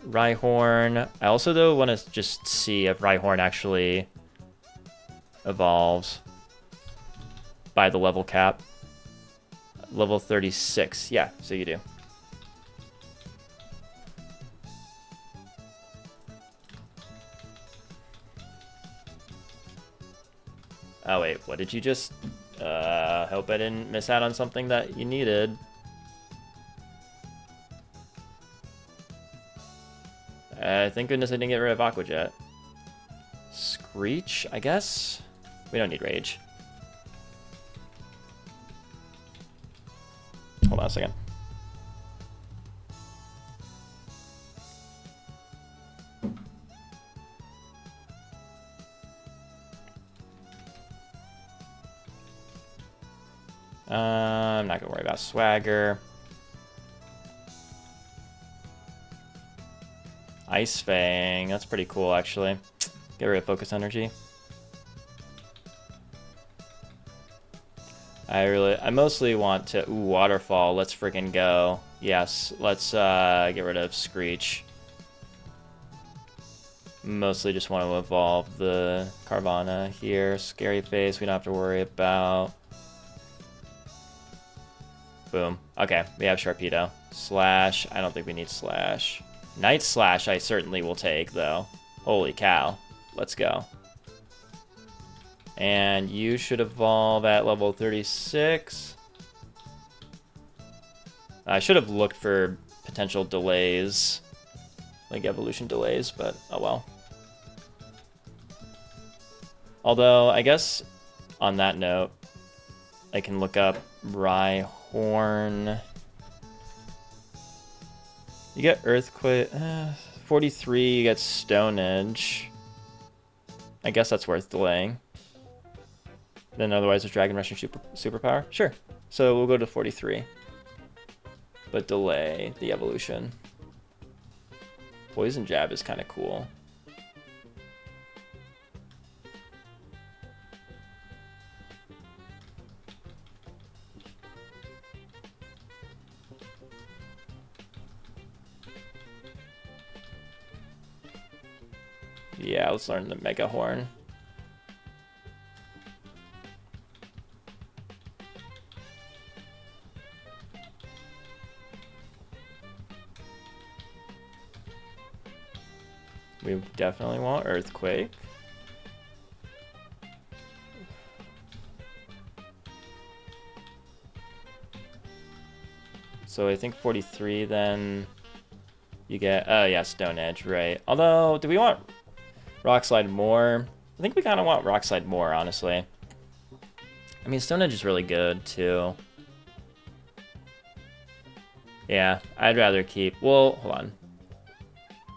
Rhyhorn. I also, though, want to just see if Rhyhorn actually evolves by the level cap. Level 36. Yeah, so you do. Oh, wait. What did you just... hope I didn't miss out on something that you needed. Thank goodness I didn't get rid of Aqua Jet. Screech, I guess? We don't need Rage. Hold on a second. I'm not gonna worry about Swagger. Ice Fang, that's pretty cool actually. Get rid of Focus Energy. I mostly want to, ooh, Waterfall, let's freaking go. Yes, let's get rid of Screech. Mostly just want to evolve the Carvana here. Scary Face, we don't have to worry about. Boom. Okay, we have Sharpedo. Slash, I don't think we need Slash. Night Slash I certainly will take, though. Holy cow. Let's go. And you should evolve at level 36. I should have looked for potential delays, like evolution delays, but oh well. Although, I guess on that note, I can look up Rhyhorn. You get Earthquake, 43, you get Stone Edge. I guess that's worth delaying. Then otherwise there's Dragon Rushing superpower. Sure. So we'll go to 43. But delay the evolution. Poison Jab is kind of cool. Yeah, let's learn the Mega Horn. We definitely want Earthquake. So I think 43 then you get, oh yeah, Stone Edge, right. Although, do we want Rock Slide more? I think we kind of want Rock Slide more, honestly. I mean, Stone Edge is really good, too. Yeah, I'd rather keep, well, hold on.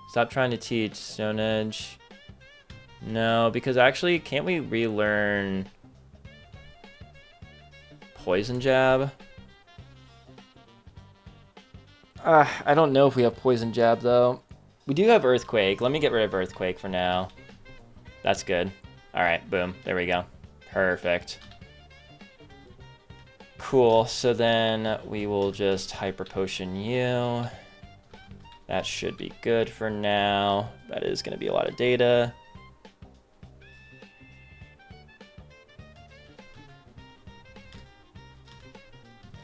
Stop trying to teach Stone Edge. No, because actually, can't we relearn Poison Jab? I don't know if we have Poison Jab, though. We do have Earthquake. Let me get rid of Earthquake for now. That's good. Alright, boom. There we go. Perfect. Cool. So then we will just Hyper Potion you. That should be good for now. That is going to be a lot of data.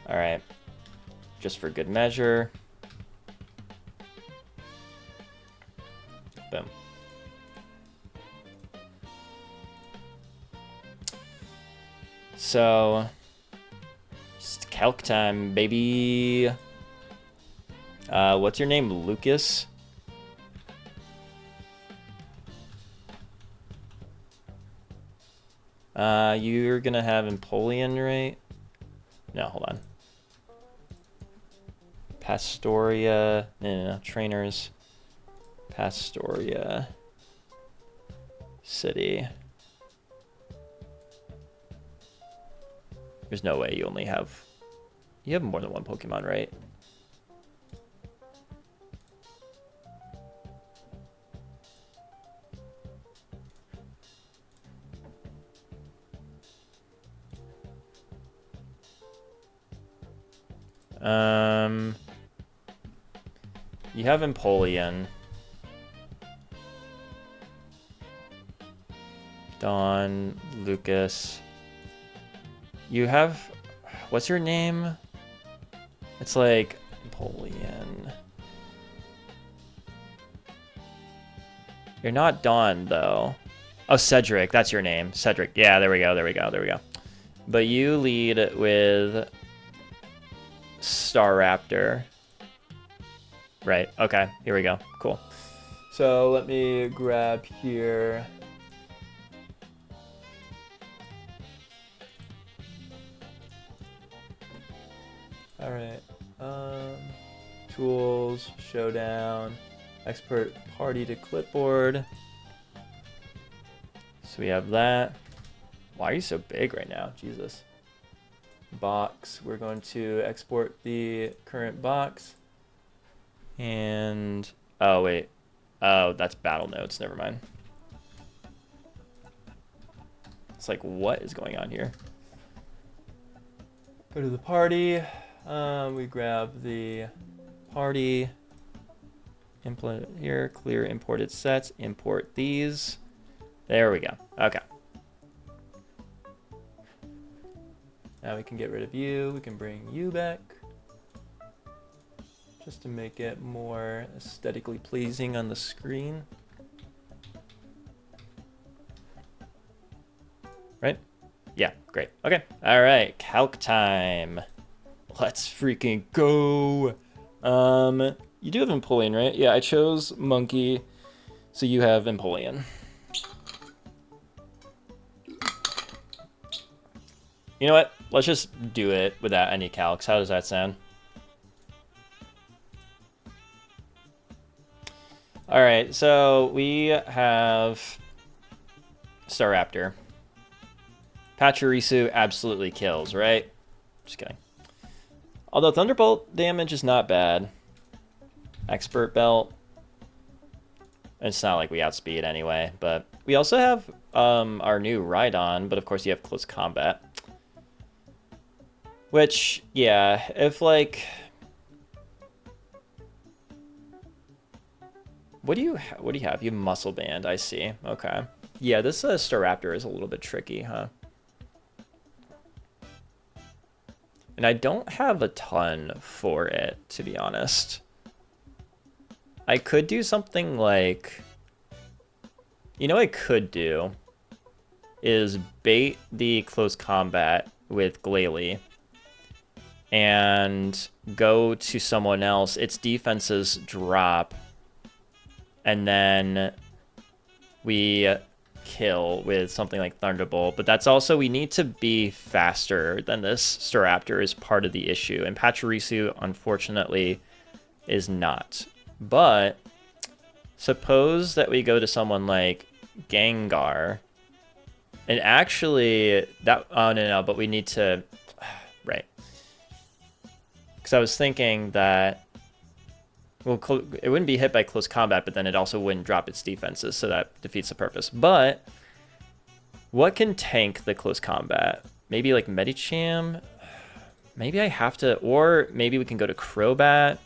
Alright. Just for good measure. Boom. So, just calc time, baby. What's your name, Lucas? You're gonna have Empoleon, right? No, hold on. Pastoria, no, trainers. Pastoria City. There's no way you only have... You have more than one Pokemon, right? You have Empoleon. Don, Lucas. You have... What's your name? It's like... Empoleon. You're not Dawn, though. Oh, Cedric. That's your name. Cedric. Yeah, there we go, there we go, there we go. But you lead with... Staraptor. Right, okay. Here we go. Cool. So let me grab here. All right. Tools, showdown, export party to clipboard. So we have that. Why are you so big right now? Jesus. Box. We're going to export the current box. And oh wait. Oh, that's battle notes. Never mind. It's like, what is going on here? Go to the party. We grab the party. Implement here. Clear imported sets. Import these. There we go. Okay. Now we can get rid of you. We can bring you back. Just to make it more aesthetically pleasing on the screen. Right? Yeah, great. Okay. All right, calc time. Let's freaking go. You do have Empoleon, right? Yeah, I chose Monkey, so you have Empoleon. You know what? Let's just do it without any calcs. How does that sound? All right, so we have Staraptor. Pachirisu absolutely kills, right? Just kidding. Although Thunderbolt damage is not bad. Expert Belt. It's not like we outspeed anyway, but we also have our new Rhydon, but of course you have Close Combat. Which, yeah, if like... What do you have? You have Muscle Band, I see. Okay. Yeah, this Staraptor is a little bit tricky, huh? And I don't have a ton for it, to be honest. I could do something like... You know what I could do? Is bait the Close Combat with Glalie. And go to someone else. Its defenses drop. And then we kill with something like Thunderbolt. But that's also, we need to be faster than this Staraptor is part of the issue. And Pachirisu, unfortunately, is not. But suppose that we go to someone like Gengar. And actually, that, oh no, but we need to, right. Because I was thinking that, well, it wouldn't be hit by Close Combat, but then it also wouldn't drop its defenses, so that defeats the purpose. But what can tank the Close Combat? Maybe like Medicham? Maybe I have to, or maybe we can go to Crobat,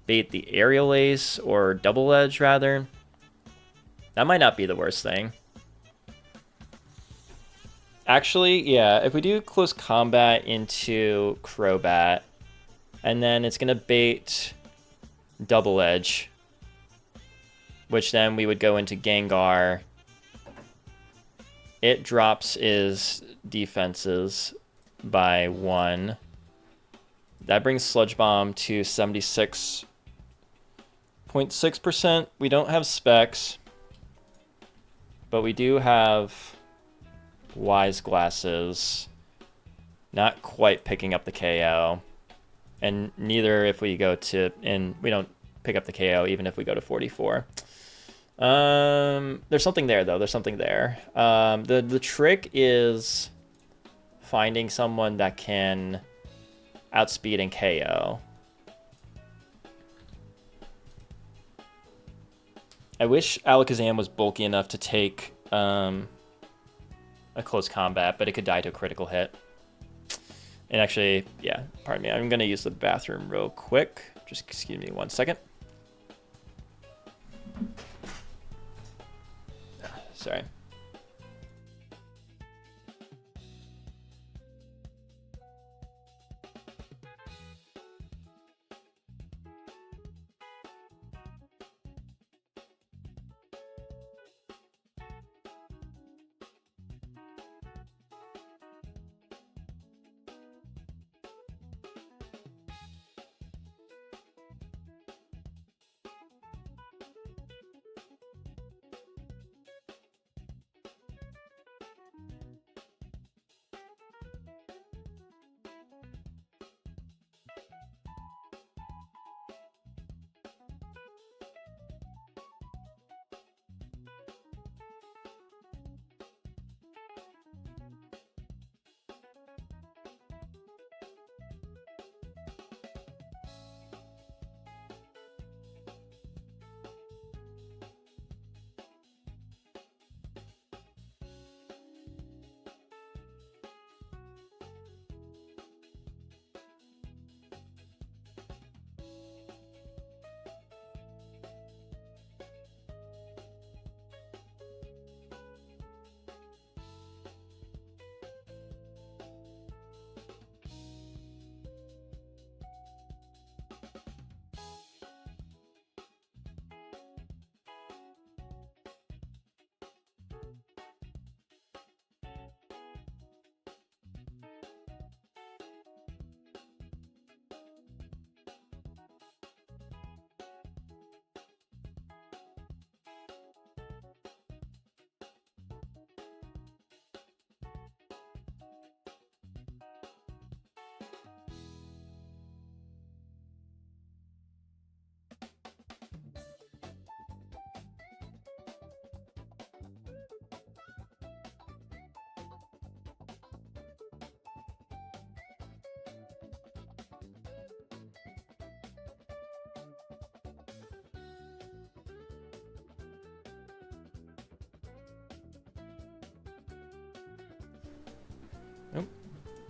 bait the Aerial Ace, or Double Edge rather. That might not be the worst thing. Actually, yeah, if we do Close Combat into Crobat, and then it's going to bait Double Edge, which then we would go into Gengar. It drops his defenses by 1. That brings Sludge Bomb to 76.6%. We don't have specs, but we do have Wise Glasses. Not quite picking up the KO. And neither if we go to, and we don't pick up the KO even if we go to 44. There's something there though. There's something there. The trick is finding someone that can outspeed and KO. I wish Alakazam was bulky enough to take a Close Combat, but it could die to a critical hit. And actually, yeah, pardon me. I'm going to use the bathroom real quick. Just excuse me 1 second. Sorry.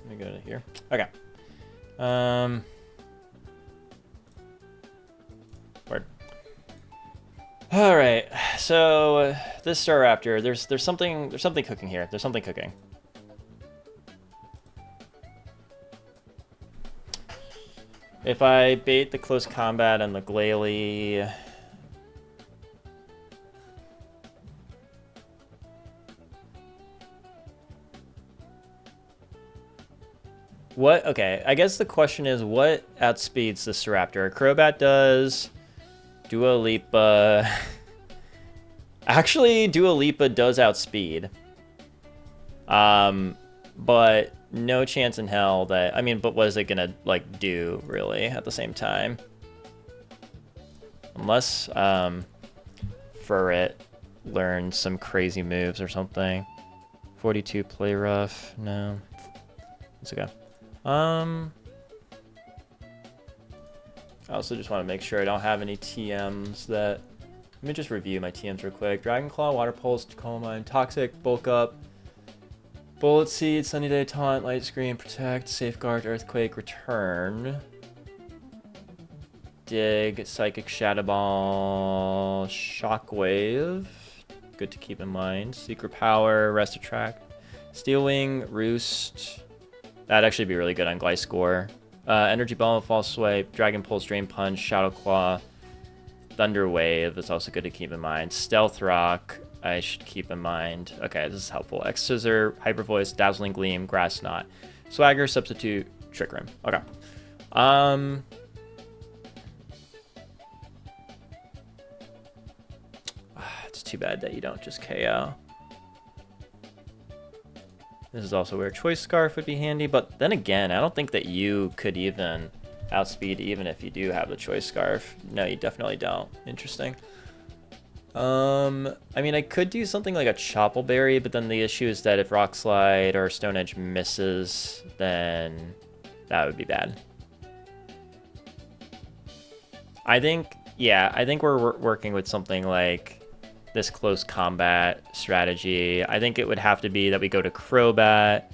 Let me go to here. Okay. Word. All right. So this Staraptor, there's something cooking here. There's something cooking. If I bait the close combat and the Glalie... What? Okay, I guess the question is, what outspeeds the Staraptor? Crobat does... Dua Lipa... Actually, Dua Lipa does outspeed. But no chance in hell that... I mean, but what is it gonna, like, do, really, at the same time? Unless, Furret learns some crazy moves or something. 42 play rough. No. It's okay. I also just want to make sure I don't have any TMs that... Let me just review my TMs real quick. Dragon Claw, Water Pulse, Tacoma Mine, Toxic, Bulk Up, Bullet Seed, Sunny Day, Taunt, Light Screen, Protect, Safeguard, Earthquake, Return, Dig, Psychic, Shadow Ball, Shockwave. Good to keep in mind. Secret Power, Rest Attract, Steel Wing, Roost. That'd actually be really good on Gliscor. Energy Ball, False Swipe, Dragon Pulse, Drain Punch, Shadow Claw, Thunder Wave is also good to keep in mind. Stealth Rock, I should keep in mind. Okay, this is helpful. X Scissor, Hyper Voice, Dazzling Gleam, Grass Knot, Swagger, Substitute, Trick Room. Okay. It's too bad that you don't just KO. This is also where Choice Scarf would be handy, but then again, I don't think that you could even outspeed even if you do have the Choice Scarf. No, you definitely don't. Interesting. I mean, I could do something like a Choppleberry, but then the issue is that if Rock Slide or Stone Edge misses, then that would be bad. I think we're working with something like this close combat strategy. I think it would have to be that we go to Crobat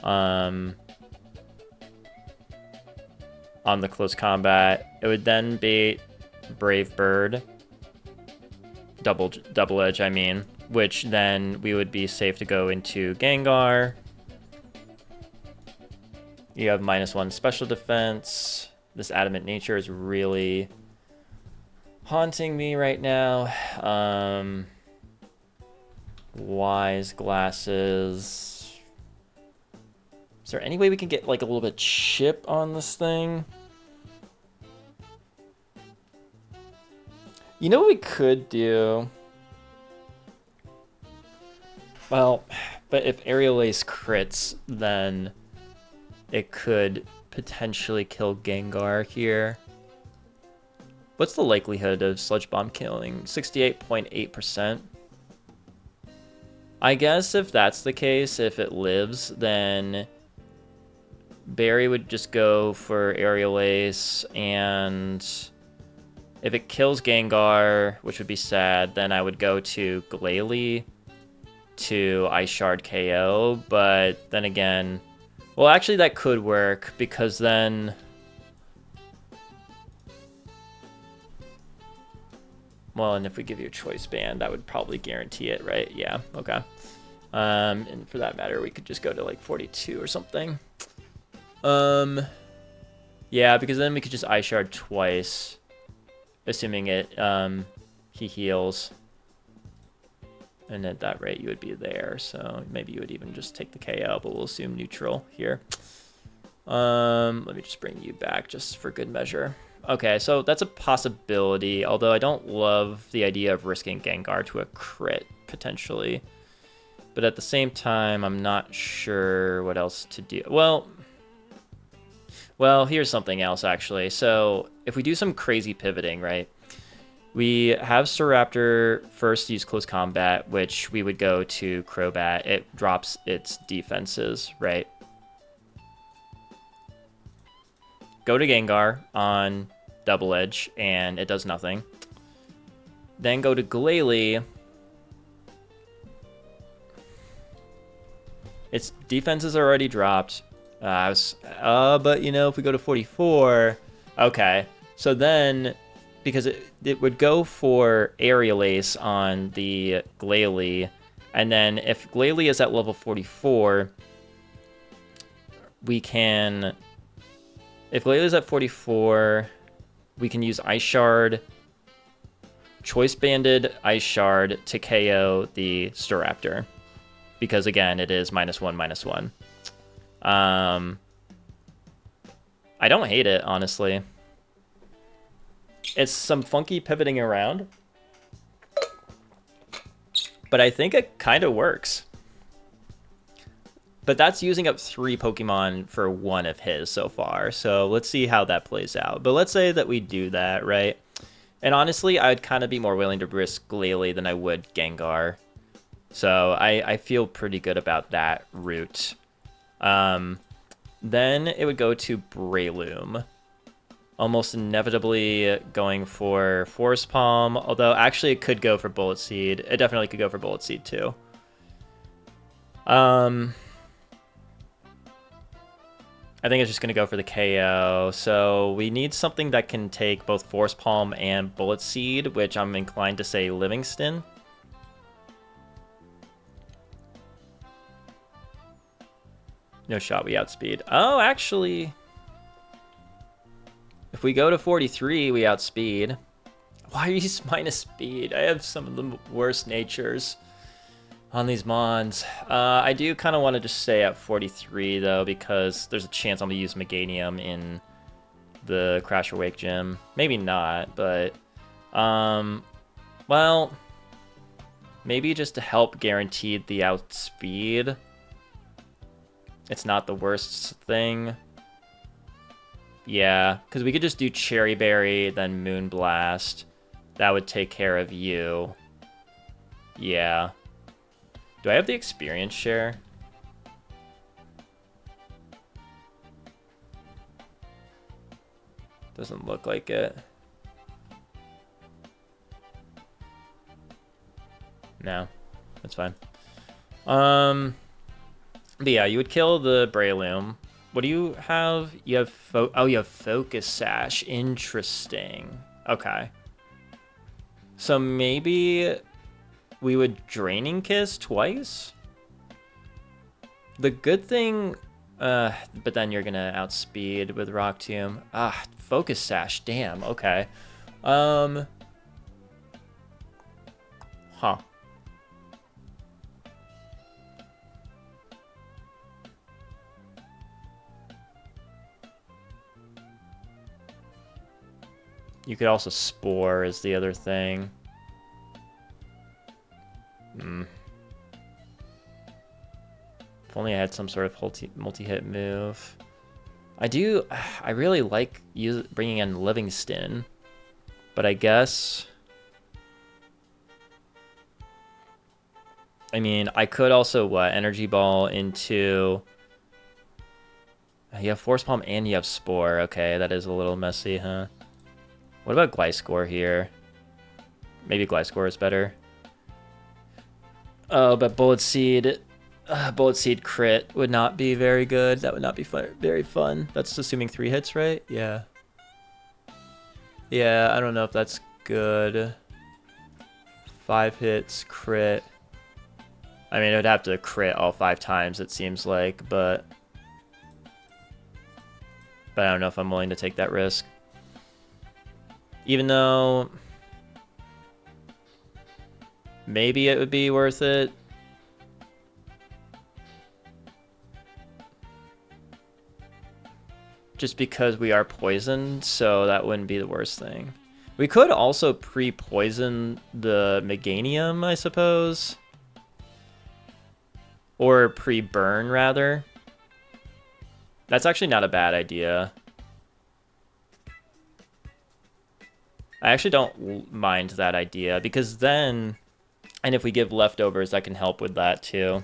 on the close combat. It would then be Brave Bird, double edge, I mean, which then we would be safe to go into Gengar. You have -1 special defense. This Adamant Nature is really haunting me right now. Wise Glasses. Is there any way we can get like a little bit chip on this thing? You know what we could do? Well, but if Aerial Ace crits, then it could potentially kill Gengar here. What's the likelihood of Sludge Bomb killing? 68.8%. I guess if that's the case, if it lives, then Barry would just go for Aerial Ace, and if it kills Gengar, which would be sad, then I would go to Glalie to Ice Shard KO, but then again, well, actually that could work, because then... Well, and if we give you a Choice Band, that would probably guarantee it, right? Yeah, okay. And for that matter, we could just go to like 42 or something. Yeah, because then we could just Ice Shard twice, assuming he heals. And at that rate, you would be there. So maybe you would even just take the KO, but we'll assume neutral here. Let me just bring you back just for good measure. Okay, so that's a possibility, although I don't love the idea of risking Gengar to a crit, potentially. But at the same time, I'm not sure what else to do. Well, here's something else, actually. So if we do some crazy pivoting, right? We have Staraptor first use Close Combat, which we would go to Crobat. It drops its defenses, right? Go to Gengar on Double Edge, and it does nothing. Then go to Glalie. Its defenses are already dropped. But you know, if we go to 44, okay. So then, because it would go for Aerial Ace on the Glalie, and then if Glalie is at level 44, we can. If Glalie is at 44, we can use Ice Shard, Choice Banded Ice Shard to KO the Staraptor, because again, it is -1/-1. I don't hate it, honestly. It's some funky pivoting around, but I think it kind of works. But that's using up 3 Pokemon for 1 of his so far, so let's see how that plays out. But let's say that we do that, right? And honestly, I'd kind of be more willing to risk Glalie than I would Gengar. So I feel pretty good about that route. Then it would go to Breloom. Almost inevitably going for Force Palm, although actually it could go for Bullet Seed. It definitely could go for Bullet Seed too. I think it's just going to go for the KO. So we need something that can take both Force Palm and Bullet Seed, which I'm inclined to say Livingston. No shot, we outspeed. Oh, actually, if we go to 43, we outspeed. Why are you minus speed? I have some of the worst natures on these mons. I do kind of want to just stay at 43, though, because there's a chance I'm going to use Meganium in the Crash Awake gym. Maybe not, but... well... maybe just to help guarantee the outspeed. It's not the worst thing. Yeah, because we could just do Cherry Berry, then Moonblast. That would take care of you. Yeah. Do I have the experience share? Doesn't look like it. No, that's fine. But yeah, you would kill the Breloom. What do you have? You have you have Focus Sash. Interesting. Okay. So maybe we would Draining Kiss twice? The good thing... but then you're gonna outspeed with Rock Tomb. Ah, Focus Sash. Damn, okay. Huh. You could also Spore is the other thing. If only I had some sort of multi-hit move. I really like bringing in Livingston, but I guess... I mean, I could also, Energy Ball into... You have Force Palm and you have Spore. Okay, that is a little messy, huh? What about Gliscor here? Maybe Gliscor is better. Oh, but Bullet Seed crit would not be very good. That would not be very fun. That's assuming 3 hits, right? Yeah. Yeah, I don't know if that's good. 5 hits, crit. I mean, it would have to crit all 5 times, it seems like, but I don't know if I'm willing to take that risk. Even though maybe it would be worth it. Just because we are poisoned, so that wouldn't be the worst thing. We could also pre-poison the Meganium, I suppose. Or pre-burn, rather. That's actually not a bad idea. I actually don't mind that idea, because then... And if we give leftovers, that can help with that, too.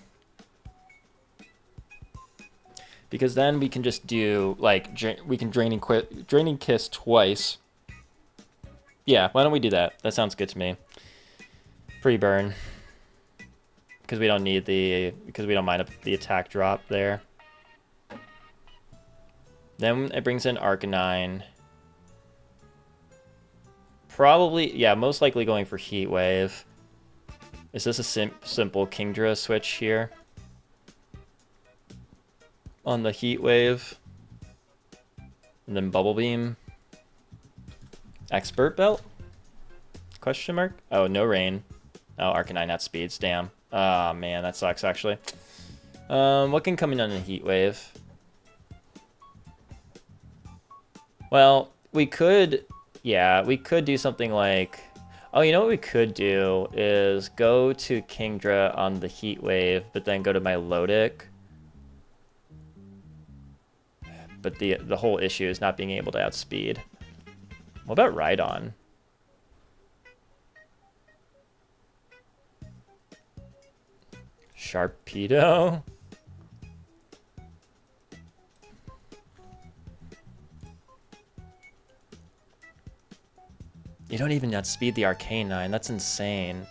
Because then we can just do, like, we can Draining Kiss twice. Yeah, why don't we do that? That sounds good to me. Pre-burn. Because we don't need because we don't mind the attack drop there. Then it brings in Arcanine. Probably, yeah, most likely going for Heat Wave. Is this a simple Kingdra switch here? On the Heat Wave. And then Bubble Beam. Expert Belt? Question mark? Oh, no rain. Oh, Arcanine at speeds, damn. Ah, man, that sucks, actually. What can come in on a Heat Wave? Well, we could... Yeah, we could do something like... Oh, you know what we could do is go to Kingdra on the Heat Wave, but then go to my Milotic. But the whole issue is not being able to outspeed. What about Rhydon? Sharpedo? You don't even outspeed the Arcanine. That's insane.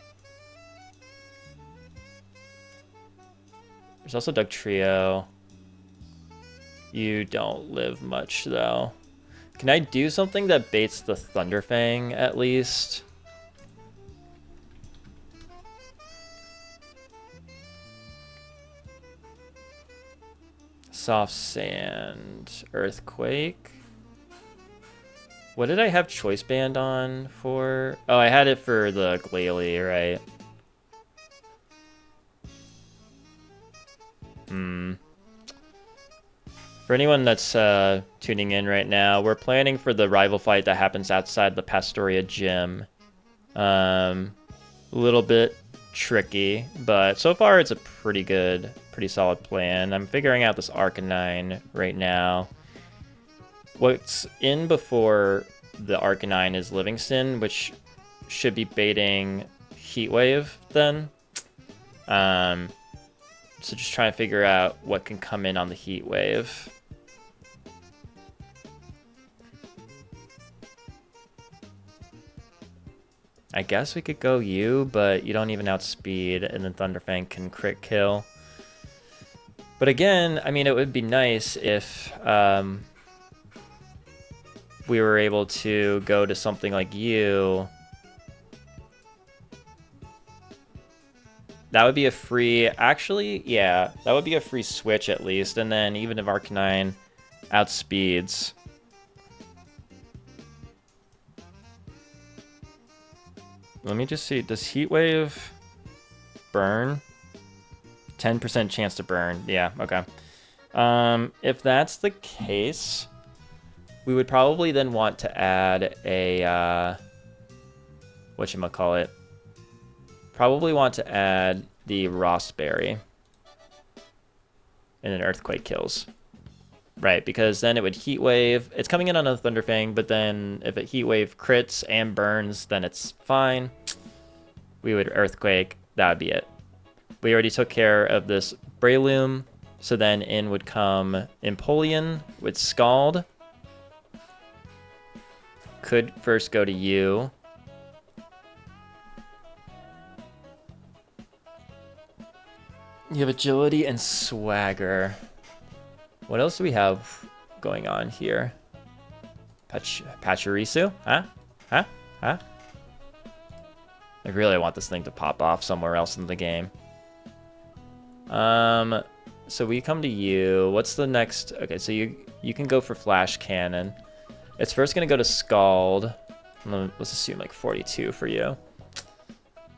There's also Dugtrio. You don't live much, though. Can I do something that baits the Thunderfang, at least? Soft Sand. Earthquake. What did I have Choice Band on for? Oh, I had it for the Glalie, right? For anyone that's tuning in right now, we're planning for the rival fight that happens outside the Pastoria gym. A little bit tricky, but so far it's a pretty solid plan. I'm figuring out this Arcanine right now. What's in before the Arcanine is Livingston, which should be baiting Heat Wave then. So just trying to figure out what can come in on the Heat Wave. I guess we could go you, but you don't even outspeed, and then Thunderfang can crit kill. But again, I mean, it would be nice if we were able to go to something like you. That would be a free... Actually, yeah, that would be a free switch at least. And then even if Arcanine outspeeds... Let me just see. Does Heat Wave burn? 10% chance to burn. Yeah, okay. If that's the case, we would probably then want to add a... whatchamacallit? Probably want to add the Rossberry. And then Earthquake kills. Right, because then it would Heat Wave. It's coming in on a Thunderfang, but then if it Heat Wave crits and burns, then it's fine. We would Earthquake. That would be it. We already took care of this Breloom. So then in would come Empoleon with Scald. Could first go to you. You have Agility and Swagger. What else do we have going on here? Pachirisu? Huh? Huh? Huh? I really want this thing to pop off somewhere else in the game. So we come to you. What's the next? Okay, so you can go for Flash Cannon. It's first gonna go to Scald. Let's assume like 42 for you.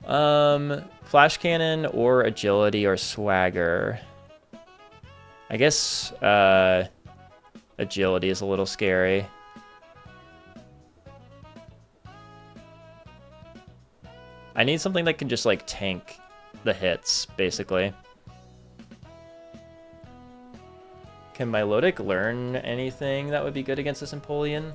Flash Cannon or Agility or Swagger. I guess Agility is a little scary. I need something that can just like tank the hits, basically. Can Milotic learn anything that would be good against this Empoleon?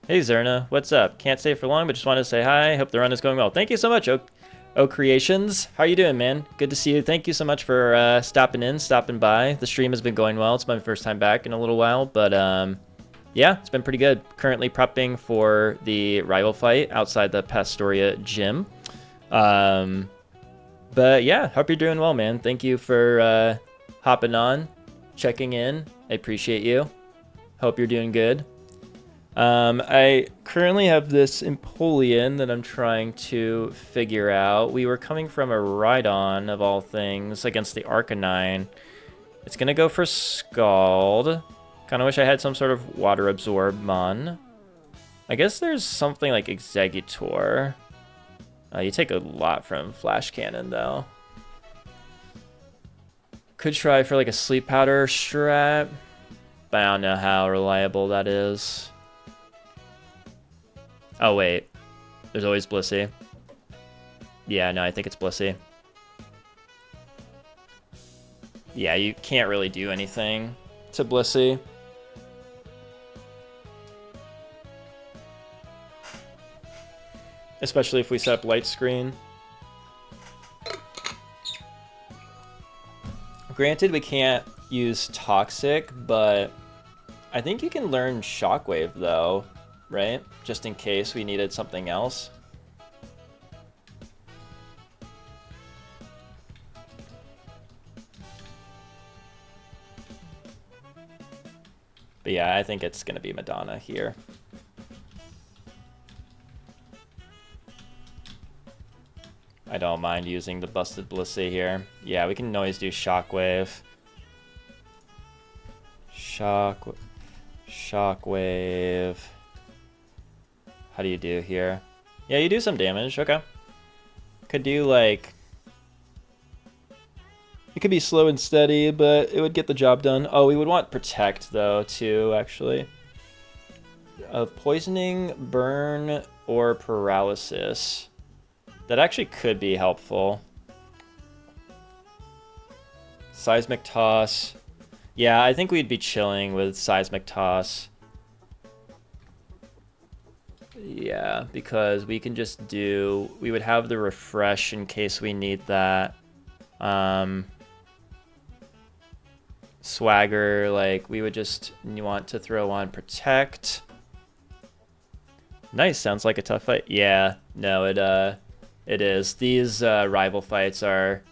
Hey Zerna, what's up? Can't stay for long, but just wanted to say hi. Hope the run is going well. Thank you so much, O Creations. How you doing, man? Good to see you. Thank you so much for stopping by. The stream has been going well. It's my first time back in a little while, but yeah, it's been pretty good. Currently prepping for the rival fight outside the Pastoria gym. But yeah, hope you're doing well, man. Thank you for hopping on, checking in. I appreciate you. Hope you're doing good. I currently have this Empoleon that I'm trying to figure out. We were coming from a Rhydon, of all things, against the Arcanine. It's going to go for Scald. Kind of wish I had some sort of Water Absorb Mon. I guess there's something like Exeggutor. You take a lot from Flash Cannon, though. Could try for like a Sleep Powder strat, but I don't know how reliable that is. Oh, wait. There's always Blissey. Yeah, no, I think it's Blissey. Yeah, you can't really do anything to Blissey. Especially if we set up Light Screen. Granted, we can't use Toxic, but I think you can learn Shockwave, though. Right? Just in case we needed something else. But yeah, I think it's going to be Madonna here. I don't mind using the Busted Blissey here. Yeah, we can always do Shockwave. Shockwave. How do you do here? Yeah, you do some damage. Okay. Could do like... It could be slow and steady, but it would get the job done. Oh, we would want Protect, though, too, actually. Poisoning, Burn, or Paralysis. That actually could be helpful. Seismic Toss. Yeah, I think we'd be chilling with Seismic Toss. Yeah, because we can just do... We would have the Refresh in case we need that. Swagger, like, we would just want to throw on Protect. Nice, sounds like a tough fight. Yeah, no, it is. These rival fights are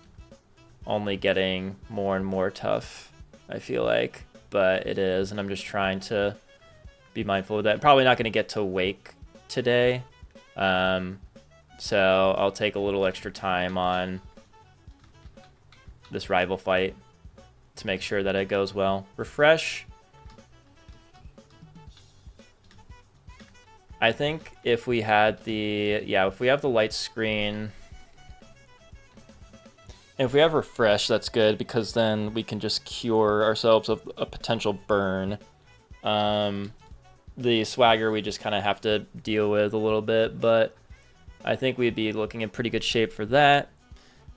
only getting more and more tough, I feel like. But it is, and I'm just trying to be mindful of that. Probably not going to get to Wake today, so I'll take a little extra time on this rival fight to make sure that it goes well. Refresh. I think if we had the, yeah, if we have the Light Screen, and if we have Refresh, that's good, because then we can just cure ourselves of a potential burn. The Swagger we just kind of have to deal with a little bit, but I think we'd be looking in pretty good shape for that.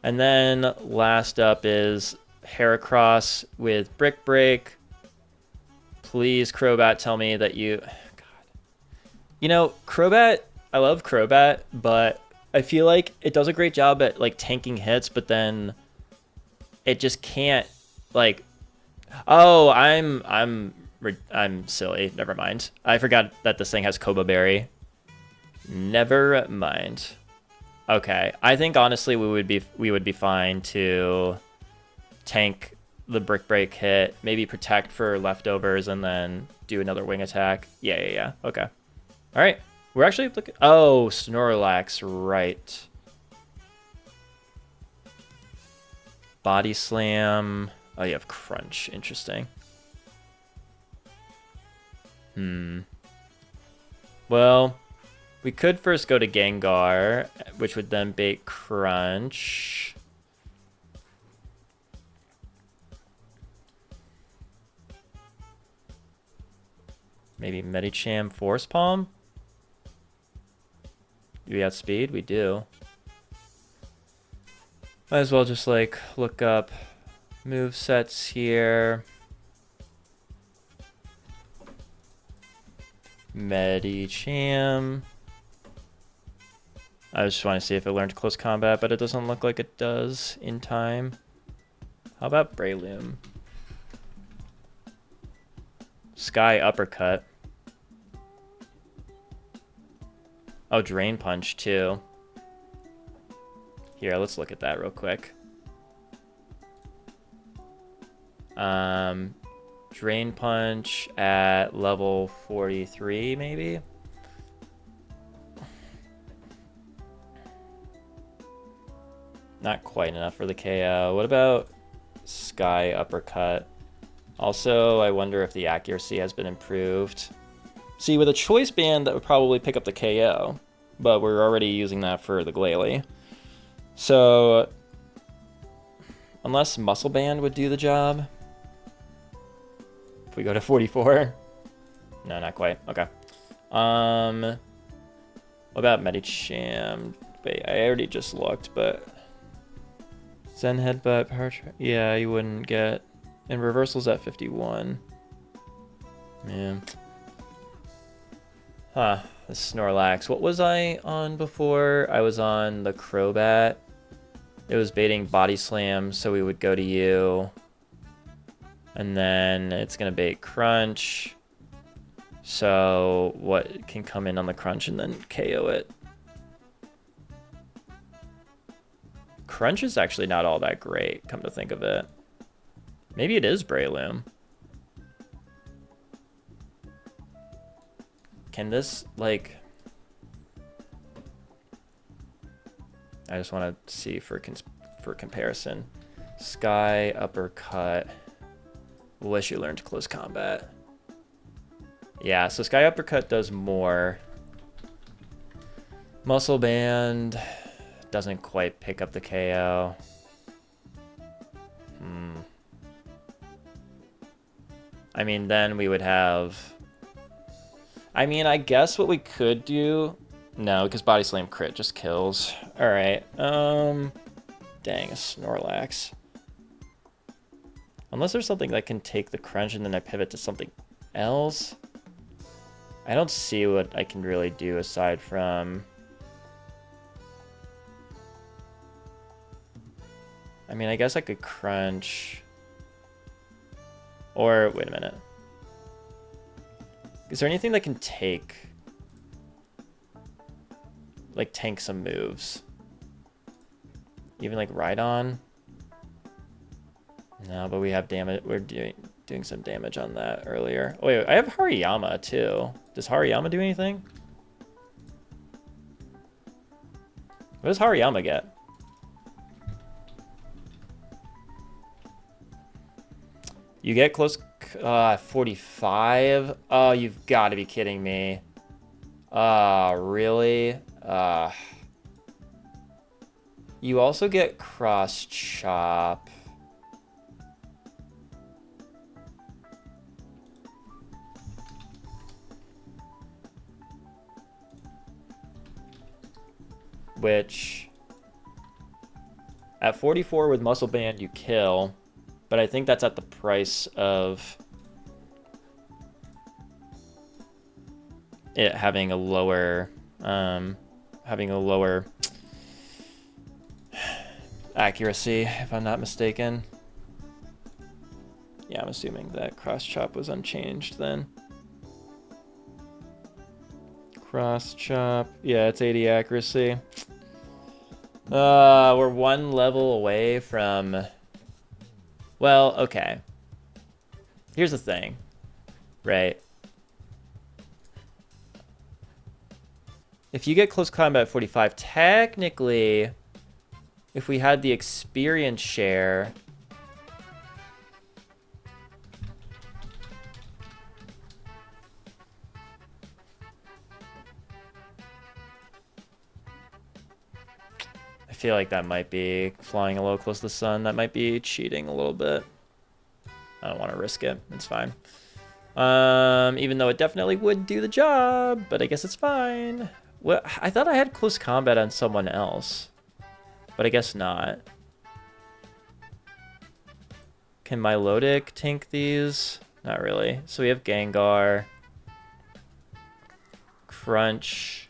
And then last up is Heracross with Brick Break. Please, Crobat, tell me that you... God. You know, Crobat, I love Crobat, but I feel like it does a great job at like tanking hits, but then it just can't like... Oh, I'm silly. Never mind. I forgot that this thing has Koba Berry. Never mind. Okay, I think honestly we would be fine to tank the Brick Break hit, maybe Protect for leftovers, and then do another wing attack. Yeah. Okay. All right. We're actually looking. Oh, Snorlax, right? Body Slam. Oh, you have Crunch. Interesting. Well, we could first go to Gengar, which would then bait Crunch. Maybe Medicham Force Palm? Do we have speed? We do. Might as well just like look up move sets here. Medicham. I just want to see if it learned close combat, but it doesn't look like it does in time. How about Breloom? Sky Uppercut. Oh, Drain Punch too. Here, let's look at that real quick. Drain Punch at level 43, maybe? Not quite enough for the KO. What about Sky Uppercut? Also, I wonder if the accuracy has been improved. See, with a Choice Band, that would probably pick up the KO, but we're already using that for the Glalie. So, unless Muscle Band would do the job. If we go to 44. No, not quite. Okay. What about Medicham? Wait, I already just looked, but Zen Headbutt, Power Trap. Yeah, you wouldn't get. And Reversal's at 51. Man. Huh. The Snorlax. What was I on before? I was on the Crobat. It was baiting Body Slam, so we would go to you. And then it's going to bait Crunch. So what can come in on the Crunch and then KO it? Crunch is actually not all that great, come to think of it. Maybe it is Breloom. Can this, like... I just want to see for comparison. Sky Uppercut. Wish you learned close combat. Yeah, so Sky Uppercut does more. Muscle Band doesn't quite pick up the KO. I mean, then we would have... I mean, I guess what we could do... No, because Body Slam crit just kills. Alright, dang, a Snorlax. Unless there's something that can take the Crunch and then I pivot to something else. I don't see what I can really do aside from... I mean, I guess I could Crunch... Or, wait a minute. Is there anything that can take... like, tank some moves? Even, like, Rhydon? No, but we have damage. We're doing some damage on that earlier. Oh, wait, I have Hariyama, too. Does Hariyama do anything? What does Hariyama get? You get close... 45? Oh, you've got to be kidding me. Really? You also get Cross Chop. Which... At 44 with Muscle Band, you kill. But I think that's at the price of it having a lower accuracy, if I'm not mistaken. Yeah, I'm assuming that Cross Chop was unchanged then. Cross Chop, yeah, it's 80 accuracy. We're one level away from... Well, okay. Here's the thing, right? If you get close combat at 45, technically, if we had the experience share... I feel like that might be flying a little close to the sun. That might be cheating a little bit. I don't want to risk it. It's fine. Even though it definitely would do the job, but I guess it's fine. Well, I thought I had close combat on someone else, but I guess not. Can Milotic tank these? Not really. So we have Gengar. Crunch.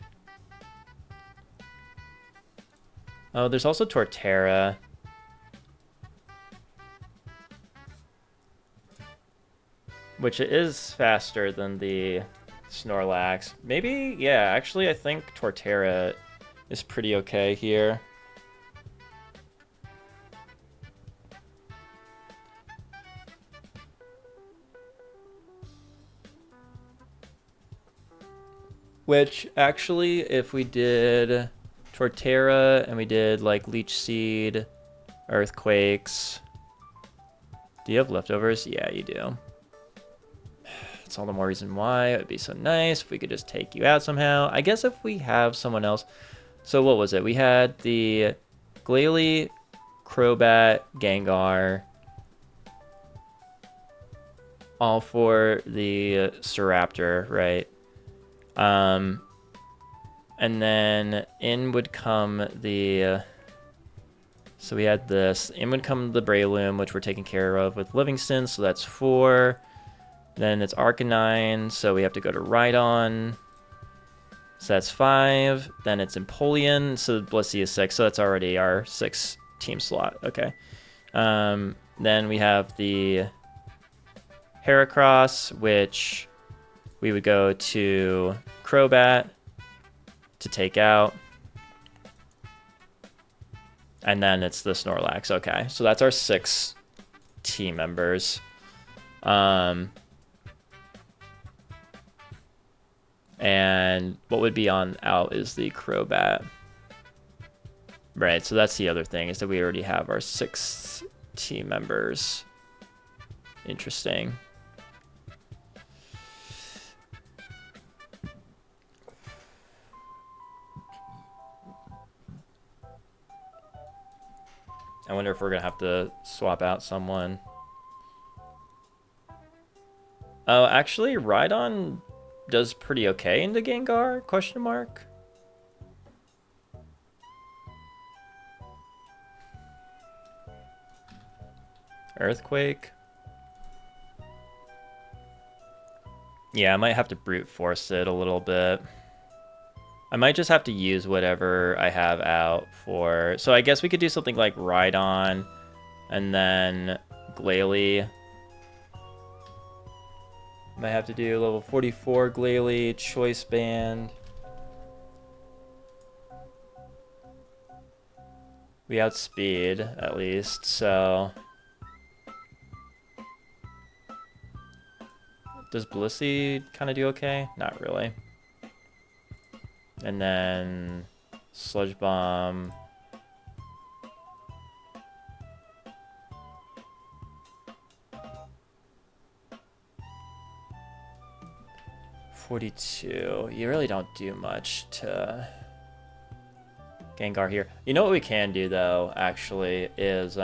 Oh, there's also Torterra. Which is faster than the Snorlax. Maybe, yeah, actually I think Torterra is pretty okay here. Which, actually, if we did Torterra and we did, like, Leech Seed, Earthquakes... Do you have leftovers? Yeah, you do. That's all the more reason why it would be so nice if we could just take you out somehow. I guess if we have someone else... So what was it? We had the Glalie, Crobat, Gengar... all for the Staraptor, right? And then in would come the... So we had this. In would come the Breloom, which we're taking care of with Livingston, so that's 4. Then it's Arcanine, so we have to go to Rhydon. So that's 5. Then it's Empoleon, so Blissey is 6, so that's already our 6 team slot. Okay. Then we have the Heracross, which we would go to Crobat to take out. And then it's the Snorlax. Okay, so that's our 6 team members. And what would be on out is the Crobat. Right, so that's the other thing, is that we already have our 6 team members. Interesting. I wonder if we're going to have to swap out someone. Oh, actually, Rhydon does pretty okay into Gengar? Question mark. Earthquake. Yeah, I might have to brute force it a little bit. I might just have to use whatever I have out for... So I guess we could do something like Rhydon and then Glalie. Might have to do level 44 Glalie, Choice Band. We outspeed, at least, so... Does Blissey kind of do okay? Not really. And then Sludge Bomb. $42. You really don't do much to Gengar here. You know what we can do though, actually, is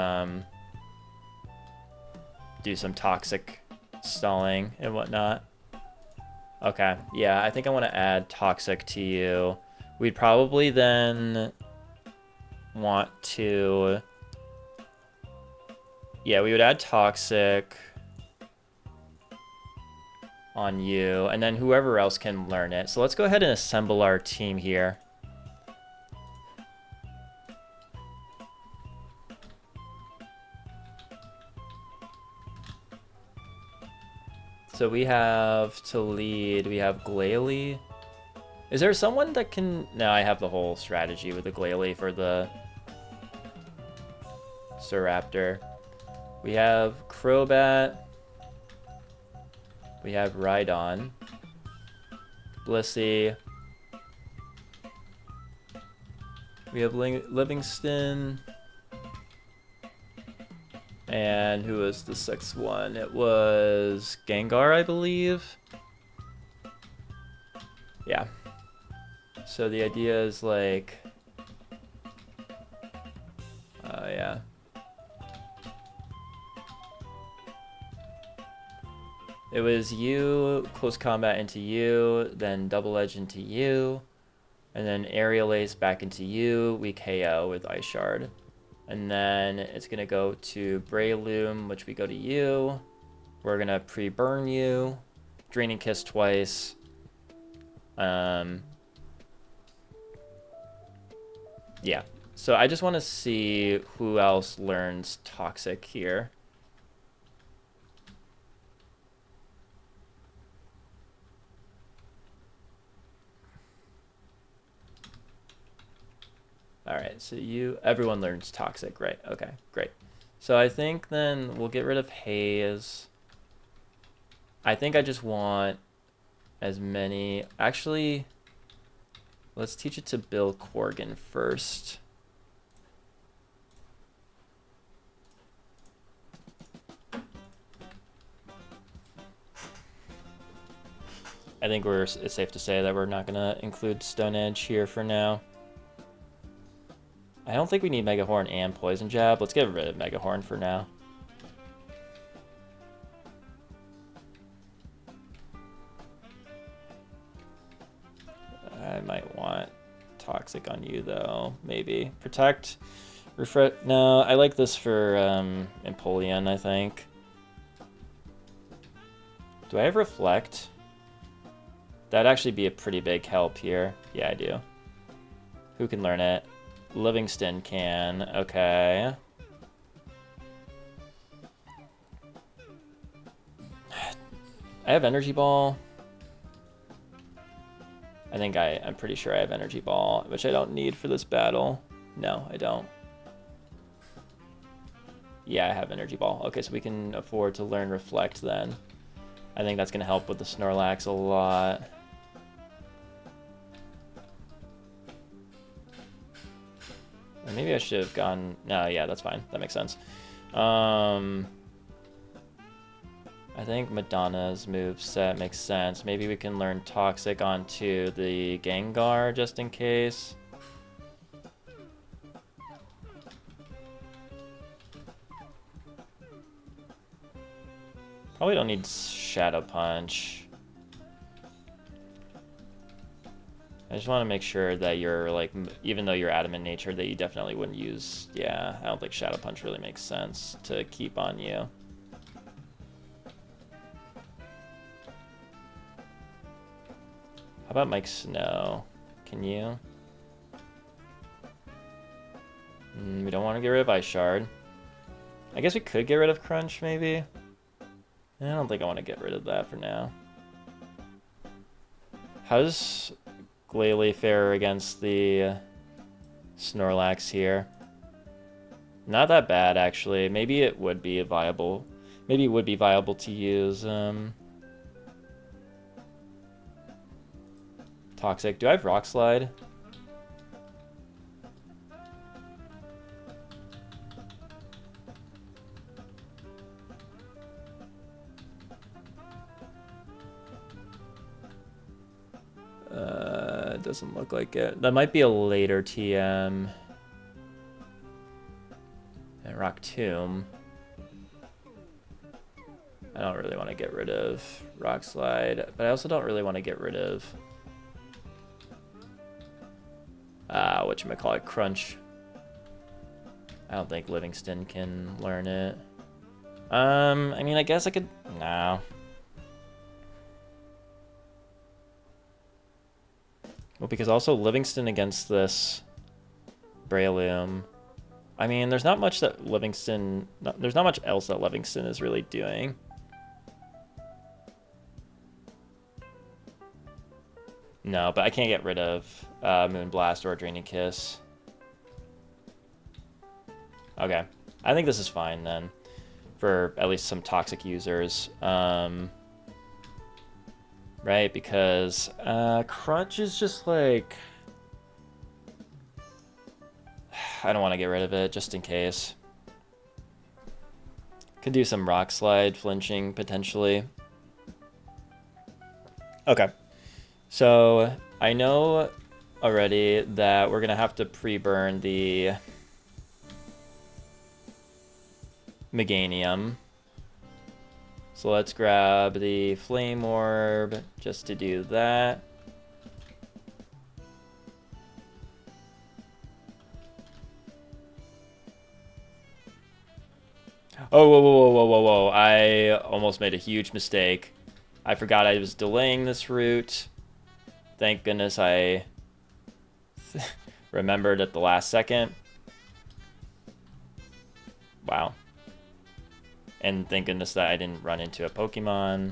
do some toxic stalling and whatnot. Okay, yeah, I think I want to add Toxic to you. We'd probably then want to... Yeah, we would add Toxic on you, and then whoever else can learn it. So let's go ahead and assemble our team here. So we have to lead, we have Glalie. Is there someone that can... No, I have the whole strategy with the Glalie for the Staraptor. We have Crobat. We have Rhydon. Blissey. We have Livingston. And who was the 6th one? It was Gengar, I believe. Yeah. So the idea is like... yeah. It was you, close combat into you, then double edge into you, and then aerial ace back into you. We KO with Ice Shard. And then it's going to go to Breloom, which we go to you. We're going to pre-burn you. Draining Kiss twice. Yeah. So I just want to see who else learns Toxic here. All right, so everyone learns Toxic, right? Okay, great. So I think then we'll get rid of Haze. I think I just want as many... Actually, let's teach it to Bill Corgan first. I think it's safe to say that we're not going to include Stone Edge here for now. I don't think we need Mega Horn and Poison Jab. Let's get rid of Mega Horn for now. I might want Toxic on you, though. Maybe. Protect. Refresh. No, I like this for Empoleon, I think. Do I have Reflect? That'd actually be a pretty big help here. Yeah, I do. Who can learn it? Livingston can. Okay. I have Energy Ball. I think I'm pretty sure I have Energy Ball, which I don't need for this battle. No, I don't. Yeah, I have Energy Ball. Okay, so we can afford to learn Reflect then. I think that's going to help with the Snorlax a lot. Or maybe I should have gone... No, yeah, that's fine. That makes sense. I think Madonna's moveset makes sense. Maybe we can learn Toxic onto the Gengar just in case. Probably don't need Shadow Punch. I just want to make sure that you're, like, even though you're adamant nature, that you definitely wouldn't use... Yeah, I don't think Shadow Punch really makes sense to keep on you. How about Mike Snow? Can you? We don't want to get rid of Ice Shard. I guess we could get rid of Crunch, maybe? I don't think I want to get rid of that for now. How's Glalie fare against the Snorlax here? Not that bad, actually. Maybe it would be viable. Maybe it would be viable to use Toxic. Do I have Rock Slide? Doesn't look like it. That might be a later TM. And Rock Tomb. I don't really want to get rid of Rock Slide, but I also don't really want to get rid of whatchamacallit, Crunch. I don't think Livingston can learn it. I mean, I guess I could... No. Well, because also Livingston against this Breloom. I mean, there's not much that Livingston... There's not much else that Livingston is really doing. No, but I can't get rid of Moonblast or Draining Kiss. Okay. I think this is fine then. For at least some Toxic users. Right, because Crunch is just like... I don't want to get rid of it, just in case. Could do some Rock Slide flinching, potentially. Okay. So, I know already that we're going to have to pre-burn the Meganium. So let's grab the Flame Orb just to do that. Oh, whoa, whoa, whoa, whoa, whoa, whoa. I almost made a huge mistake. I forgot I was delaying this route. Thank goodness I remembered at the last second. Wow. And thank goodness that I didn't run into a Pokemon.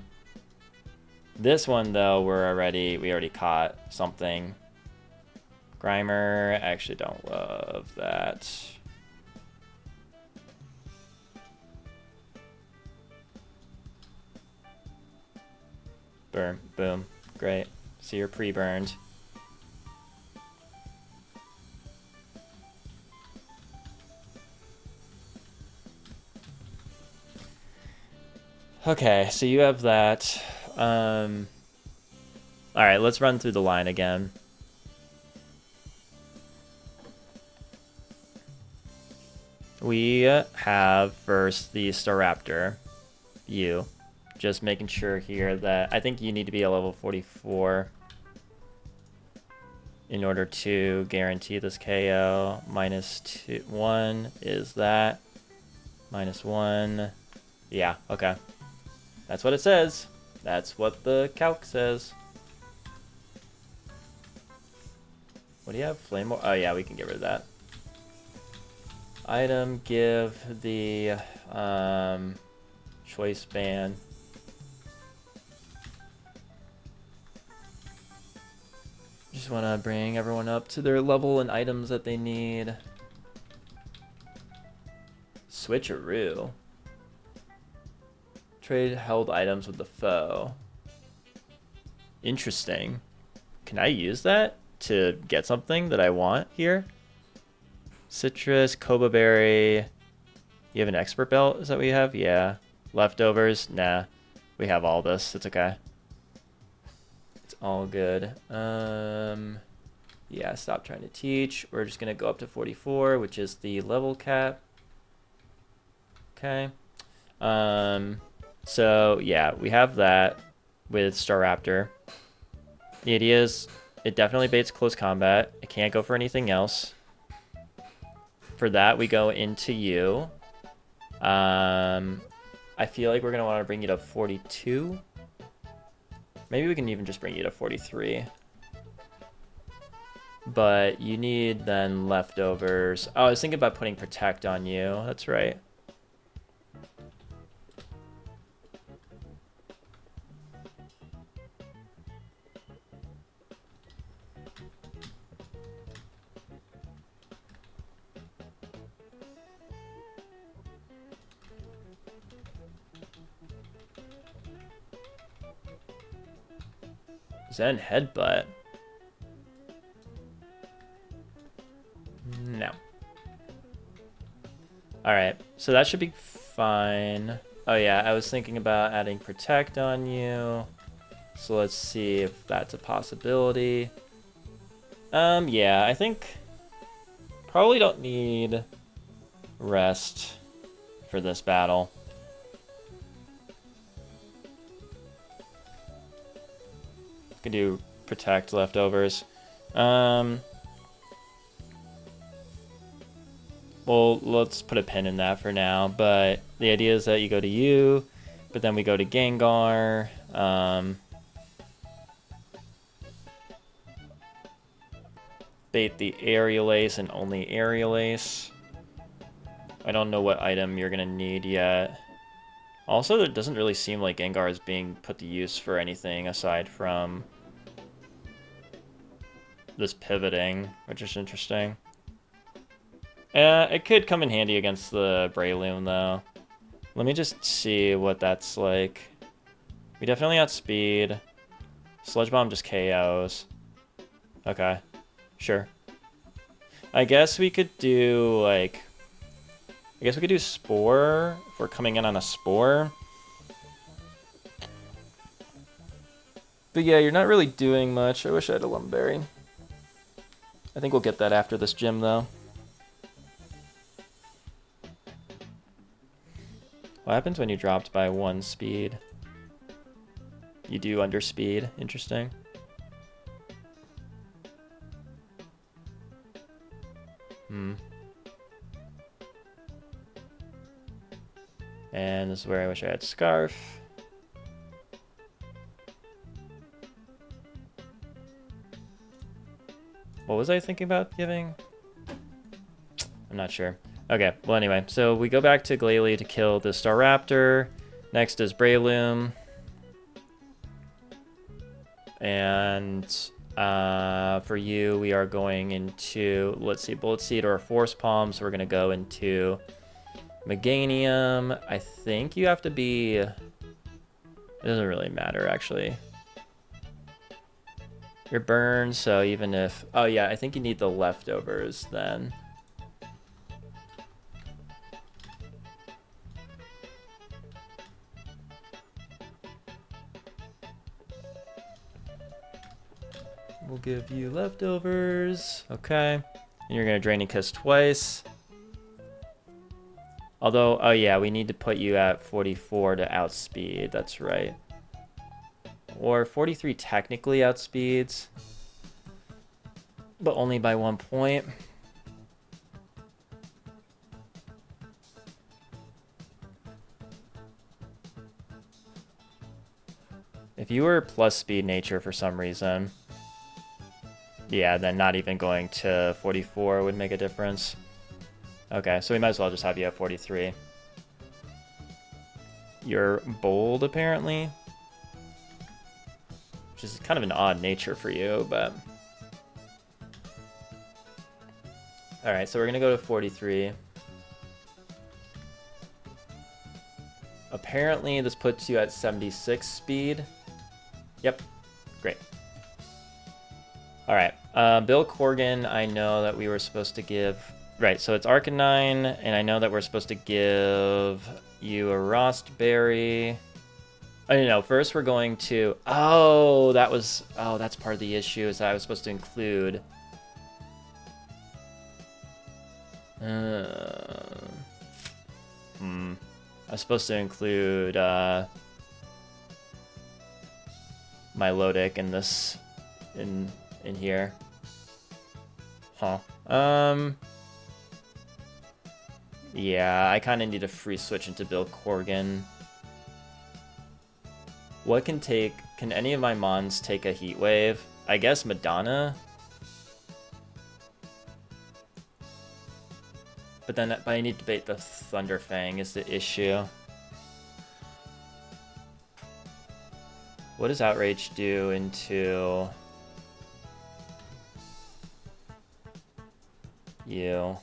This one, though, we already caught something. Grimer, I actually don't love that. Burn, boom, great. So you're pre-burned. Okay, so you have that. All right, let's run through the line again. We have first the Staraptor, you. Just making sure here that I think you need to be a level 44 in order to guarantee this KO. -1 is that. -1. Yeah, okay. That's what it says. That's what the calc says. What do you have? Flame? Oh yeah, we can get rid of that. Item, give the choice band. Just want to bring everyone up to their level and items that they need. Switcheroo. Trade held items with the foe. Interesting. Can I use that to get something that I want here? Citrus, Koba Berry. You have an expert belt? Is that what you have? Yeah. Leftovers? Nah. We have all this. It's okay. It's all good. Yeah, stop trying to teach. We're just going to go up to 44, which is the level cap. Okay. So, yeah, we have that with Staraptor. The idea is it definitely baits close combat. It can't go for anything else. For that, we go into you. I feel like we're going to want to bring you to 42. Maybe we can even just bring you to 43. But you need then leftovers. Oh, I was thinking about putting Protect on you. That's right. Zen Headbutt. No. Alright, so that should be fine. Oh yeah, I was thinking about adding Protect on you. So let's see if that's a possibility. Yeah, I think probably don't need Rest for this battle. Can do Protect leftovers. Well, let's put a pin in that for now. But the idea is that you go to you, but then we go to Gengar. Bait the Aerial Ace and only Aerial Ace. I don't know what item you're gonna need yet. Also, it doesn't really seem like Gengar is being put to use for anything aside from this pivoting, which is interesting. It could come in handy against the Breloom, though. Let me just see what that's like. We definitely got speed. Sludge Bomb just KOs. Okay. Sure. I guess we could do, like... I guess we could do Spore if we're coming in on a Spore. But yeah, you're not really doing much. I wish I had a Lumberry. I think we'll get that after this gym, though. What happens when you dropped by 1 speed? You do underspeed. Interesting. And this is where I wish I had Scarf. What was I thinking about giving? I'm not sure. Okay, well anyway, so we go back to Glalie to kill the Staraptor. Next is Breloom. And for you, we are going into, let's see, Bullet Seed or Force Palm. So we're going to go into Meganium. I think you have to be, it doesn't really matter actually. You're burned, so even if, oh yeah, I think you need the leftovers then. We'll give you leftovers. Okay. And you're going to Draining Kiss twice. Although, oh yeah, we need to put you at 44 to outspeed. That's right. Or 43 technically outspeeds. But only by 1 point. If you were plus speed nature for some reason, yeah, then not even going to 44 would make a difference. Okay, so we might as well just have you at 43. You're bold, apparently. Which is kind of an odd nature for you, but... Alright, so we're going to go to 43. Apparently, this puts you at 76 speed. Yep, great. Alright, Bill Corgan, I know that we were supposed to give... Right, so it's Arcanine, and I know that we're supposed to give you a Rostberry. Oh, no, first we're going to... Oh, that was... Oh, that's part of the issue, is that I was supposed to include... I was supposed to include Milotic in this... in here. Huh. Yeah, I kind of need a free switch into Bill Corgan. What can take... Can any of my mons take a Heat Wave? I guess Madonna? But I need to bait the Thunderfang is the issue. What does Outrage do into... you?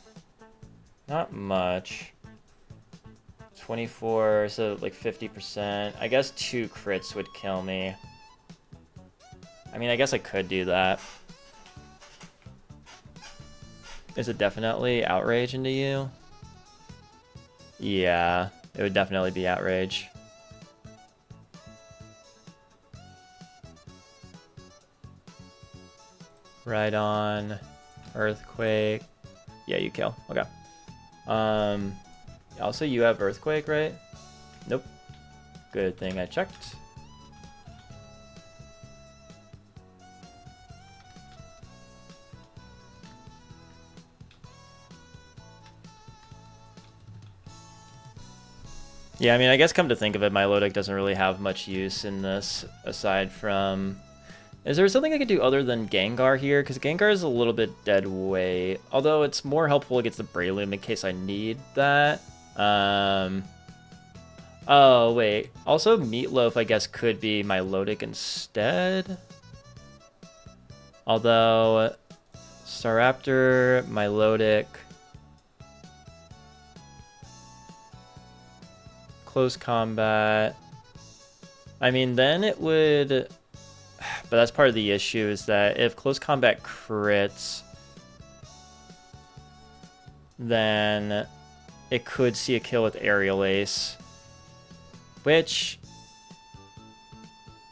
Not much. 24, so like 50%. I guess 2 crits would kill me. I mean, I guess I could do that. Is it definitely Outrage into you? Yeah, it would definitely be Outrage. Right on. Earthquake. Yeah, you kill. Okay. Also, you have Earthquake, right? Nope. Good thing I checked. Yeah, I mean, I guess come to think of it, Milotic doesn't really have much use in this, aside from... Is there something I could do other than Gengar here? Because Gengar is a little bit dead weight. Although it's more helpful against the Breloom in case I need that. Oh, wait. Also, Meatloaf, I guess, could be Milotic instead. Although, Staraptor, Milotic... Close combat. I mean, then it would... But that's part of the issue, is that if close combat crits, then it could see a kill with Aerial Ace. Which,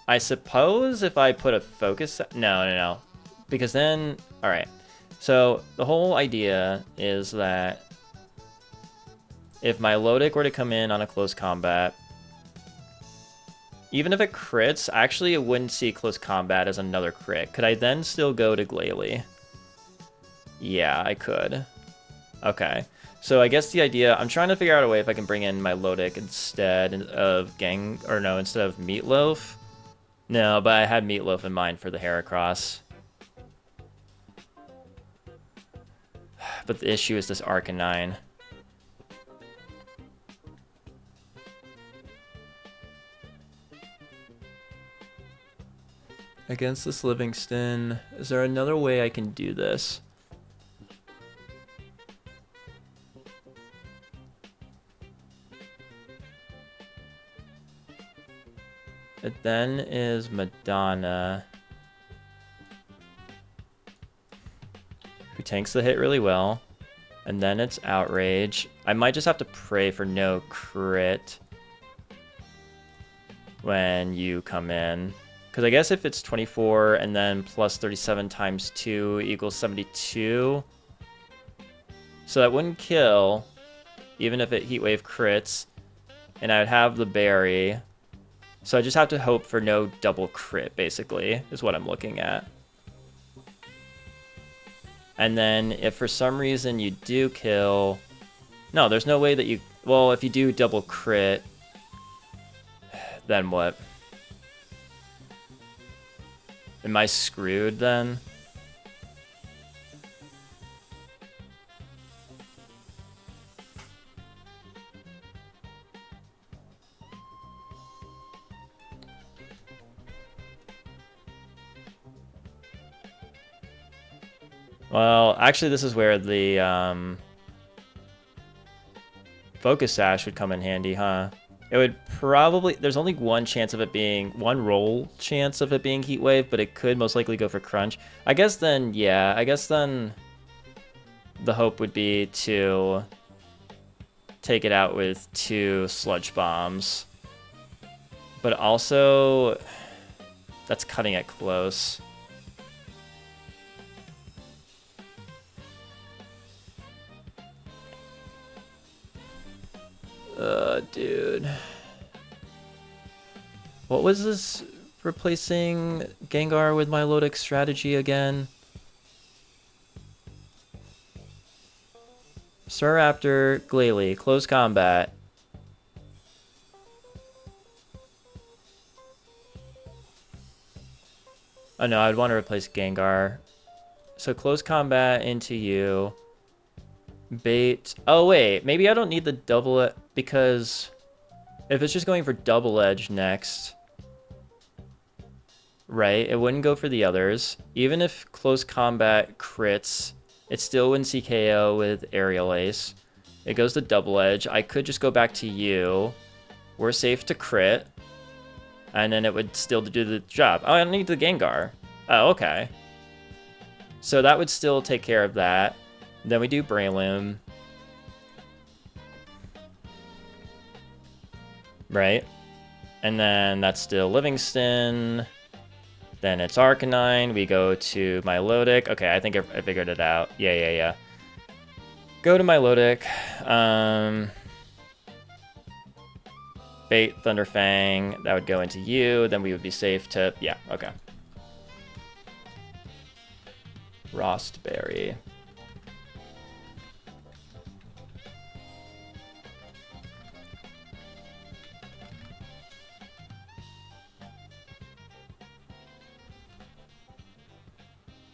I suppose if I put a focus... No. Because then... Alright. So, the whole idea is that if Milotic were to come in on a close combat, even if it crits, actually it wouldn't see close combat as another crit. Could I then still go to Glalie? Yeah, I could. Okay. So I guess the idea... I'm trying to figure out a way if I can bring in Milotic instead of instead of Meatloaf. No, but I had Meatloaf in mind for the Heracross. But the issue is this Arcanine. Against this Livingston, is there another way I can do this? It then is Madonna, who tanks the hit really well. And then it's Outrage. I might just have to pray for no crit when you come in. Because I guess if it's 24 and then plus 37 times 2 equals 72. So that wouldn't kill, even if it Heat Wave crits. And I would have the berry. So I just have to hope for no double crit, basically, is what I'm looking at. And then if for some reason you do kill... No, there's no way that you... Well, if you do double crit, then what? Am I screwed then? Well, actually, this is where the Focus Sash would come in handy, huh? It would probably... There's only one chance of it being... One roll chance of it being Heat Wave, but it could most likely go for Crunch. I guess then, yeah. I guess then the hope would be to take it out with 2 Sludge Bombs. But also, that's cutting it close. Dude. What was this replacing Gengar with Milotic strategy again? Staraptor, Glalie, close combat. Oh no, I'd want to replace Gengar. So close combat into you. Bait. Oh wait, maybe I don't need the double because if it's just going for double edge next, right? It wouldn't go for the others. Even if close combat crits, it still wouldn't see KO with Aerial Ace. It goes to double edge. I could just go back to you. We're safe to crit, and then it would still do the job. Oh, I don't need the Gengar. Oh, okay. So that would still take care of that. Then we do Breloom. Right? And then that's still Livingston. Then it's Arcanine. We go to Milotic. Okay, I think I figured it out. Yeah. Go to Milotic. Bait, Thunderfang. That would go into you. Then we would be safe to... Yeah, okay. Rostberry.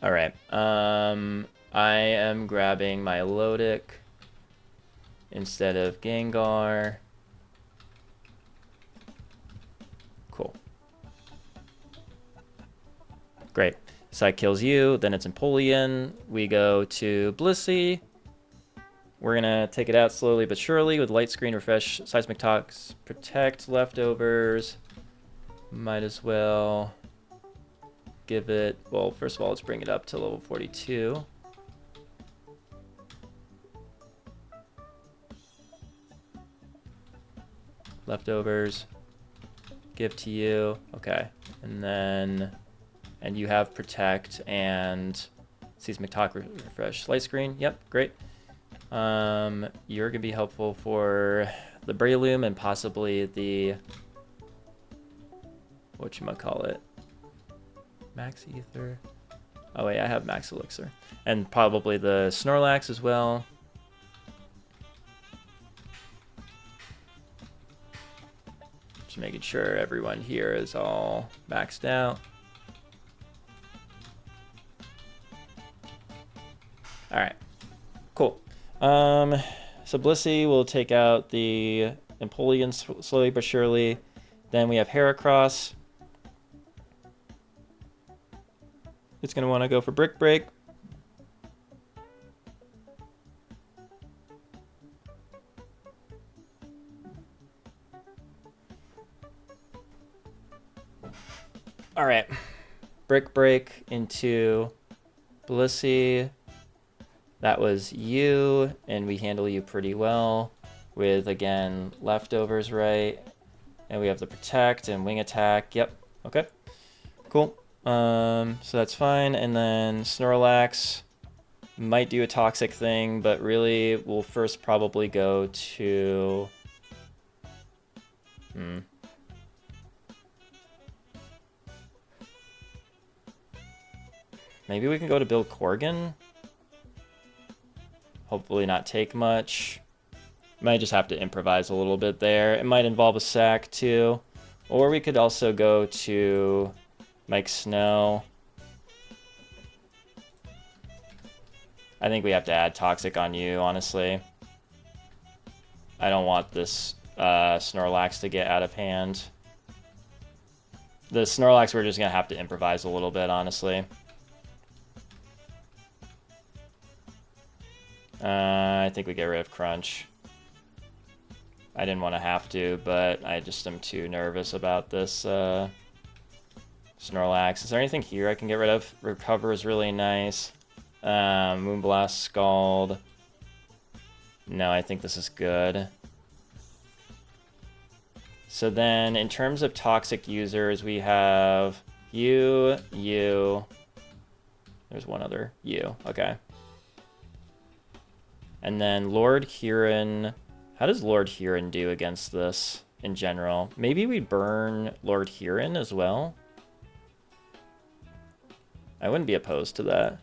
All right. I am grabbing Milotic instead of Gengar. Cool. Great. Side kills you, then it's Empoleon. We go to Blissey. We're gonna take it out slowly but surely with Light Screen, Refresh, Seismic Tox, Protect, Leftovers. Might as well give it, well, first of all, let's bring it up to level 42. Leftovers. Give to you. Okay. And then, and you have Protect and Seismic Tox, Refresh, Light Screen. Yep, great. You're gonna be helpful for the Breloom and possibly the, whatchamacallit, Max Ether. Oh wait, I have Max Elixir. And probably the Snorlax as well. Just making sure everyone here is all maxed out. Alright, cool. So Blissey will take out the Empoleon slowly but surely. Then we have Heracross. It's going to want to go for Brick Break. All right. Brick Break into Blissey. That was you, and we handle you pretty well with, again, leftovers, right? And we have the Protect and Wing Attack. Yep. Okay. Cool. So that's fine. And then Snorlax might do a Toxic thing, but really we'll first probably go to... Maybe we can go to build Corgan? Hopefully not take much. Might just have to improvise a little bit there. It might involve a sack too. Or we could also go to Mike Snow. I think we have to add Toxic on you, honestly. I don't want this Snorlax to get out of hand. The Snorlax, we're just going to have to improvise a little bit, honestly. I think we get rid of Crunch. I didn't want to have to, but I just am too nervous about this Snorlax. Is there anything here I can get rid of? Recover is really nice. Moonblast, Scald. No, I think this is good. So then, in terms of toxic users, we have you. There's one other you. Okay. And then Lord Huron. How does Lord Huron do against this in general? Maybe we burn Lord Huron as well? I wouldn't be opposed to that.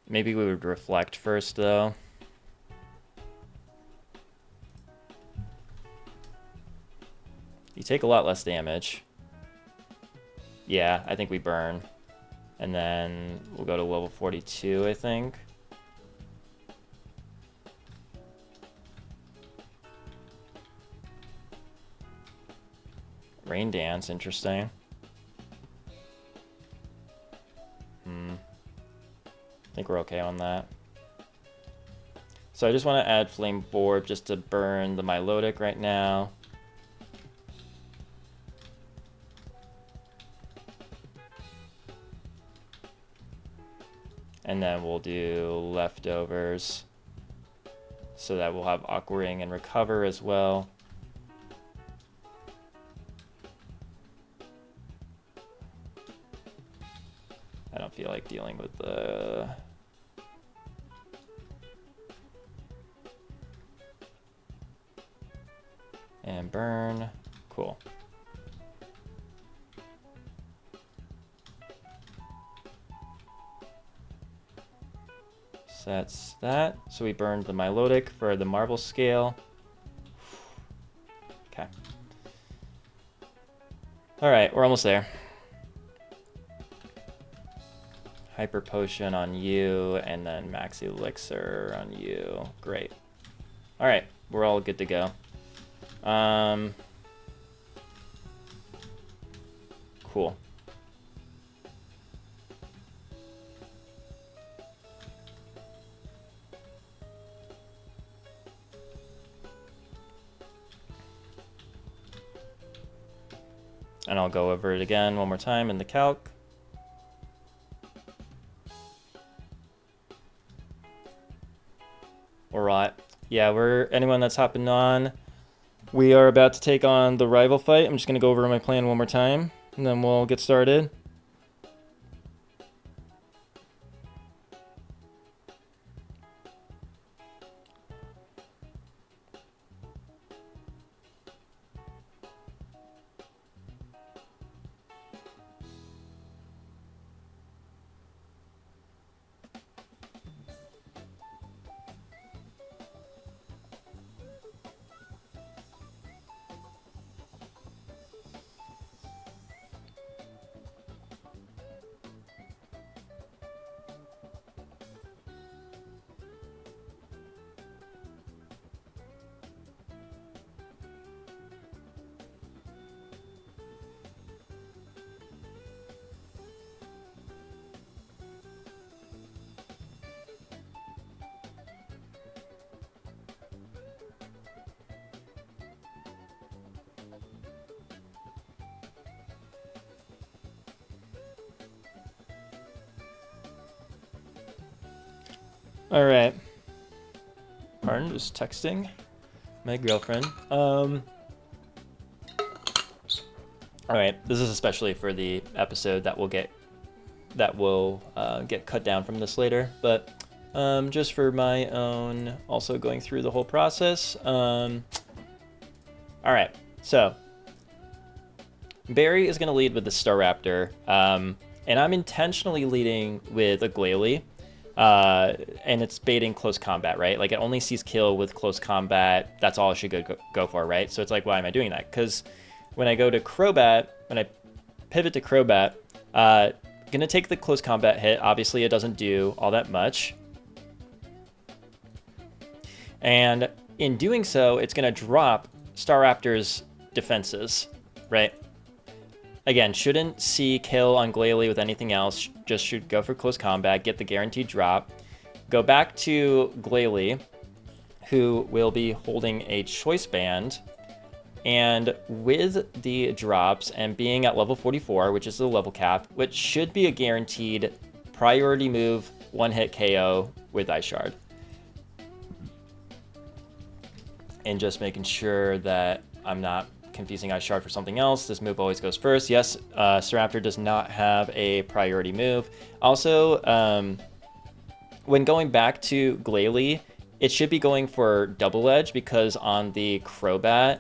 Maybe we would reflect first, though. You take a lot less damage. Yeah, I think we burn. And then we'll go to level 42, I think. Rain Dance, interesting. I think we're okay on that. So I just want to add Flame Board just to burn the Milotic right now. And then we'll do leftovers so that we'll have Aqua Ring and Recover as well. I don't feel like dealing with the... And burn. Cool. So that's that. So we burned the Milotic for the Marble Scale. Okay. Alright, we're almost there. Hyper Potion on you, and then Max Elixir on you. Great. Alright, we're all good to go. Cool. And I'll go over it again one more time in the calc. Alright. Yeah, anyone that's hopping on, we are about to take on the rival fight. I'm just going to go over my plan one more time, and then we'll get started. All right. Pardon, just texting my girlfriend. All right, this is especially for the episode that will get cut down from this later, but just for my own, also going through the whole process. All right, so Barry is going to lead with the Staraptor, and I'm intentionally leading with a Glalie. And it's baiting close combat, right? Like, it only sees kill with close combat. That's all I should go for, right? So it's like, why am I doing that? Because when I go to Crobat, when I pivot to Crobat, gonna take the close combat hit. Obviously, it doesn't do all that much. And in doing so, it's gonna drop Staraptor's defenses, right? Again, shouldn't see kill on Glalie with anything else. Just should go for close combat, get the guaranteed drop. Go back to Glalie, who will be holding a choice band. And with the drops and being at level 44, which is the level cap, which should be a guaranteed priority move, one-hit KO with Ice Shard. And just making sure that I'm not confusing Ice Shard for something else. This move always goes first. Yes, Staraptor does not have a priority move. Also, when going back to Glalie, it should be going for Double Edge, because on the Crobat,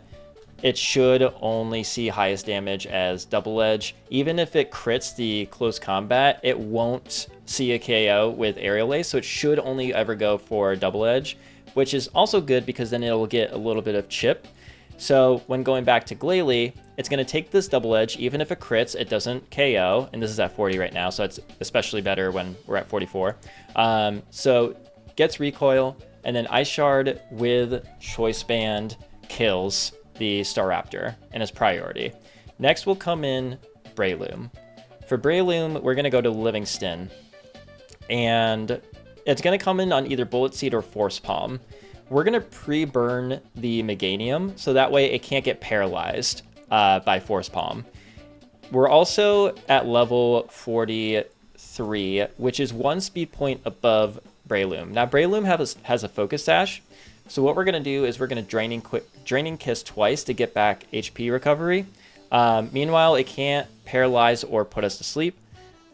it should only see highest damage as Double Edge. Even if it crits the close combat, it won't see a KO with Aerial Ace, so it should only ever go for Double Edge, which is also good because then it'll get a little bit of chip. So when going back to Glalie, it's going to take this Double Edge. Even if it crits, it doesn't KO, and this is at 40 right now, so it's especially better when we're at 44. So gets Recoil, and then Ice Shard with Choice Band kills the Staraptor and is priority. Next will come in Breloom. For Breloom, we're going to go to Livingston, and it's going to come in on either Bullet Seed or Force Palm. We're going to pre-burn the Meganium, so that way it can't get paralyzed by Force Palm. We're also at level 43, which is one speed point above Breloom. Now, Breloom has a Focus Sash, so what we're going to do is we're going to Draining Kiss twice to get back HP recovery. Meanwhile, it can't paralyze or put us to sleep.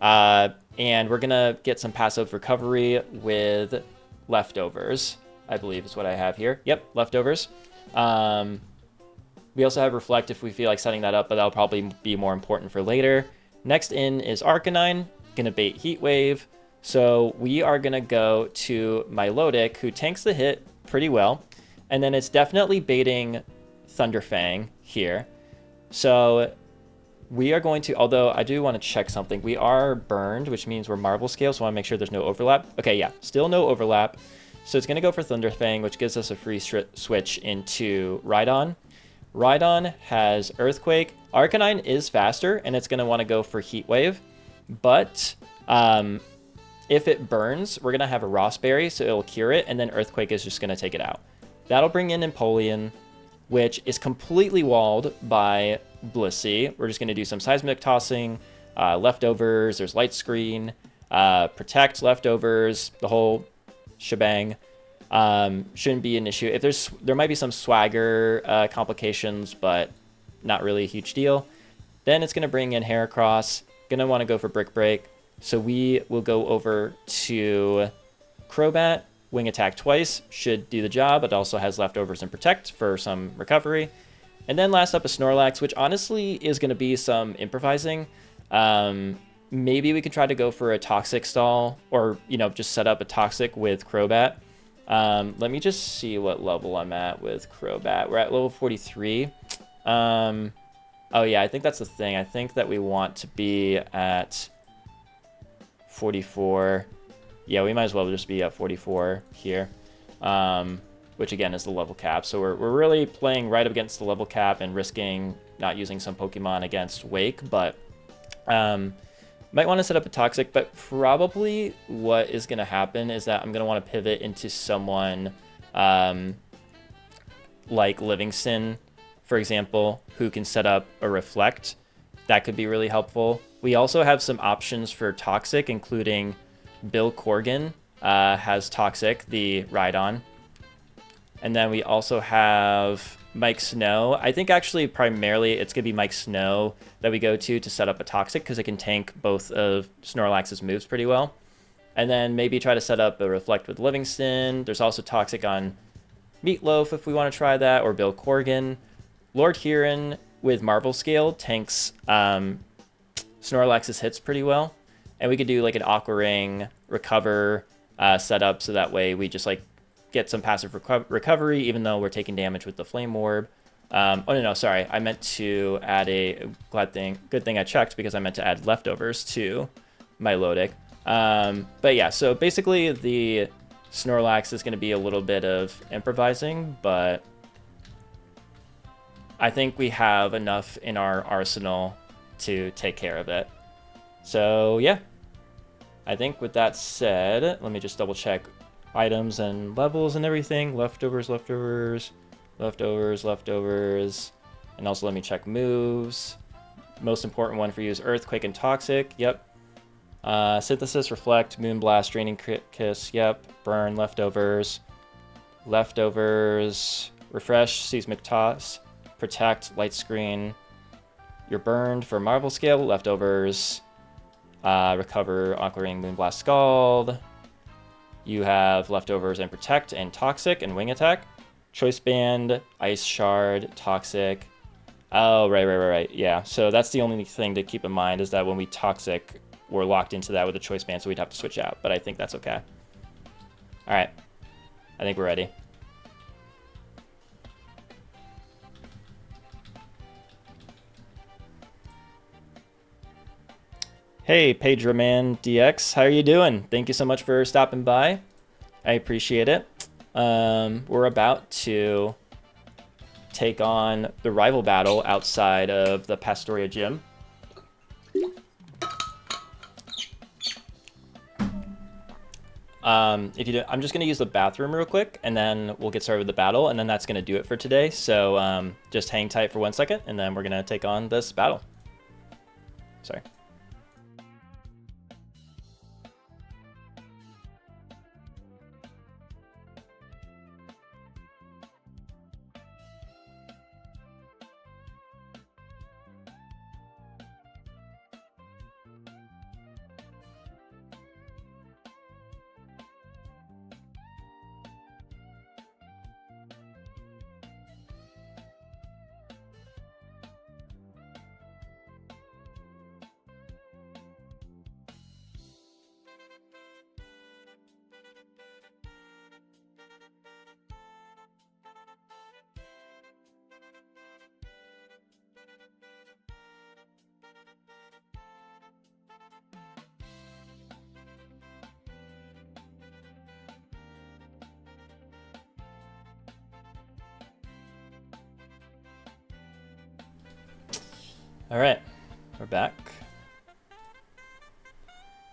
And we're going to get some passive recovery with Leftovers, I believe is what I have here. Yep, Leftovers. We also have Reflect if we feel like setting that up, but that'll probably be more important for later. Next in is Arcanine, gonna bait Heat Wave. So we are gonna go to Milotic, who tanks the hit pretty well. And then it's definitely baiting Thunderfang here. So we are going to, although I do want to check something. We are burned, which means we're Marble Scale, so I want to make sure there's no overlap. Okay, yeah, still no overlap. So it's going to go for Thunderfang, which gives us a free switch into Rhydon. Rhydon has Earthquake. Arcanine is faster, and it's going to want to go for Heat Wave. But if it burns, we're going to have a Rossberry, so it'll cure it, and then Earthquake is just going to take it out. That'll bring in Empoleon, which is completely walled by Blissey. We're just going to do some Seismic Tossing, Leftovers, there's Light Screen, Protect, Leftovers, the whole shebang. Shouldn't be an issue. If there might be some Swagger complications, but not really a huge deal. Then it's going to bring in Heracross, going to want to go for Brick Break. So we will go over to Crobat. Wing Attack twice should do the job. It also has Leftovers and Protect for some recovery. And then last up is Snorlax, which honestly is going to be some improvising. Maybe we could try to go for a Toxic stall, or, just set up a Toxic with Crobat. Let me just see what level I'm at with Crobat. We're at level 43. Oh yeah, I think that's the thing. I think that we want to be at 44. Yeah, we might as well just be at 44 here, which again is the level cap. So we're really playing right up against the level cap and risking not using some Pokemon against Wake, but might want to set up a Toxic. But probably what is going to happen is that I'm going to want to pivot into someone like Livingston, for example, who can set up a Reflect. That could be really helpful. We also have some options for Toxic, including Bill Corgan, has Toxic, the Rhydon. And then we also have Mike Snow. I think actually primarily it's going to be Mike Snow that we go to set up a Toxic because it can tank both of Snorlax's moves pretty well. And then maybe try to set up a Reflect with Livingston. There's also Toxic on Meatloaf if we want to try that, or Bill Corgan. Lord Huron with Marvel Scale tanks Snorlax's hits pretty well. And we could do like an Aqua Ring recover setup so that way we just like get some passive recovery even though we're taking damage with the Flame Orb. Oh no, sorry. I meant to add a good thing I checked because I meant to add leftovers to my Lodic. But yeah, so basically the Snorlax is going to be a little bit of improvising, but I think we have enough in our arsenal to take care of it. So yeah, I think with that said, let me just double check items and levels and everything. Leftovers. And also let me check moves. Most important one for you is Earthquake and Toxic. Yep. Synthesis, Reflect, Moonblast, Draining Kiss. Yep. Burn, Leftovers. Refresh, Seismic Toss. Protect, Light Screen. You're burned for Marvel Scale. Leftovers. Recover, Aqua Ring, Moonblast, Scald. You have Leftovers and Protect and Toxic and Wing Attack. Choice Band, Ice Shard, Toxic. Oh, right. Yeah, so that's the only thing to keep in mind is that when we Toxic, we're locked into that with a Choice Band, so we'd have to switch out, but I think that's okay. All right, I think we're ready. Hey, Pedroman DX, how are you doing? Thank you so much for stopping by. I appreciate it. We're about to take on the rival battle outside of the Pastoria gym. If you do, I'm just going to use the bathroom real quick, and then we'll get started with the battle, and then that's going to do it for today. So just hang tight for 1 second, and then we're going to take on this battle. Sorry. All right, we're back.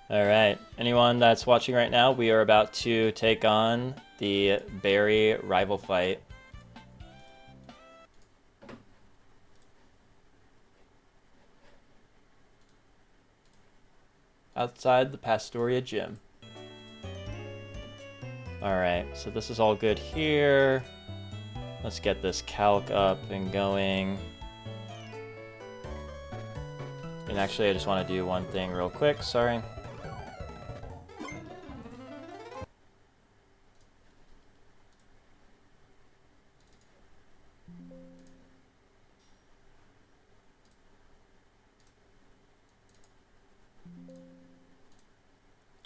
All right, anyone that's watching right now, we are about to take on the Berry rival fight. Outside the Pastoria gym. All right, so this is all good here. Let's get this calc up and going. And actually, I just want to do one thing real quick, sorry.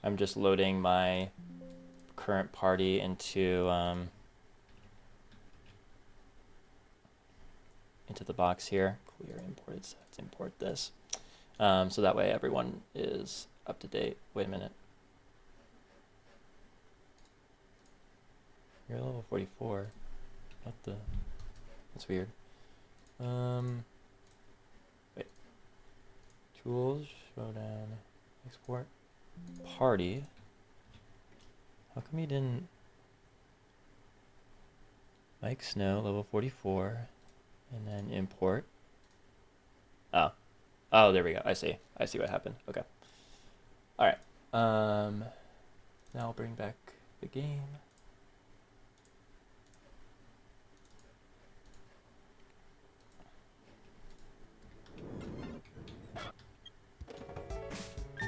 I'm just loading my current party into the box here. Clear imported sets, import this. So that way everyone is up to date. Wait a minute. You're level 44. What the? That's weird. Wait. Tools, showdown, export, party. How come you didn't? Mike Snow, level 44, and then import. Oh, there we go. I see what happened. Okay. All right. Now I'll bring back the game.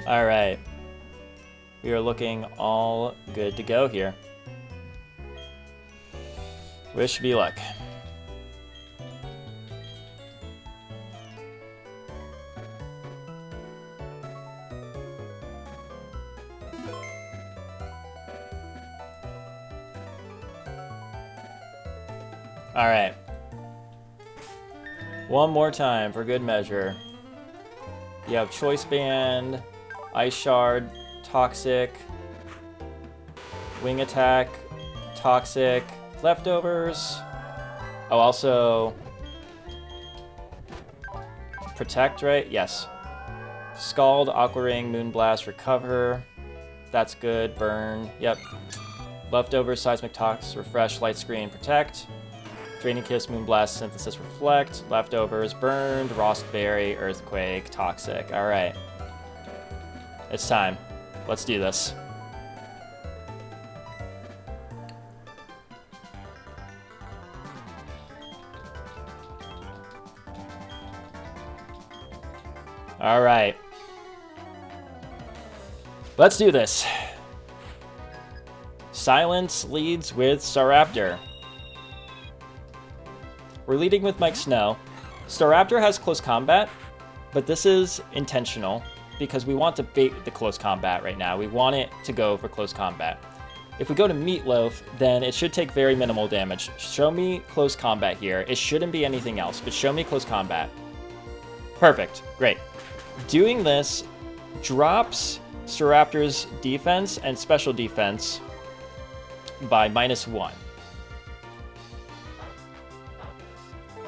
All right. We are looking all good to go here. Wish me luck. All right. One more time for good measure. You have Choice Band, Ice Shard, Toxic, Wing Attack, Toxic, Leftovers. Oh, also Protect, right? Yes. Scald, Aqua Ring, Moonblast, Recover. That's good. Burn. Yep. Leftovers, Seismic Tox, Refresh, Light Screen, Protect. Draining Kiss, Moonblast, Synthesis, Reflect. Leftovers, Burned, Rostberry, Earthquake, Toxic. All right. It's time. Let's do this. All right. Let's do this. Silence leads with Staraptor. We're leading with Mike Snow. Staraptor has close combat, but this is intentional because we want to bait the close combat right now. We want it to go for close combat. If we go to Meatloaf, then it should take very minimal damage. Show me close combat here. It shouldn't be anything else, but show me close combat. Perfect. Great. Doing this drops Staraptor's defense and special defense by -1.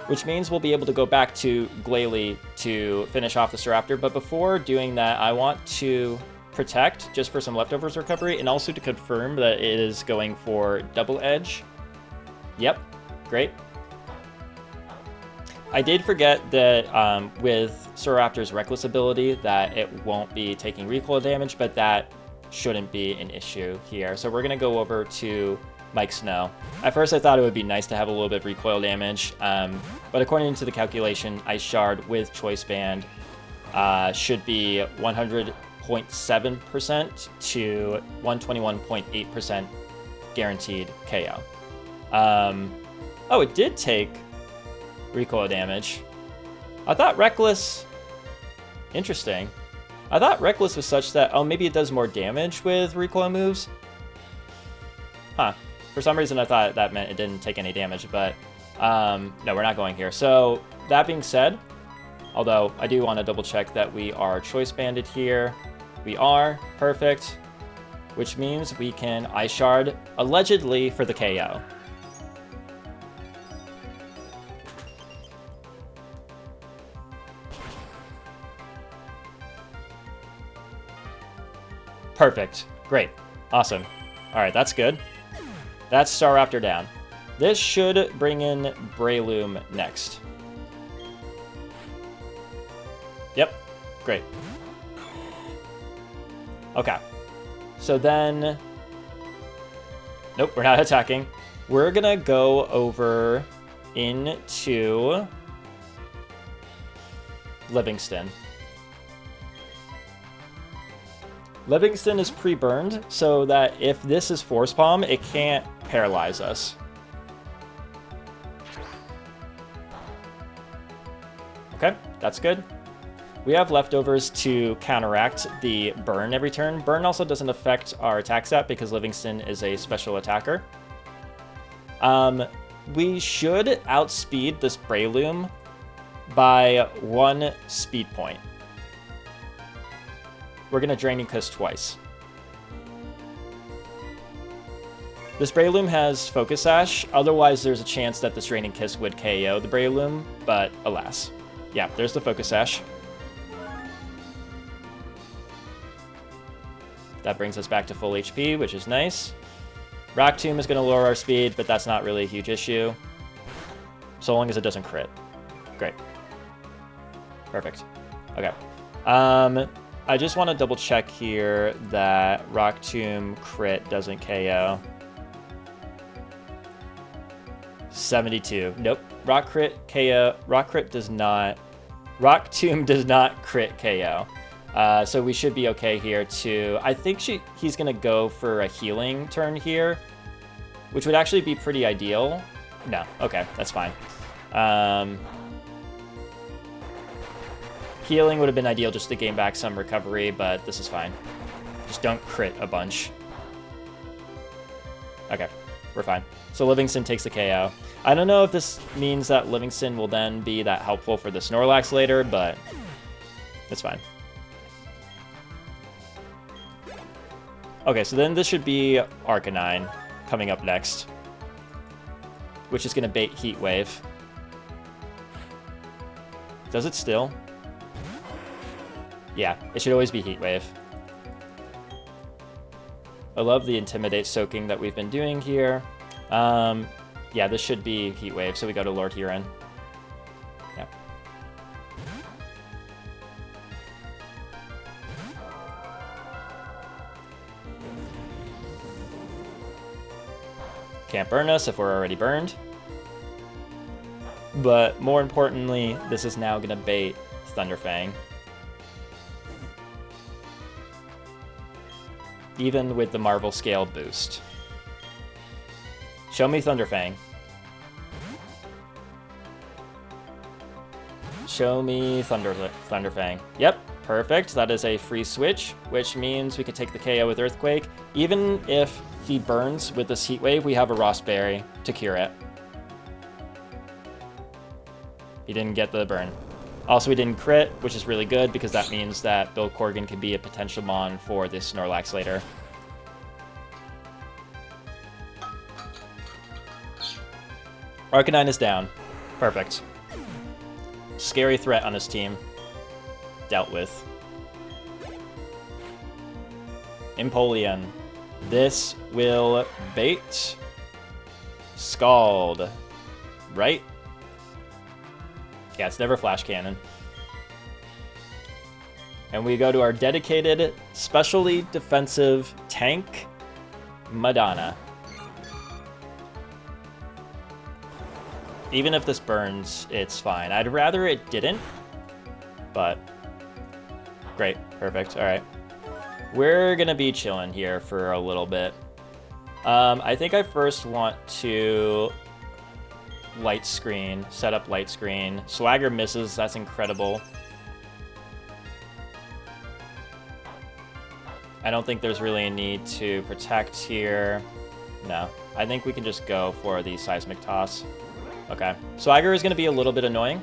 Which means we'll be able to go back to Glalie to finish off the Staraptor. But before doing that, I want to Protect just for some Leftovers recovery and also to confirm that it is going for Double Edge. Yep, great. I did forget that with Staraptor's Reckless ability that it won't be taking recoil damage, but that shouldn't be an issue here. So we're going to go over to Mike Snow. At first I thought it would be nice to have a little bit of recoil damage, but according to the calculation, Ice Shard with Choice Band should be 100.7% to 121.8% guaranteed KO. Oh, it did take recoil damage. I thought Reckless... Interesting. I thought Reckless was such that... Oh, maybe it does more damage with recoil moves? Huh. For some reason, I thought that meant it didn't take any damage, but no, we're not going here. So that being said, although I do want to double check that we are Choice Banded here. We are. Perfect. Which means we can Ice Shard, allegedly, for the KO. Perfect. Great. Awesome. All right, that's good. That's Staraptor down. This should bring in Breloom next. Yep. Great. Okay. So then... Nope, we're not attacking. We're gonna go over into Livingston. Livingston is pre-burned, so that if this is Force Palm, it can't paralyze us. Okay, that's good. We have Leftovers to counteract the burn every turn. Burn also doesn't affect our attack stat because Livingston is a special attacker. We should outspeed this Breloom by 1 speed point. We're going to Draining Kiss twice. This Breloom has Focus Sash, otherwise there's a chance that this Draining Kiss would KO the Breloom, but alas. Yeah, there's the Focus Sash. That brings us back to full HP, which is nice. Rock Tomb is going to lower our speed, but that's not really a huge issue. So long as it doesn't crit. Great. Perfect. Okay. I just want to double check here that Rock Tomb crit doesn't KO. 72. Nope. Rock crit KO. Rock crit does not. Rock Tomb does not crit KO. So we should be okay here too. I think he's going to go for a healing turn here, which would actually be pretty ideal. No. Okay, that's fine. Healing would have been ideal just to gain back some recovery, but this is fine. Just don't crit a bunch. Okay, we're fine. So Livingston takes the KO. I don't know if this means that Livingston will then be that helpful for the Snorlax later, but it's fine. Okay, so then this should be Arcanine coming up next, which is going to bait Heat Wave. Does it still? Yeah, it should always be Heat Wave. I love the Intimidate soaking that we've been doing here. Yeah, this should be Heat Wave, so we go to Lord Huron. Yeah. Can't burn us if we're already burned. But more importantly, this is now going to bait Thunderfang. Even with the Marvel Scale boost. Show me Thunderfang. Show me Thunderfang. Yep, perfect. That is a free switch, which means we can take the KO with Earthquake. Even if he burns with this Heat Wave, we have a Rossberry to cure it. He didn't get the burn. Also, we didn't crit, which is really good because that means that Bill Corgan can be a potential mon for this Snorlax later. Arcanine is down. Perfect. Scary threat on his team. Dealt with. Empoleon. This will bait Scald. Right? Yeah, it's never Flash Cannon. And we go to our dedicated, specially defensive tank, Madonna. Even if this burns, it's fine. I'd rather it didn't, but great, perfect, all right. We're gonna be chilling here for a little bit. I think I first want to light screen, set up light screen. Swagger misses, that's incredible. I don't think there's really a need to protect here. No, I think we can just go for the Seismic Toss. Okay, Swagger is going to be a little bit annoying,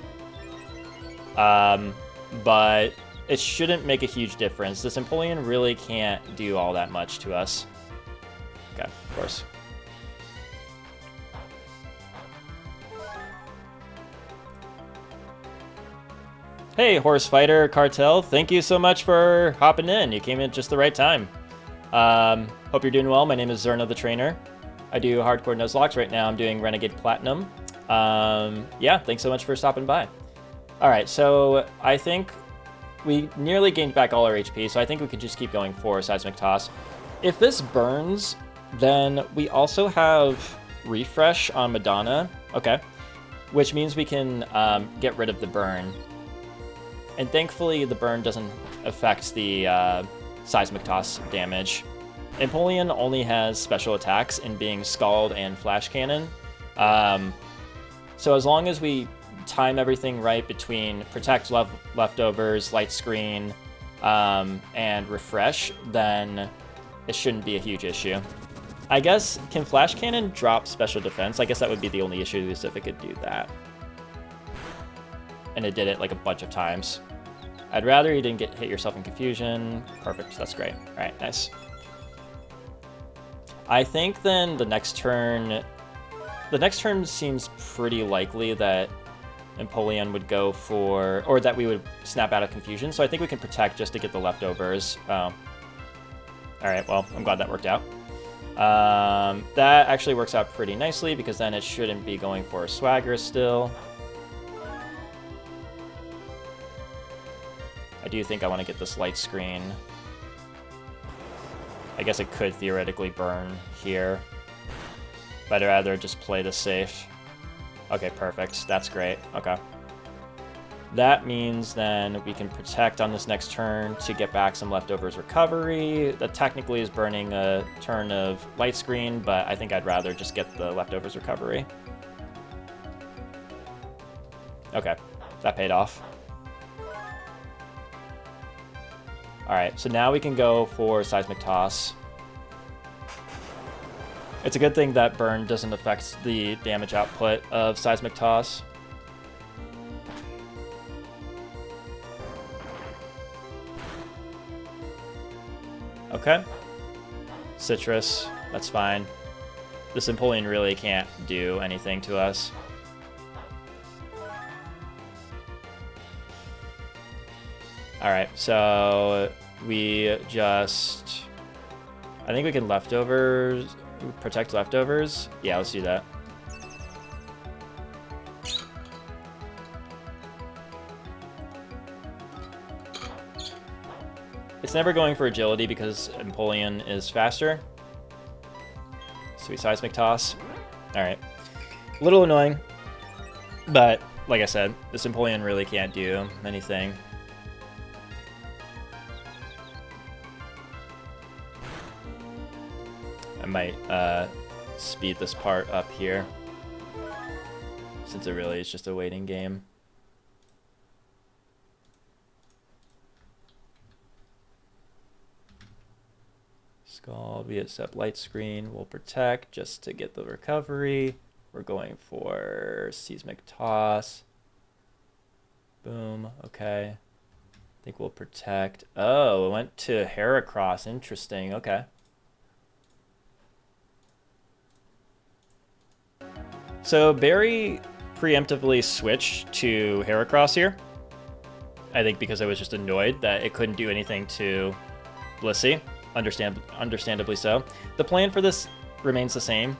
but it shouldn't make a huge difference. This Empoleon really can't do all that much to us. Okay, of course. Hey, Horse Fighter Cartel, thank you so much for hopping in. You came in at just the right time. Hope you're doing well. My name is Zerna the Trainer. I do hardcore Nuzlocke. Right now I'm doing Renegade Platinum. Yeah, thanks so much for stopping by. All right, so I think we nearly gained back all our HP, so I think we could just keep going for Seismic Toss. If this burns, then we also have Refresh on Madonna. Okay, which means we can get rid of the burn. And thankfully, the burn doesn't affect the Seismic Toss damage. Empoleon only has special attacks in being Scald and Flash Cannon. So as long as we time everything right between Protect Leftovers, Light Screen, and Refresh, then it shouldn't be a huge issue. I guess, can Flash Cannon drop Special Defense? I guess that would be the only issue, is if it could do that. And it did it like a bunch of times. I'd rather you didn't hit yourself in confusion. Perfect, that's great. All right, nice. I think then the next turn seems pretty likely that Empoleon would go for, or that we would snap out of confusion. So I think we can protect just to get the leftovers. Oh. All right, well, I'm glad that worked out. That actually works out pretty nicely because then it shouldn't be going for a Swagger still. I do think I want to get this light screen. I guess it could theoretically burn here, but I'd rather just play this safe. Okay, perfect. That's great. Okay. That means then we can protect on this next turn to get back some leftovers recovery. That technically is burning a turn of light screen, but I think I'd rather just get the leftovers recovery. Okay, that paid off. Alright, so now we can go for Seismic Toss. It's a good thing that burn doesn't affect the damage output of Seismic Toss. Okay. Citrus, that's fine. This Empoleon really can't do anything to us. Alright, so we just... I think we can leftovers... protect leftovers? Yeah, let's do that. It's never going for agility because Empoleon is faster. So we Seismic Toss. Alright. A little annoying, but like I said, this Empoleon really can't do anything. I might speed this part up here, since it really is just a waiting game. Scald, we accept light screen, we'll protect just to get the recovery. We're going for Seismic Toss. Boom, okay. I think we'll protect. Oh, it went to Heracross, interesting, okay. So Barry preemptively switched to Heracross here. I think because I was just annoyed that it couldn't do anything to Blissey. Understandably so. The plan for this remains the same,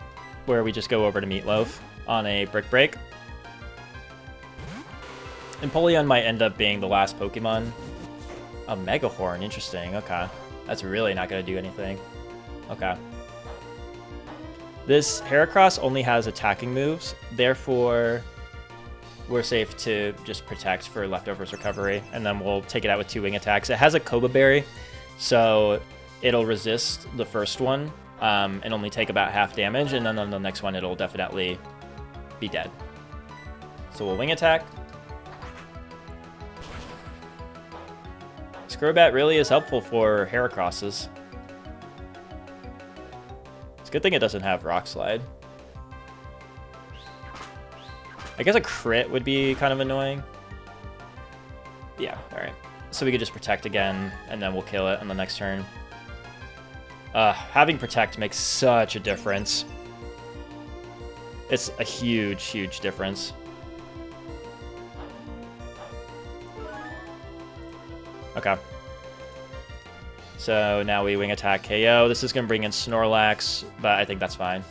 where we just go over to Meatloaf on a Brick Break. Empoleon might end up being the last Pokemon. A Megahorn, interesting, okay. That's really not going to do anything. Okay. This Heracross only has attacking moves, therefore we're safe to just protect for leftovers recovery, and then we'll take it out with 2 wing attacks. It has a Koba Berry, so it'll resist the first one and only take about half damage, and then on the next one it'll definitely be dead. So we'll wing attack. Scrobat really is helpful for Heracrosses. It's a good thing it doesn't have Rock Slide. I guess a crit would be kind of annoying. Yeah, alright. So we could just protect again, and then we'll kill it on the next turn. Having protect makes such a difference. It's a huge, huge difference. Okay. So now we wing attack KO. This is going to bring in Snorlax, but I think that's fine.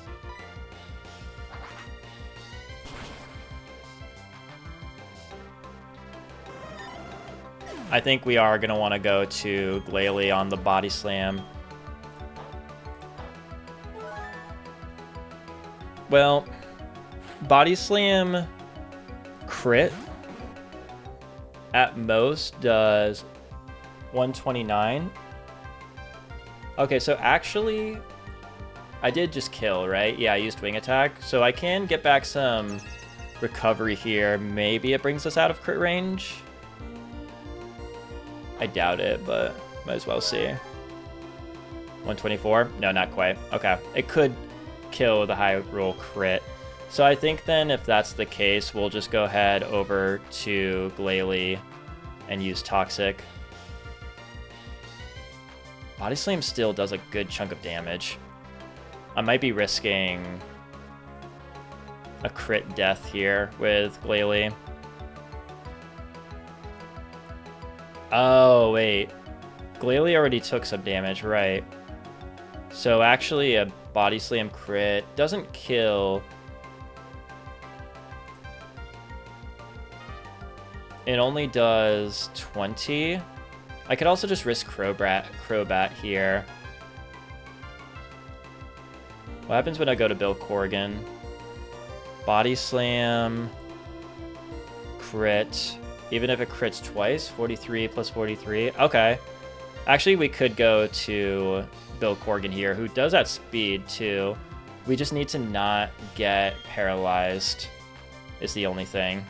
I think we are going to want to go to Glalie on the Body Slam. Well, Body Slam crit at most does 129. Okay, so actually, I did just kill, right? Yeah, I used wing attack, so I can get back some recovery here. Maybe it brings us out of crit range. I doubt it, but might as well see. 124? No, not quite. Okay, it could kill the high roll crit. So I think then if that's the case, we'll just go ahead over to Glalie and use Toxic. Body Slam still does a good chunk of damage. I might be risking a crit death here with Glalie. Oh, wait. Glalie already took some damage, right? So actually a Body Slam crit doesn't kill. It only does 20. I could also just risk Crobat here. What happens when I go to Bill Corrigan? Body Slam, crit. Even if it crits twice, 43 plus 43. Okay. Actually, we could go to Bill Corrigan here, who does have speed too. We just need to not get paralyzed is the only thing.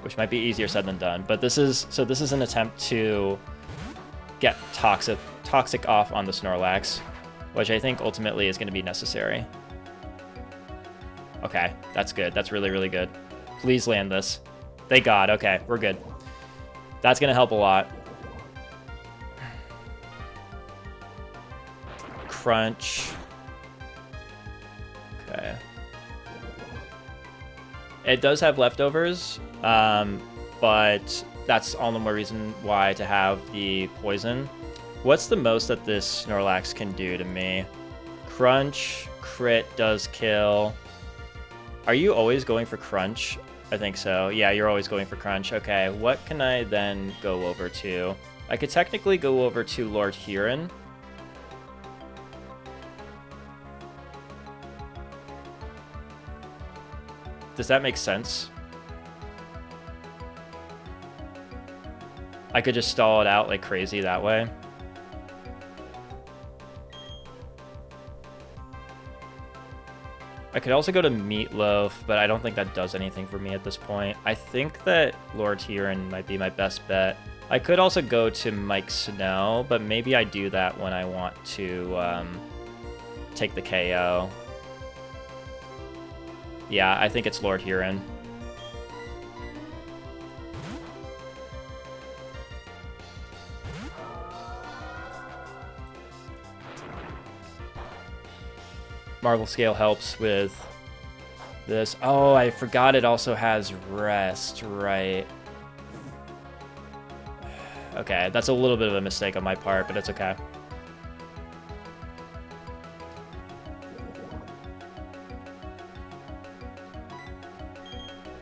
Which might be easier said than done. But this is an attempt to get toxic off on the Snorlax, which I think ultimately is going to be necessary. Okay, that's good. That's really, really good. Please land this. Thank God. Okay, we're good. That's going to help a lot. Crunch. Okay. It does have leftovers, but that's all the more reason why to have the poison. What's the most that this Snorlax can do to me? Crunch, crit does kill. Are you always going for Crunch? I think so. Yeah, you're always going for Crunch. Okay, what can I then go over to? I could technically go over to Lord Huron. Does that make sense? I could just stall it out like crazy that way. I could also go to Meatloaf, but I don't think that does anything for me at this point. I think that Lord Huron might be my best bet. I could also go to Mike Snow, but maybe I do that when I want to take the KO. Yeah, I think it's Lord Huron. Marvel Scale helps with this. Oh, I forgot it also has Rest, right? Okay, that's a little bit of a mistake on my part, but it's okay.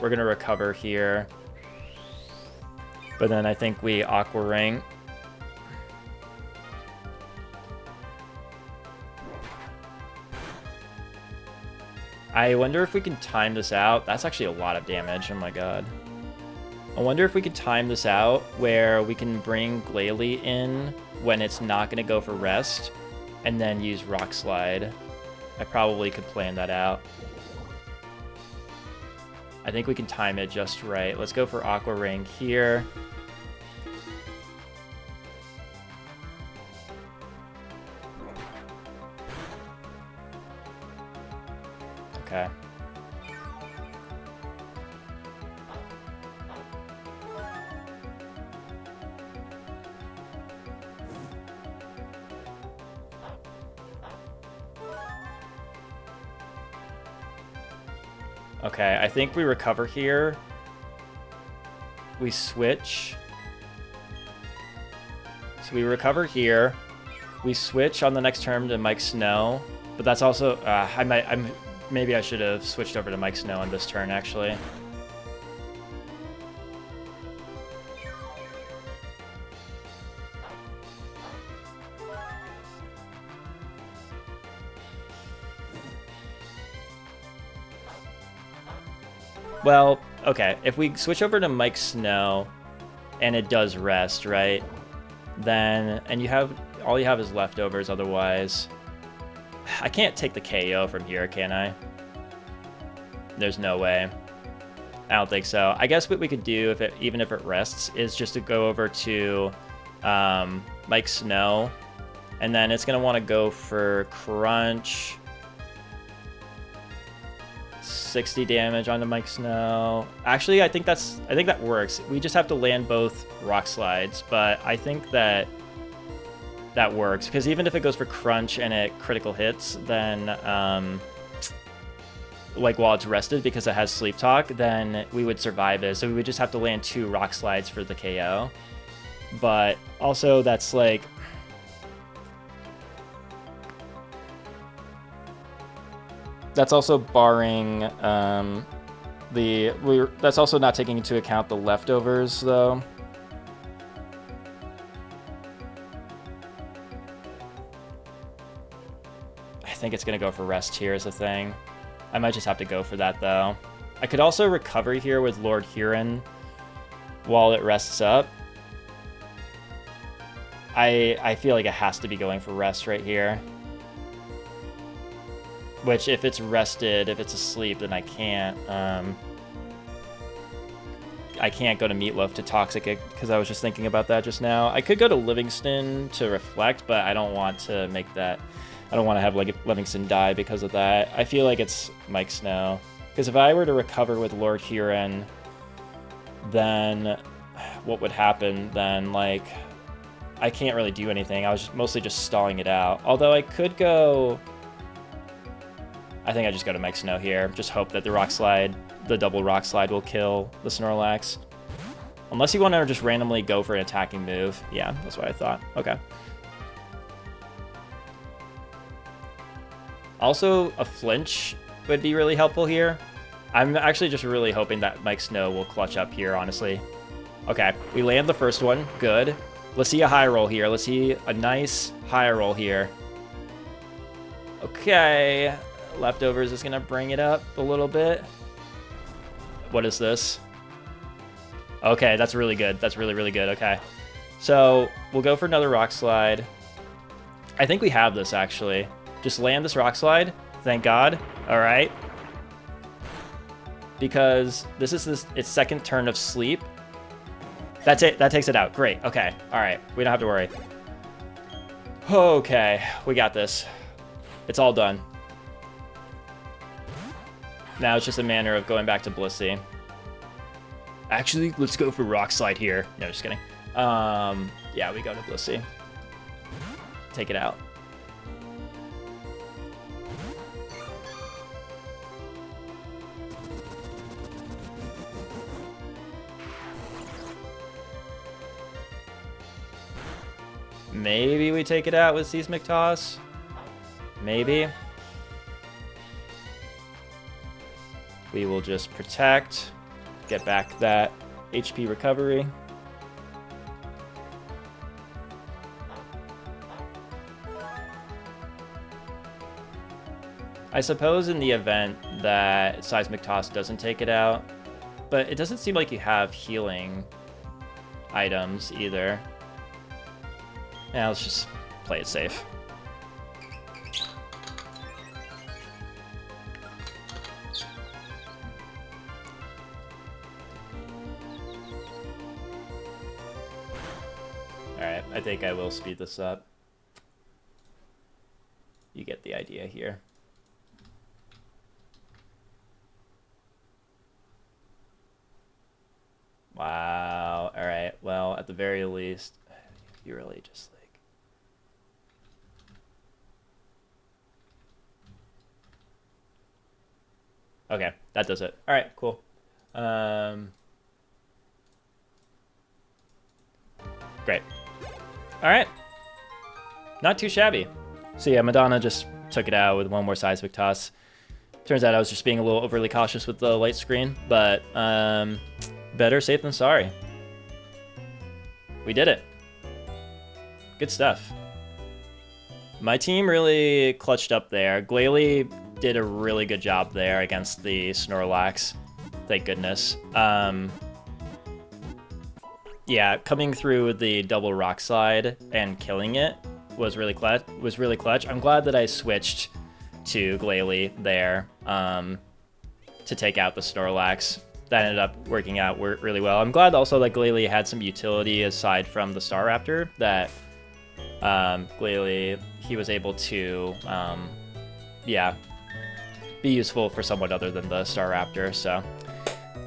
We're gonna recover here. But then I think we Aqua Ring. I wonder if we can time this out. That's actually a lot of damage. Oh my god. I wonder if we could time this out where we can bring Glalie in when it's not going to go for Rest and then use Rock Slide. I probably could plan that out. I think we can time it just right. Let's go for Aqua Ring here. Okay. Okay, I think we recover here. We switch. So we recover here. We switch on the next turn to Mike Snow, but that's also maybe I should have switched over to Mike Snow on this turn actually. Well, okay, if we switch over to Mike Snow and it does Rest, right? Then, and all you have is leftovers otherwise. I can't take the KO from here, can I? There's no way. I don't think so. I guess what we could do, even if it rests, is just to go over to Mike Snow, and then it's gonna want to go for Crunch. 60 damage onto Mike Snow. Actually, I think that works. We just have to land both Rock Slides, but I think that works because even if it goes for Crunch and it critical hits, then like while it's rested because it has Sleep Talk, then we would survive it. So we would just have to land 2 Rock Slides for the KO. But also that's like that's also barring that's also not taking into account the leftovers though. think it's going to go for rest here is the thing. I might just have to go for that, though. I could also recover here with Lord Huron while it rests up. I feel like it has to be going for rest right here. Which, if it's rested, if it's asleep, then I can't go to Meatloaf to Toxic it, because I was just thinking about that just now. I could go to Livingston to Reflect, but I don't want to make that... I don't want to have like Livingston die because of that. I feel like it's Mike Snow. Because if I were to recover with Lord Huron, then what would happen then? Like, I can't really do anything. I was mostly just stalling it out. Although I could go... I think I just go to Mike Snow here. Just hope that the Rock Slide, the double Rock Slide will kill the Snorlax. Unless you want to just randomly go for an attacking move. Yeah, that's what I thought. Okay. Also, a flinch would be really helpful here. I'm actually just really hoping that Mike Snow will clutch up here, honestly. Okay, we land the first one. Good. Let's see a high roll here. Let's see a nice high roll here. Okay. Leftovers is going to bring it up a little bit. What is this? Okay, that's really good. That's really, really good. Okay. So we'll go for another Rock Slide. I think we have this, actually. Just land this Rock Slide. Thank God. All right. Because this is its second turn of sleep. That's it. That takes it out. Great. Okay. All right. We don't have to worry. Okay. We got this. It's all done. Now it's just a matter of going back to Blissey. Actually, let's go for Rock Slide here. No, just kidding. Yeah, we go to Blissey. Take it out. Maybe we take it out with Seismic Toss. Maybe. We will just protect, get back that HP recovery. I suppose in the event that Seismic Toss doesn't take it out, but it doesn't seem like you have healing items either. Yeah, let's just play it safe. Alright, I think I will speed this up. You get the idea here. Wow. Alright, well, at the very least, you really just like... Okay, that does it. Alright, cool. Great. Alright. Not too shabby. So yeah, Madonna just took it out with one more Seismic Toss. Turns out I was just being a little overly cautious with the light screen, but better safe than sorry. We did it. Good stuff. My team really clutched up there. Glalie did a really good job there against the Snorlax. Thank goodness. Yeah, coming through the double Rock Slide and killing it was really clutch. I'm glad that I switched to Glalie there to take out the Snorlax. That ended up working out really well. I'm glad also that Glalie had some utility aside from the Staraptor, that Glalie, he was able to, yeah, be useful for someone other than the Staraptor, so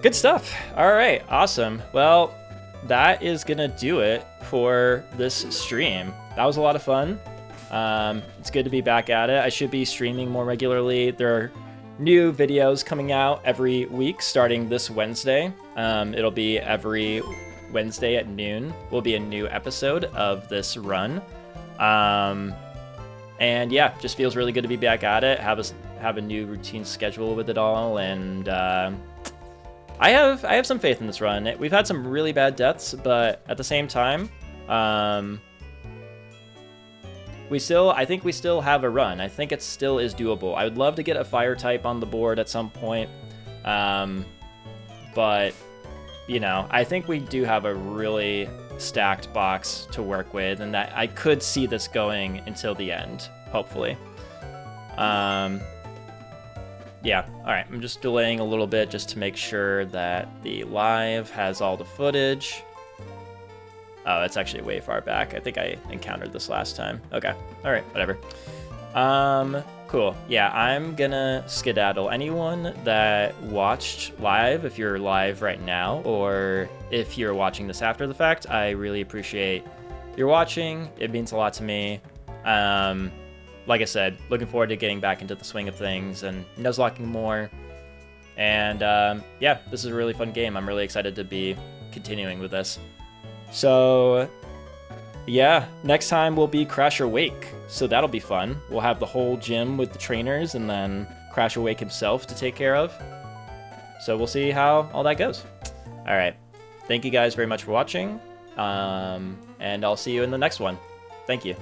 good stuff. All right, awesome. Well, that is gonna do it for this stream. That was a lot of fun. It's good to be back at it. I should be streaming more regularly. There are new videos coming out every week starting this Wednesday. It'll be every Wednesday at noon will be a new episode of this run. And yeah, just feels really good to be back at it, have a new routine schedule with it all, and I have some faith in this run. We've had some really bad deaths, but at the same time, I think we still have a run. I think it still is doable. I would love to get a fire type on the board at some point. But, you know, I think we do have a really stacked box to work with, and that I could see this going until the end, hopefully. Yeah, all right, I'm just delaying a little bit just to make sure that the live has all the footage. Oh, it's actually way far back. I think I encountered this last time. Okay, all right, whatever. Cool. Yeah, I'm gonna skedaddle. Anyone that watched live, if you're live right now, or if you're watching this after the fact, I really appreciate your watching. It means a lot to me. Like I said, looking forward to getting back into the swing of things and Nuzlocking more. And yeah, this is a really fun game. I'm really excited to be continuing with this. So yeah, next time will be Crash or Wake. So that'll be fun. We'll have the whole gym with the trainers and then Crash or Wake himself to take care of. So we'll see how all that goes. All right. Thank you guys very much for watching. And I'll see you in the next one. Thank you.